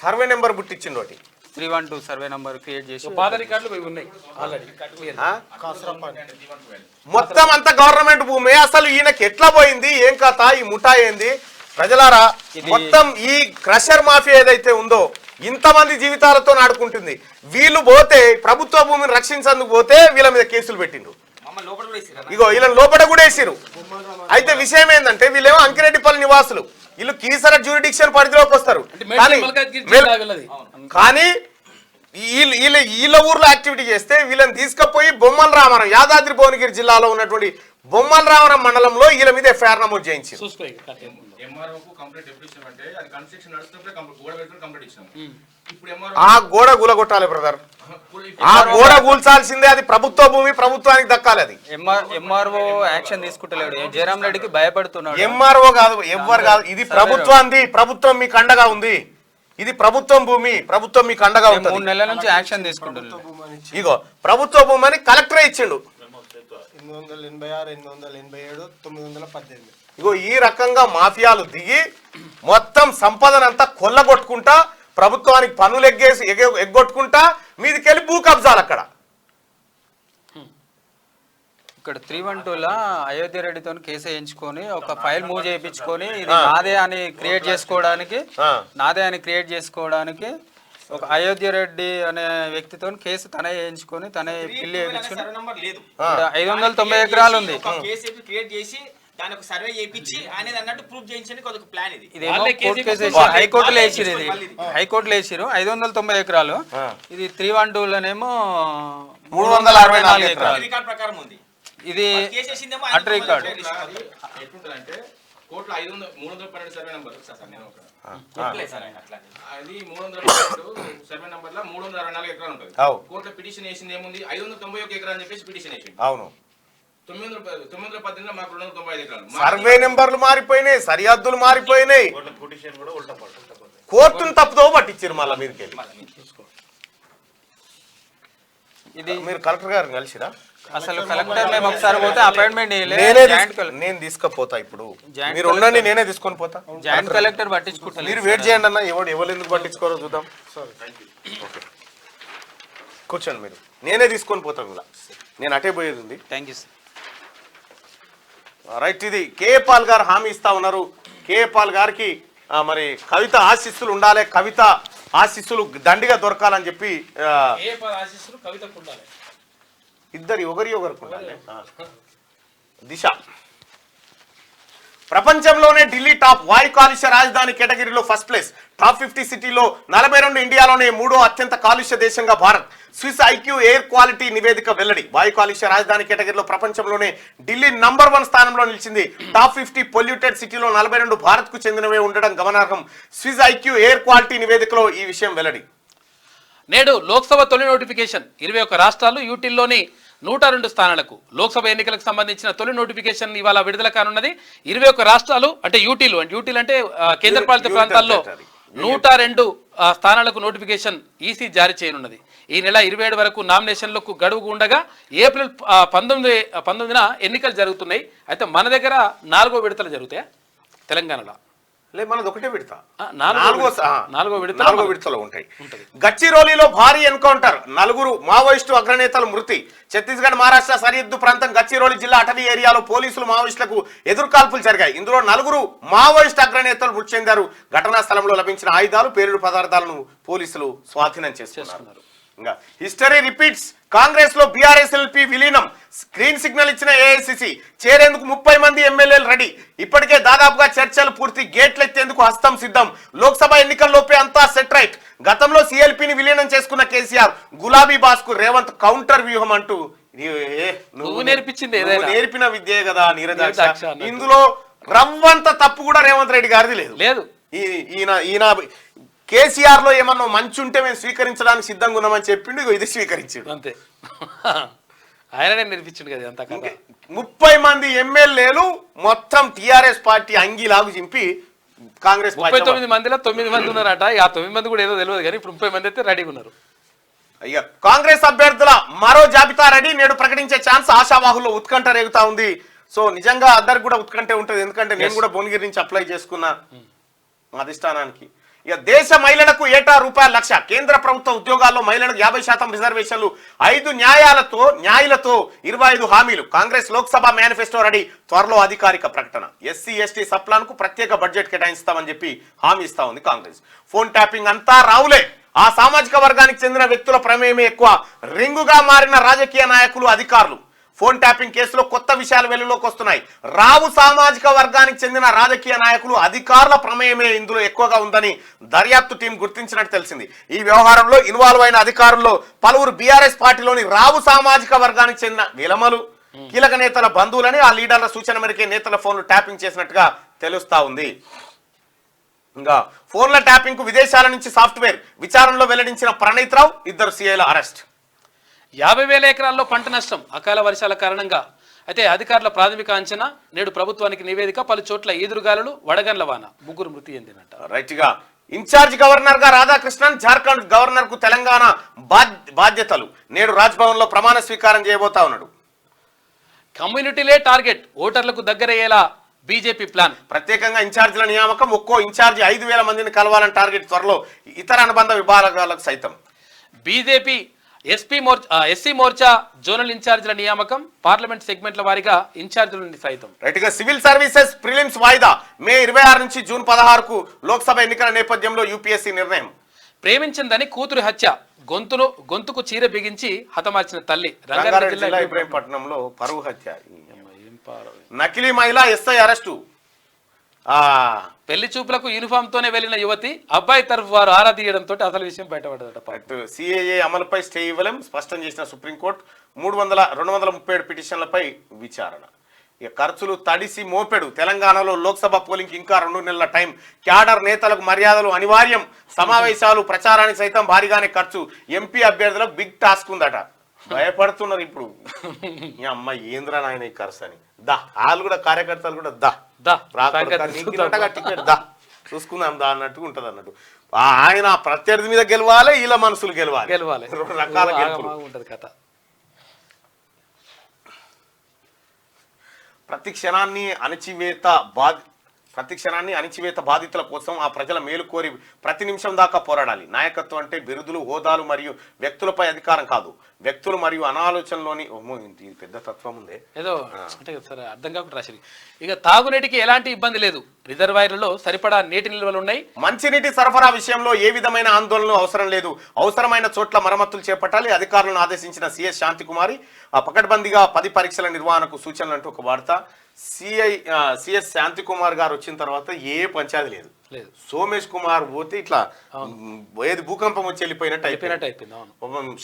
సర్వే నెంబర్ బుట్టించిండు. ఒకటి 312 సర్వే నెంబర్ క్రియేట్ చేసి పాత రికార్డులు ఉన్నాయి. మొత్తం అంతా గవర్నమెంట్ భూమి. అసలు ఈయనకి ఎట్లా పోయింది, ఏం కథ, ఈ ముఠా ఏంది ప్రజలారా? మొత్తం ఈ క్రషర్ మాఫియా ఏదైతే ఉందో ఇంతమంది జీవితాలతో నాడుకుంటుంది. వీళ్ళు పోతే ప్రభుత్వ భూమిని రక్షించేందుకు పోతే వీళ్ళ మీద కేసులు పెట్టిండ్రు. ఇగో వీళ్ళని లోపల కూడా వేసిరు. అయితే విషయం ఏంటంటే వీళ్ళేమో అంకిరెడ్డిపల్లి నివాసులు. వీళ్ళు కీసర జ్యూరిడిక్షన్ పరిధిలోకి వస్తారు. కానీ వీళ్ళ ఊర్లో యాక్టివిటీ చేస్తే వీళ్ళని తీసుకుపోయి బొమ్మల రామవరం, యాదాద్రి భువనగిరి జిల్లాలో ఉన్నటువంటి బొమ్మల రామవరం మండలంలో వీళ్ళ మీద ఎఫ్ఐఆర్ నమోదు చేయించారు. ఆ గోడ కూలగొట్టాలి బ్రదర్, ఆ గోడ కూల్చాల్సిందే, అది ప్రభుత్వ భూమి, ప్రభుత్వానికి దక్కాలి. అది ఎంఆర్ఓ యాక్షన్ తీసుకుంటలేడు, జయరాం రెడ్డికి భయపడుతున్నాడు. ఎంఆర్ఓ కాదు, ఎవ్వరు కాదు, ఇది ప్రభుత్వానికి, ప్రభుత్వం మీకు అండగా ఉంది, ఇది ప్రభుత్వం భూమి, ప్రభుత్వం మీకు అండగా ఉంది. 3 నెలల నుంచి యాక్షన్ తీసుకుంటున్నాడు. ఇగో ప్రభుత్వ భూమి అని కలెక్టరే ఇచ్చిండు. 886, 887, 918. ఇగో ఈ రకంగా మాఫియాలు దిగి మొత్తం సంపదనంతా కొల్లగొట్టుకుంటా, ప్రభుత్వానికి పన్నులు ఎగ్గొట్టుకుంటా మీదికెళ్ళి భూ కబ్జాలు. అక్కడ ఇక్కడ 312లా అయోధ్య రెడ్డితో కేసు వేయించుకొని ఒక ఫైల్ మూవ్ చేయించుకొని ఇది నాదే అని క్రియేట్ చేసుకోవడానికి ఒక అయోధ్య రెడ్డి అనే వ్యక్తితో కేసు తనే వేయించుకొని తనే పిల్లి వేయించుకొని 590 ఎకరాలు ఉంది. దాని ఒక సర్వే చేయించి అనేది అన్నట్టు ప్రూఫ్ చేయించడానికి ఒక ప్లాన్ ఇది. ఇదేమో కోర్టు కేసు వేసి హైకోర్టులో వేసిరు, ఇది హైకోర్టులో వేసిరు 590 ఎకరాలు. ఇది 312లోనేమో 364 ఎకరాలు రికార్డ్ ప్రకారం ఉంది. ఇది అట్ రికార్డ్. ఎట్లుంటదంటే కోర్టులో 312 సర్వే నంబర్ అది 312 సర్వే నంబర్ లో 364 ఎకరాలు ఉంటుంది. కోర్టులో పిటిషన్ వేసింది ఏముంది 591 ఎకరాలు అని చెప్పేసి పిటిషన్ వేసింది. అవును, 918 మాకు 295 ఎకరాలు. సర్వే నెంబర్లు మారిపోయినాయి, సరిహద్దులు మారిపోయినాయి, కోర్టును తప్పుదో పట్టించారు మళ్ళీ మీదకెళ్ళి. ఇది మీరు కలెక్టర్ గారిని కలిసిరా? అసలు కలెక్టర్ మేము ఒకసారి పోతే అపాయింట్మెంట్ నేను తీసుకుపోతా, ఇప్పుడు మీరు ఉండండి, నేనే తీసుకొని పోతా. జాయింట్ కలెక్టర్ పట్టించుకుంటా, మీరు వెయిట్ చేయండి అన్న, ఎవరు ఎందుకు పట్టించుకోరో చూద్దాం. కూర్చోండి, మీరు నేనే తీసుకొని పోతాం. ఇలా నేను అటే పోయేది ఉంది. Thank you sir. రైట్, ఇది కేఏ పాల్ గారు హామీ ఇస్తా ఉన్నారు. కేఏ పాల్ గారికి మరి కవిత ఆశీస్సులు ఉండాలి, కవిత ఆశీస్సులు దండిగా దొరకాలని చెప్పి ఇద్దరి ఒకరికి ఉండాలి. దిశ ప్రపంచంలోనే ఢిల్లీ టాప్, వాయు కాలుష్య రాజధాని కేటగిరీలో ఫస్ట్ ప్లేస్. టాప్ 50 సిటీలో 42 ఇండియాలోనే 3వ అత్యంత కాలుష్య దేశంగా Bharat. Swiss IQ air quality నివేదిక వెల్లడి. వాయు కాలుష్య రాజధాని కేటగిరీలో ప్రపంచంలోనే ఢిల్లీ నంబర్ 1 స్థానంలో నిలిచింది. టాప్ 50 పొల్యూటెడ్ సిటీలో 42 భారత్ కు చెందినవే ఉండడం గమనార్హం. స్విస్ ఐక్యూ ఎయిర్ క్వాలిటీ నివేదికలో ఈ విషయం వెల్లడి. నేడు లోక్సభ తొలి నోటిఫికేషన్ 21 రాష్ట్రాలు, యూటీల్లోని 102 స్థానాలకు. లోక్సభ ఎన్నికలకు సంబంధించిన తొలి నోటిఫికేషన్ ఇవాళ విడుదల కానున్నది. 21 రాష్ట్రాలు అంటే యూటీలు అంటే కేంద్రపాలిత ప్రాంతాల్లో 102 స్థానాలకు నోటిఫికేషన్ ఈసీ జారీ చేయనున్నది. ఈ నెల 27 వరకు నామినేషన్లకు గడువు ఉండగా ఏప్రిల్ 19న ఎన్నికలు జరుగుతున్నాయి. అయితే మన దగ్గర 4వ విడతలు జరుగుతాయా తెలంగాణలో? లేదు, మనది ఒకటే విడత, 4వ విడతలో ఉంటాయి. గచ్చిరోలిలో భారీ ఎన్కౌంటర్, 4 మావోయిస్టు అగ్రనేతలు మృతి. ఛత్తీస్గఢ్ మహారాష్ట్ర సరిహద్దు ప్రాంతం గచ్చిరోలి జిల్లా అటవీ ఏరియాలో పోలీసులు మావోయిస్టులకు ఎదురుకాల్పులు జరిగాయి. ఇందులో 4 మావోయిస్టు అగ్రనేతలు మృతి చెందారు. ఘటనా స్థలంలో లభించిన ఆయుధాలు, పేలుడు పదార్థాలను పోలీసులు స్వాధీనం చేసుకున్నారు. ఇంకా హిస్టరీ రిపీట్స్, కాంగ్రెస్ లో బీఆర్ఎస్ ఎల్పీ విలీనం. గ్రీన్ సిగ్నల్ ఇచ్చిన ఏఐసిసి, చేరేందుకు 30 మంది ఎమ్మెల్యేలు రెడీ. ఇప్పటికే దాదాపుగా చర్చలు పూర్తి, గేట్లు ఎత్తేందుకు హస్తం సిద్ధం. లోక్సభ ఎన్నికల్లోపే అంతా సెట్ రైట్. గతంలో సిఎల్పిని విలీనం చేసుకున్న కేసీఆర్ గులాబీ బాస్ కు రేవంత్ కౌంటర్ వ్యూహం అంటూ నువ్వు నేర్పించింది నేర్పిన విద్యే కదా నీరజాక్ష. ఇందులో రవ్వంత తప్పు కూడా రేవంత్ రెడ్డి గారిది లేదు. ఈయన కేసీఆర్ లో ఏమన్నా మంచి ఉంటే మేము స్వీకరించడానికి సిద్ధంగా ఉన్నామని చెప్పిండు, ఇది స్వీకరించాడు అంతే. ఆయననే నేర్పించిండు కదా అంత. 30 మంది ఎమ్మెల్యేలు మొత్తం టిఆర్ఎస్ పార్టీ అంగీలాగు చింపి కాంగ్రెస్ 39 మందిలో 9 మంది ఉన్నారట. ఆ 9 మంది కూడా ఏదో తెలియదు కానీ ఇప్పుడు 30 మంది అయితే రెడీగా ఉన్నారు. అయ్యా, కాంగ్రెస్ అభ్యర్థుల మరో జాబితా రెడీ. నేడు ప్రకటించే ఛాన్స్ ఆశావాహుల్లో ఉత్కంఠ రేగుతా ఉంది. సో నిజంగా అందరికి కూడా ఉత్కంఠ ఉంటుంది, ఎందుకంటే నేను కూడా భువనగిరి నుంచి అప్లై చేసుకున్నా అధిష్టానానికి. ఇక దేశ మహిళలకు ఏటా ₹1,00,000. కేంద్ర ప్రభుత్వ ఉద్యోగాల్లో మహిళలకు 50% రిజర్వేషన్లు, 5 న్యాయులతో 25 హామీలు. కాంగ్రెస్ లోక్సభ మేనిఫెస్టో రెడీ, త్వరలో అధికారిక ప్రకటన. ఎస్సీ ఎస్టీ సప్లాన్కు ప్రత్యేక బడ్జెట్ కేటాయిస్తామని చెప్పి హామీ ఇస్తా ఉంది కాంగ్రెస్. ఫోన్ ట్యాపింగ్ అంతా రావులే. ఆ సామాజిక వర్గానికి చెందిన వ్యక్తుల ప్రమేయమే ఎక్కువ. రింగుగా మారిన రాజకీయ నాయకులు, అధికారులు. ఫోన్ ట్యాపింగ్ కేసులో కొత్త విషయాలు వెలుగులోకి వస్తున్నాయి. రావు సామాజిక వర్గానికి చెందిన రాజకీయ నాయకులు, అధికారుల ప్రమేయమే ఇందులో ఎక్కువగా ఉందని దర్యాప్తు టీం గుర్తించినట్టు తెలిసింది. ఈ వ్యవహారంలో ఇన్వాల్వ్ అయిన అధికారుల్లో పలువురు బీఆర్ఎస్ పార్టీలోని రావు సామాజిక వర్గానికి చెందిన విలమలు, కీలక నేతల బంధువులని, ఆ లీడర్ల సూచన మేరకే నేతల ఫోన్లు ట్యాపింగ్ చేసినట్టుగా తెలుస్తా ఉంది. ఇంకా ఫోన్ల ట్యాపింగ్ కు విదేశాల నుంచి సాఫ్ట్వేర్ విచారణలో వెల్లడించిన ప్రణీత్ రావు, 2 సీఐల అరెస్ట్. 50,000 ఎకరాల్లో పంట నష్టం అకాల వర్షాల కారణంగా. అయితే అధికారుల ప్రాథమిక అంచనా, నేడు ప్రభుత్వానికి నివేదిక, పలు చోట్ల ఈదురుగాలులు, వడగండ్ల వాన, 3 మృతి చెందినట్ట. రైట్ గా ఇన్ఛార్జ్ గవర్నర్ గా రాధాకృష్ణన్, జార్ఖండ్ గవర్నర్ కు తెలంగాణ బాధ్యతలు. నేడు రాజ్భవన్ లో ప్రమాణ స్వీకారం చేయబోతా ఉన్నాడు. కమ్యూనిటీలే టార్గెట్, ఓటర్లకు దగ్గరయ్యేలా బీజేపీ ప్లాన్. ప్రత్యేకంగా ఇన్ఛార్జీల నియామకం, ఒక్కో ఇన్ఛార్జి 5,000 మందిని కలవాలని టార్గెట్. త్వరలో ఇతర అనుబంధ విభాగాలకు సైతం. బీజేపీ ఎస్సీ మోర్చా జోనల్ ఇన్ఛార్జీల నియామకం, పార్లమెంట్ సెగ్మెంట్ల వారీగా ఇన్ఛార్జీలను సైతం. రైట్ గా సివిల్ సర్వీసెస్ ప్రిలిమ్స్ వాయిదా మే 26 నుంచి జూన్ 16కు లోక్సభ ఎన్నికల నేపథ్యంలో యూపీఎస్సీ నిర్ణయం. ప్రేమించిందని కూతురు హత్య, గొంతుకు చీర బిగించి హతమార్చిన తల్లి. రంగారెడ్డి జిల్లా ఇబ్రహీంపట్నంలో పరువు హత్య. నకిలీ మహిళ ఎస్ఐ అరెస్టు. పెళ్లి చూపులకు యూనిఫామ్ తోనే వెళ్లిన యువతి, అబ్బాయి తరఫు వారు ఆరా తీయడంతో అసలు విషయం బయటపడ్డదట. సిఏఏ అమలుపై స్టే ఇవ్వలేం స్పష్టం చేసిన సుప్రీంకోర్టు. 237 పిటిషన్లపై విచారణ. ఇక ఖర్చులు తడిసి మోపెడు. తెలంగాణలో లోక్సభ పోలింగ్ ఇంకా 2 నెలల టైం. క్యాడర్ నేతలకు మర్యాదలు అనివార్యం. సమావేశాలు, ప్రచారానికి సైతం భారీగానే ఖర్చు. ఎంపీ అభ్యర్థులకు బిగ్ టాస్క్ ఉందట. భయపడుతున్నారు ఇప్పుడు. ఈ అమ్మాయి ఏంద్రా నాయన ఈ ఖర్చు అని. వాళ్ళు కూడా కార్యకర్తలు కూడా టికెట్ చూసుకుందాం అన్నట్టుగా ఉంటది అన్నట్టు. ఆయన ప్రత్యర్థి మీద గెలవాలి, వీళ్ళ మనసులు గెలవాలి. 2 రకాల గెలుపులు. కథ. ప్రతి క్షణాన్ని అణచివేత బాధితుల కోసం, ఆ ప్రజల మేలు కోరి ప్రతి నిమిషం దాకా పోరాడాలి. నాయకత్వం అంటే బిరుదులు, హోదాలు మరియు వ్యక్తులపై అధికారం కాదు, వ్యక్తులు మరియు అనాలోచనలోని. ఇది పెద్ద తత్వం ఉందే ఏదో అంటే సరే అర్థం కాకుండా రాసి. ఇక తాగునీటికి ఎలాంటి ఇబ్బంది లేదు, రిజర్వాయర్లలో సరిపడా నీటి నిల్వలు ఉన్నాయి. మంచినీటి సరఫరా విషయంలో ఏ విధమైన ఆందోళన అవసరం లేదు. అవసరమైన చోట్ల మరమ్మతులు చేపట్టాలి. అధికారులను ఆదేశించిన సిఎస్ శాంతికుమారి. పకడ్బందీగా 10 పరీక్షల నిర్వహణకు సూచనలు అంటూ ఒక వార్త. సిఎస్ శాంతికుమార్ గారు వచ్చిన తర్వాత ఏ పంచాయతీ లేదు. సోమేష్ కుమార్ పోతే ఇట్లా ఏది భూకంపం వచ్చి వెళ్ళిపోయినట్టు అయిపోయింది.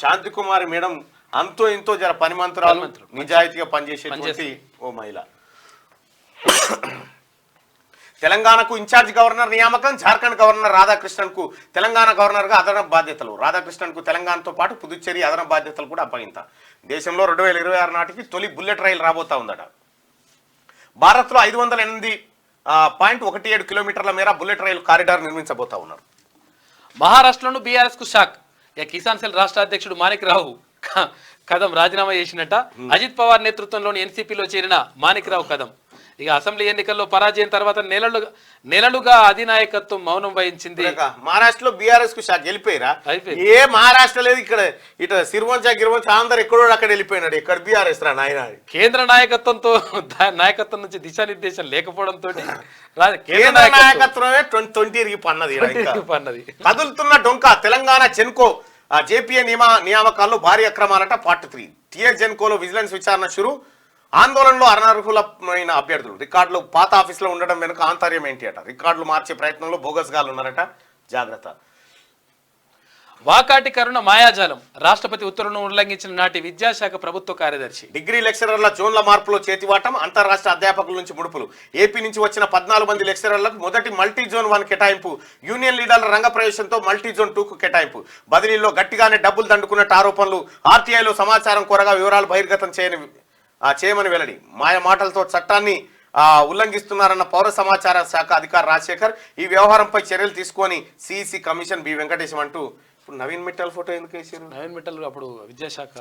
శాంతి కుమార్ మేడం అంతో ఇంతో జర పనిమంతురాలు, నిజాయితీగా పనిచేసేటువంటి ఓ మహిళ. తెలంగాణకు ఇన్ఛార్జ్ గవర్నర్ నియామకం. జార్ఖండ్ గవర్నర్ రాధాకృష్ణన్ కు తెలంగాణ గవర్నర్ గా అదనపు బాధ్యతలు. రాధాకృష్ణన్ కు తెలంగాణతో పాటు పుదుచ్చేరి అదనపు బాధ్యతలు కూడా అప్పగింత. దేశంలో 2026 నాటికి తొలి బుల్లెట్ రైలు రాబోతా ఉందట. భారత్ లో 508.17 కిలోమీటర్ల మేర బుల్లెట్ రైలు కారిడార్ నిర్మించబోతా ఉన్నారు. మహారాష్ట్రలోను బీఆర్ఎస్ కు షాక్. కిసాన్ సెల్ రాష్ట్ర అధ్యక్షుడు మాణిక్ రావు కదం రాజీనామా చేసినట్ట. అజిత్ పవార్ నేతృత్వంలోని ఎన్సీపీలో చేరిన మాణిక్ రావు కదం ఇక అసెంబ్లీ ఎన్నికల్లో పరాజయం తర్వాత నెలలుగా అధినాయకత్వం మౌనం వహించింది. మహారాష్ట్రలో బీఆర్ఎస్ కు షాక్. వెళ్ళిపోయిరా? ఏ మహారాష్ట్ర లేదు ఇక్కడ. ఇటు సిరివంచ గిరివంచ అందరు ఎక్కడో అక్కడ వెళ్ళిపోయినాడు. ఇక్కడ బీఆర్ఎస్ రా నాయన. కేంద్ర నాయకత్వం నుంచి దిశానిర్దేశం లేకపోవడంతో నాయకత్వమే 20 పన్నది. కదులుతున్న డొంక. తెలంగాణ జెన్కో జేపీఏ నియామకాల్లో భారీ అక్రమాలట. పార్ట్ 3. టీఎస్ జెన్కోలో విజిలెన్స్ విచారణ షురు. ఆందోళనలో అనర్హులమైన అభ్యర్థులు. రికార్డులు పాత ఆఫీసులో ఉండడం వెనుక ఆంతర్యం ఏంటి అట. రికార్డులు మార్చే ప్రయత్నంలో బోగస్ గాలు ఉన్నారట. జాగ్రత్త. వాకాటి కరుణ మాయాజాలం. రాష్ట్రపతి ఉత్తర్వులను ఉల్లంఘించిన నాటి విద్యాశాఖ ప్రభుత్వ కార్యదర్శి. డిగ్రీ లెక్చరర్ల జోన్ల మార్పులో చేతివాటం. అంతర్రాష్ట్ర అధ్యాపకుల నుంచి ముడుపులు. ఏపీ నుంచి వచ్చిన 14 మంది లెక్చరర్లకు మొదటి మల్టీ జోన్ 1 కేటాయింపు. యూనియన్ లీడర్ల రంగప్రవేశంతో మల్టీ జోన్ 2కు కేటాయింపు. బదిలీలో గట్టిగానే డబ్బులు దండుకున్నట్టు ఆరోపణలు. ఆర్టీఐలో సమాచారం కోరగా వివరాలు బహిర్గతం చేయమని వెల్లడి. మాయ మాటలతో చట్టాన్ని ఉల్లంఘిస్తున్నారన్న పౌర సమాచార శాఖ అధికారి రాజశేఖర్. ఈ వ్యవహారంపై చర్యలు తీసుకొని సిఇసి కమిషన్ బి వెంకటేశం అంటూ. ఇప్పుడు నవీన్ మిట్టల్ ఫోటో ఎందుకు వేసారు? నవీన్ మిట్టల్ అప్పుడు విద్యాశాఖ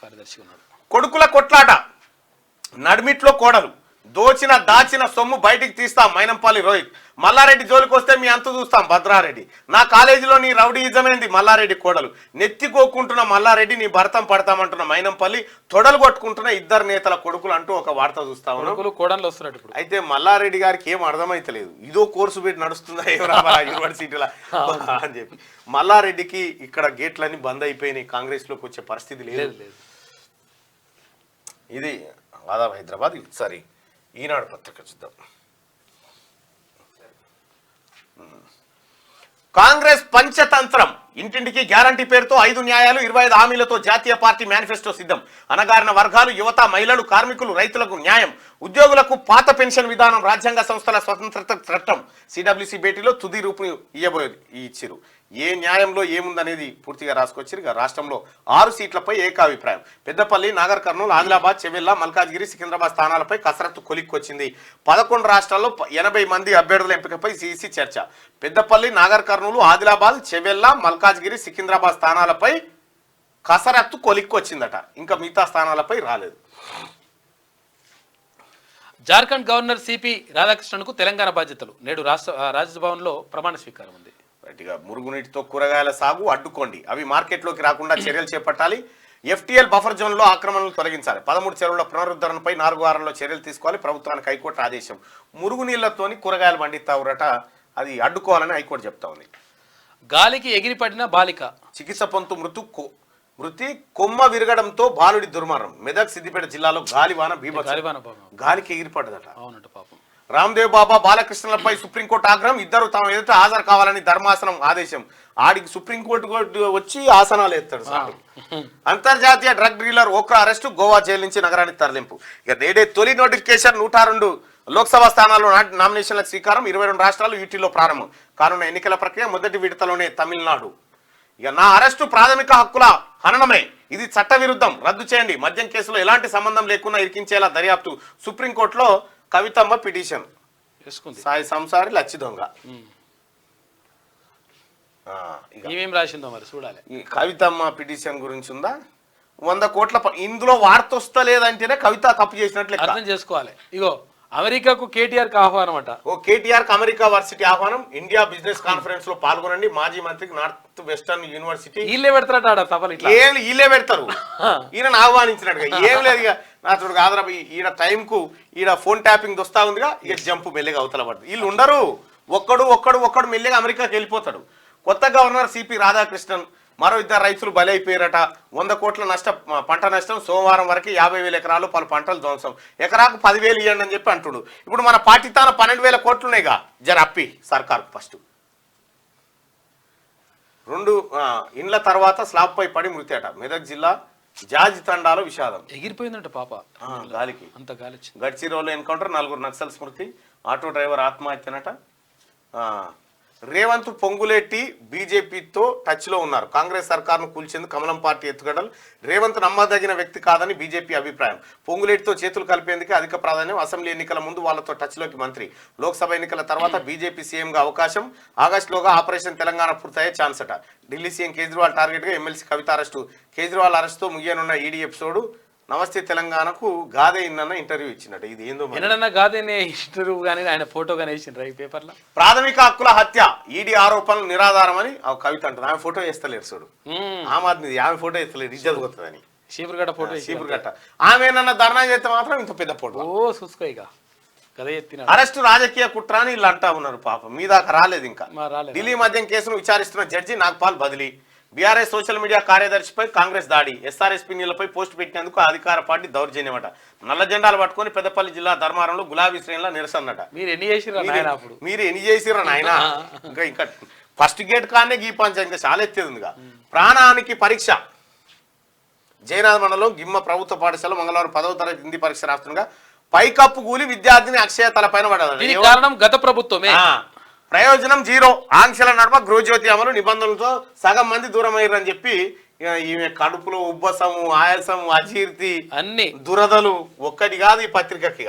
కార్యదర్శి ఉన్నాడు. కొడుకుల కొట్లాట. నడిమిట్లో కోడలు. దాచిన సొమ్ము బయటికి తీస్తాం మైనంపల్లి రోహిత్. మల్లారెడ్డి జోలికి వస్తే మీ అంతు చూస్తాం భద్రారెడ్డి. నా కాలేజీలో నీ రౌడీయిజమైంది నెత్తి కోడలు. నెత్తికోకుంటున్న మల్లారెడ్డి నీ భర్తం పడతామంటున్న మైనంపల్లి. తొడలు కొట్టుకుంటున్న 2 నేతల కొడుకులు అంటూ ఒక వార్త చూస్తా ఉన్నాడు. అయితే మల్లారెడ్డి గారికి ఏం అర్థమైతలేదు. ఇదో కోర్సు పెట్టి నడుస్తుందా యూనివర్సిటీలో అని చెప్పి. మల్లారెడ్డికి ఇక్కడ గేట్లన్నీ బంద్ అయిపోయినాయి. కాంగ్రెస్ లోకి వచ్చే పరిస్థితి లేదు. ఇది ఆదాబ్ హైదరాబాద్. సరే, ఈనాడు పత్రిక చూద్దాం. కాంగ్రెస్ పంచతంత్రం, ఇంటింటికి గ్యారంటీ పేరుతో 5 న్యాయాలు 25 హామీలతో జాతీయ పార్టీ మేనిఫెస్టో సిద్ధం. అణగారిన వర్గాలు, యువత, మహిళలు, కార్మికులు, రైతులకు న్యాయం, ఉద్యోగులకు పాత పెన్షన్ విధానం, రాజ్యాంగ సంస్థల స్వతంత్రత చట్టం, సిడబ్ల్యూసీ భేటీలో తుది రూపుని ఇచ్చిరు. ఏ న్యాయంలో ఏముందనేది పూర్తిగా రాసుకొచ్చారు. ఇక రాష్ట్రంలో 6 సీట్లపై ఏకాభిప్రాయం. పెద్దపల్లి, నాగర్ కర్నూలు, ఆదిలాబాద్, చెవెల్లా, మల్కాజ్గిరి, సికింద్రాబాద్ స్థానాలపై కసరత్తు కొలిక్కొచ్చింది. 11 రాష్ట్రాల్లో 80 మంది అభ్యర్థుల ఎంపికపై సీఈసీ చర్చ. పెద్దపల్లి, నాగర్ కర్నూలు, ఆదిలాబాద్, చెవెల్లా, మల్కాజ్గిరి, సికింద్రాబాద్ స్థానాలపై కసరత్తు కొలిక్కొచ్చిందట. ఇంకా మిగతా స్థానాలపై రాలేదు. జార్ఖండ్ గవర్నర్ సిపి రాధాకృష్ణన్కు తెలంగాణ బాధ్యతలు. నేడు రాజ్భవన్లో ప్రమాణ స్వీకారం ఉంది. రైట్గా, మురుగునీటితో కూరగాయల సాగు అడ్డుకోండి, అవి మార్కెట్లోకి రాకుండా చర్యలు చేపట్టాలి. ఎఫ్టీఎల్ బఫర్ జోన్లో ఆక్రమణలు తొలగించాలి. 13 చెరువుల పునరుద్ధరణపై 4 వారాల్లో చర్యలు తీసుకోవాలి. ప్రభుత్వానికి హైకోర్టు ఆదేశం. మురుగునీళ్లతోని కూరగాయలు పండిస్తావురట, అది అడ్డుకోవాలని హైకోర్టు చెప్తా ఉంది. గాలికి ఎగిరిపడిన బాలిక, చికిత్స పొంతు మృతి కొమ్మ విరగడంతో బాలుడి దుర్మరణం. మెదక్, సిద్దిపేట జిల్లాలో గాలివాన బీభత్సం. గాలికి ఎగిరిపడ్డదట. అవునంట పాపం. రామ్దేవ్ బాబా బాలకృష్ణలపై సుప్రీంకోర్టు ఆగ్రహం. ఇద్దరు తమ ఎదుట హాజరు కావాలని ధర్మాసనం ఆదేశం. ఆడికి సుప్రీంకోర్టు వచ్చి ఆసనాలు ఎత్తాడు సార్. అంతర్జాతీయ drug dealer okra arrest. Goa jail నుంచి నగరానికి తరలింపు. ఇక నేడే తొలి నోటిఫికేషన్. 102 లోక్సభ స్థానాల్లో నామినేషన్లకు శ్రీకారం. 22 రాష్ట్రాలు యూటీలో ప్రారంభం కానున్న ఎన్నికల ప్రక్రియ మొదటి విడతలోనే తమిళనాడు. ఇక నా అరెస్టు ప్రాథమిక హక్కుల హననమే, ఇది చట్టవిరుద్ధం, రద్దు చేయండి. మద్యం కేసులో ఎలాంటి సంబంధం లేకుండా ఇరికించేలా దర్యాప్తు. సుప్రీంకోర్టులో కవితమ్మ పిటిషన్. సాయి సంసారి లచ్చి దొంగ. ఏమేం రాసిందో మరి చూడాలి. ఈ కవితమ్మ పిటిషన్ గురించి ఉందా? 100 కోట్ల ఇందులో వార్త వస్తలేదంటేనే కవిత తప్పు చేసినట్లు అర్థం చేసుకోవాలి. ఇగో అమెరికాకు కేటీఆర్ కి ఆహ్వానం అట. కేటీఆర్ కి అమెరికా వర్సిటీ ఆహ్వానం. ఇండియా బిజినెస్ కాన్ఫరెన్స్ లో పాల్గొనండి. మాజీ మంత్రికి నార్త్ వెస్టర్న్ యూనివర్సిటీ. వీళ్ళే పెడతారట తప్పని వీళ్ళే పెడతారు. ఈయన ఆహ్వానించినట్టుగా ఏం లేదు. ఇక నా చూడు కాదురా, ఈడ టైంకు ఈడ ఫోన్ ట్యాపింగ్ వస్తా ఉందిగా, ఇక జంపు మెల్లిగా అవతల పడుతుంది. వీళ్ళు ఉండరు. ఒక్కడు మెల్లిగా అమెరికాకి వెళ్ళిపోతాడు. కొత్త గవర్నర్ సిపి రాధాకృష్ణన్. మరో 2 రైతులు బలైపోయారట. 100 కోట్ల పంట నష్టం. సోమవారం వరకు 50,000 ఎకరాలు పలు పంటలు ధ్వంసం. ఎకరాకు 10,000 ఇవ్వండి అని చెప్పి అంటుడు. ఇప్పుడు మన పాకిస్తాన్ 12,000 కోట్లు ఉన్నాయిగా, జర అప్పి సర్కార్కు ఫస్ట్. 2 ఇండ్ల తర్వాత స్లాబ్ పై పడి మృతి అట. మెదక్ జిల్లా జాజి తండాలో విషాదం. ఎగిరిపోయిందంట పాప గాలికి. అంత గాలి వచ్చింది. గడ్చిరోలు ఎన్కౌంటర్. 4 నక్సల్ స్మృతి. ఆటో డ్రైవర్ ఆత్మహత్యనట. రేవంత్ పొంగులేటి బీజేపీతో టచ్లో ఉన్నారు. కాంగ్రెస్ సర్కార్ను కూల్చేందుకు కమలం పార్టీ ఎత్తుగడలు. రేవంత్ నమ్మదగిన వ్యక్తి కాదని బీజేపీ అభిప్రాయం. పొంగులేటితో చేతులు కలిపేందుకే అధిక ప్రాధాన్యం. అసెంబ్లీ ఎన్నికల ముందు వాళ్లతో టచ్లోకి మంత్రి. లోక్సభ ఎన్నికల తర్వాత బీజేపీ సీఎంగా అవకాశం. ఆగస్టులోగా ఆపరేషన్ తెలంగాణ పూర్తయ్యే ఛాన్స్ అట. ఢిల్లీ సీఎం కేజ్రీవాల్ టార్గెట్గా ఎమ్మెల్సీ కవిత అరెస్టు. కేజ్రీవాల్ అరెస్టుతో ముగియనున్న ఈడీ ఎపిసోడ్. నమస్తే తెలంగాణకు గాదే ఇన్న ఇంటర్వ్యూ ఇచ్చినట్టు. ఇది ఏందో గాదేనే ఇంటర్వ్యూ కానీ ఆయన ఫోటో కానీ వేసిండ్రు ఈ పేపర్లో. ప్రాథమిక హక్కుల హత్య, ఈడీ ఆరోపణలు నిరాధారమని కవిత అంటుంది. ఆమె ఫోటో వేస్తలేరు చూడు. ఆమ్ ఆద్మీ ఆమె ఫోటో వేస్తలేరు, ఇజ్జత్ పోతుందని. చీపురుగట్ట ఫోటో, చీపురుగట్ట. ఆమె ఏమన్నా ధర్నా చేస్తే మాత్రం ఇంత పెద్ద ఫోటో. ఓ చూసుకో. ఇక కథ ఎత్తిన అరెస్టు రాజకీయ కుట్ర అని వీళ్ళు అంటా ఉన్నారు. పాపం మీ దాకా రాలేదు ఇంకా. ఢిల్లీ మద్యం కేసును విచారిస్తున్న జడ్జి నాగ్పాల్ బదిలీ. బీఆర్ఎస్ సోషల్ మీడియా కార్యదర్శిపై కాంగ్రెస్ దాడి. ఎస్ఆర్ఎస్పీ నీళ్లపై పోస్టు పెట్టినందుకు అధికార పార్టీ దౌర్జన్యమట. నల్ల జెండాలు పట్టుకొని పెద్దపల్లి జిల్లా ధర్మారంలో గులాబీ శ్రేణుల నిరసనట. మీరు ఎన్ని చేసిర్రా నాయన? ఇంకా ఫస్ట్ గేట్ కానే గీ పంచాయతీ ఇంకా చాలా ఎత్తేది ఉందిగా. ప్రాణానికి పరీక్ష. జయనాథ్ మండలం గిమ్మ ప్రభుత్వ పాఠశాల మంగళవారం 10వ తరగతి హిందీ పరీక్ష రాస్తుండగా పైకప్పు కూలి విద్యార్థిని అక్షయ తలపైన పడ్డది. కారణం గత ప్రభుత్వమే. ప్రయోజనం 0. ఆంక్షల నడుమ గృహజ్యోతి అమలు. నిబంధనలతో సగం మంది దూరం అయ్యారని చెప్పి ఈమె కడుపులో ఉబ్బసము, ఆయాసము, అజీర్తి, అన్ని దురదలు ఒక్కటి కాదు ఈ పత్రికకి.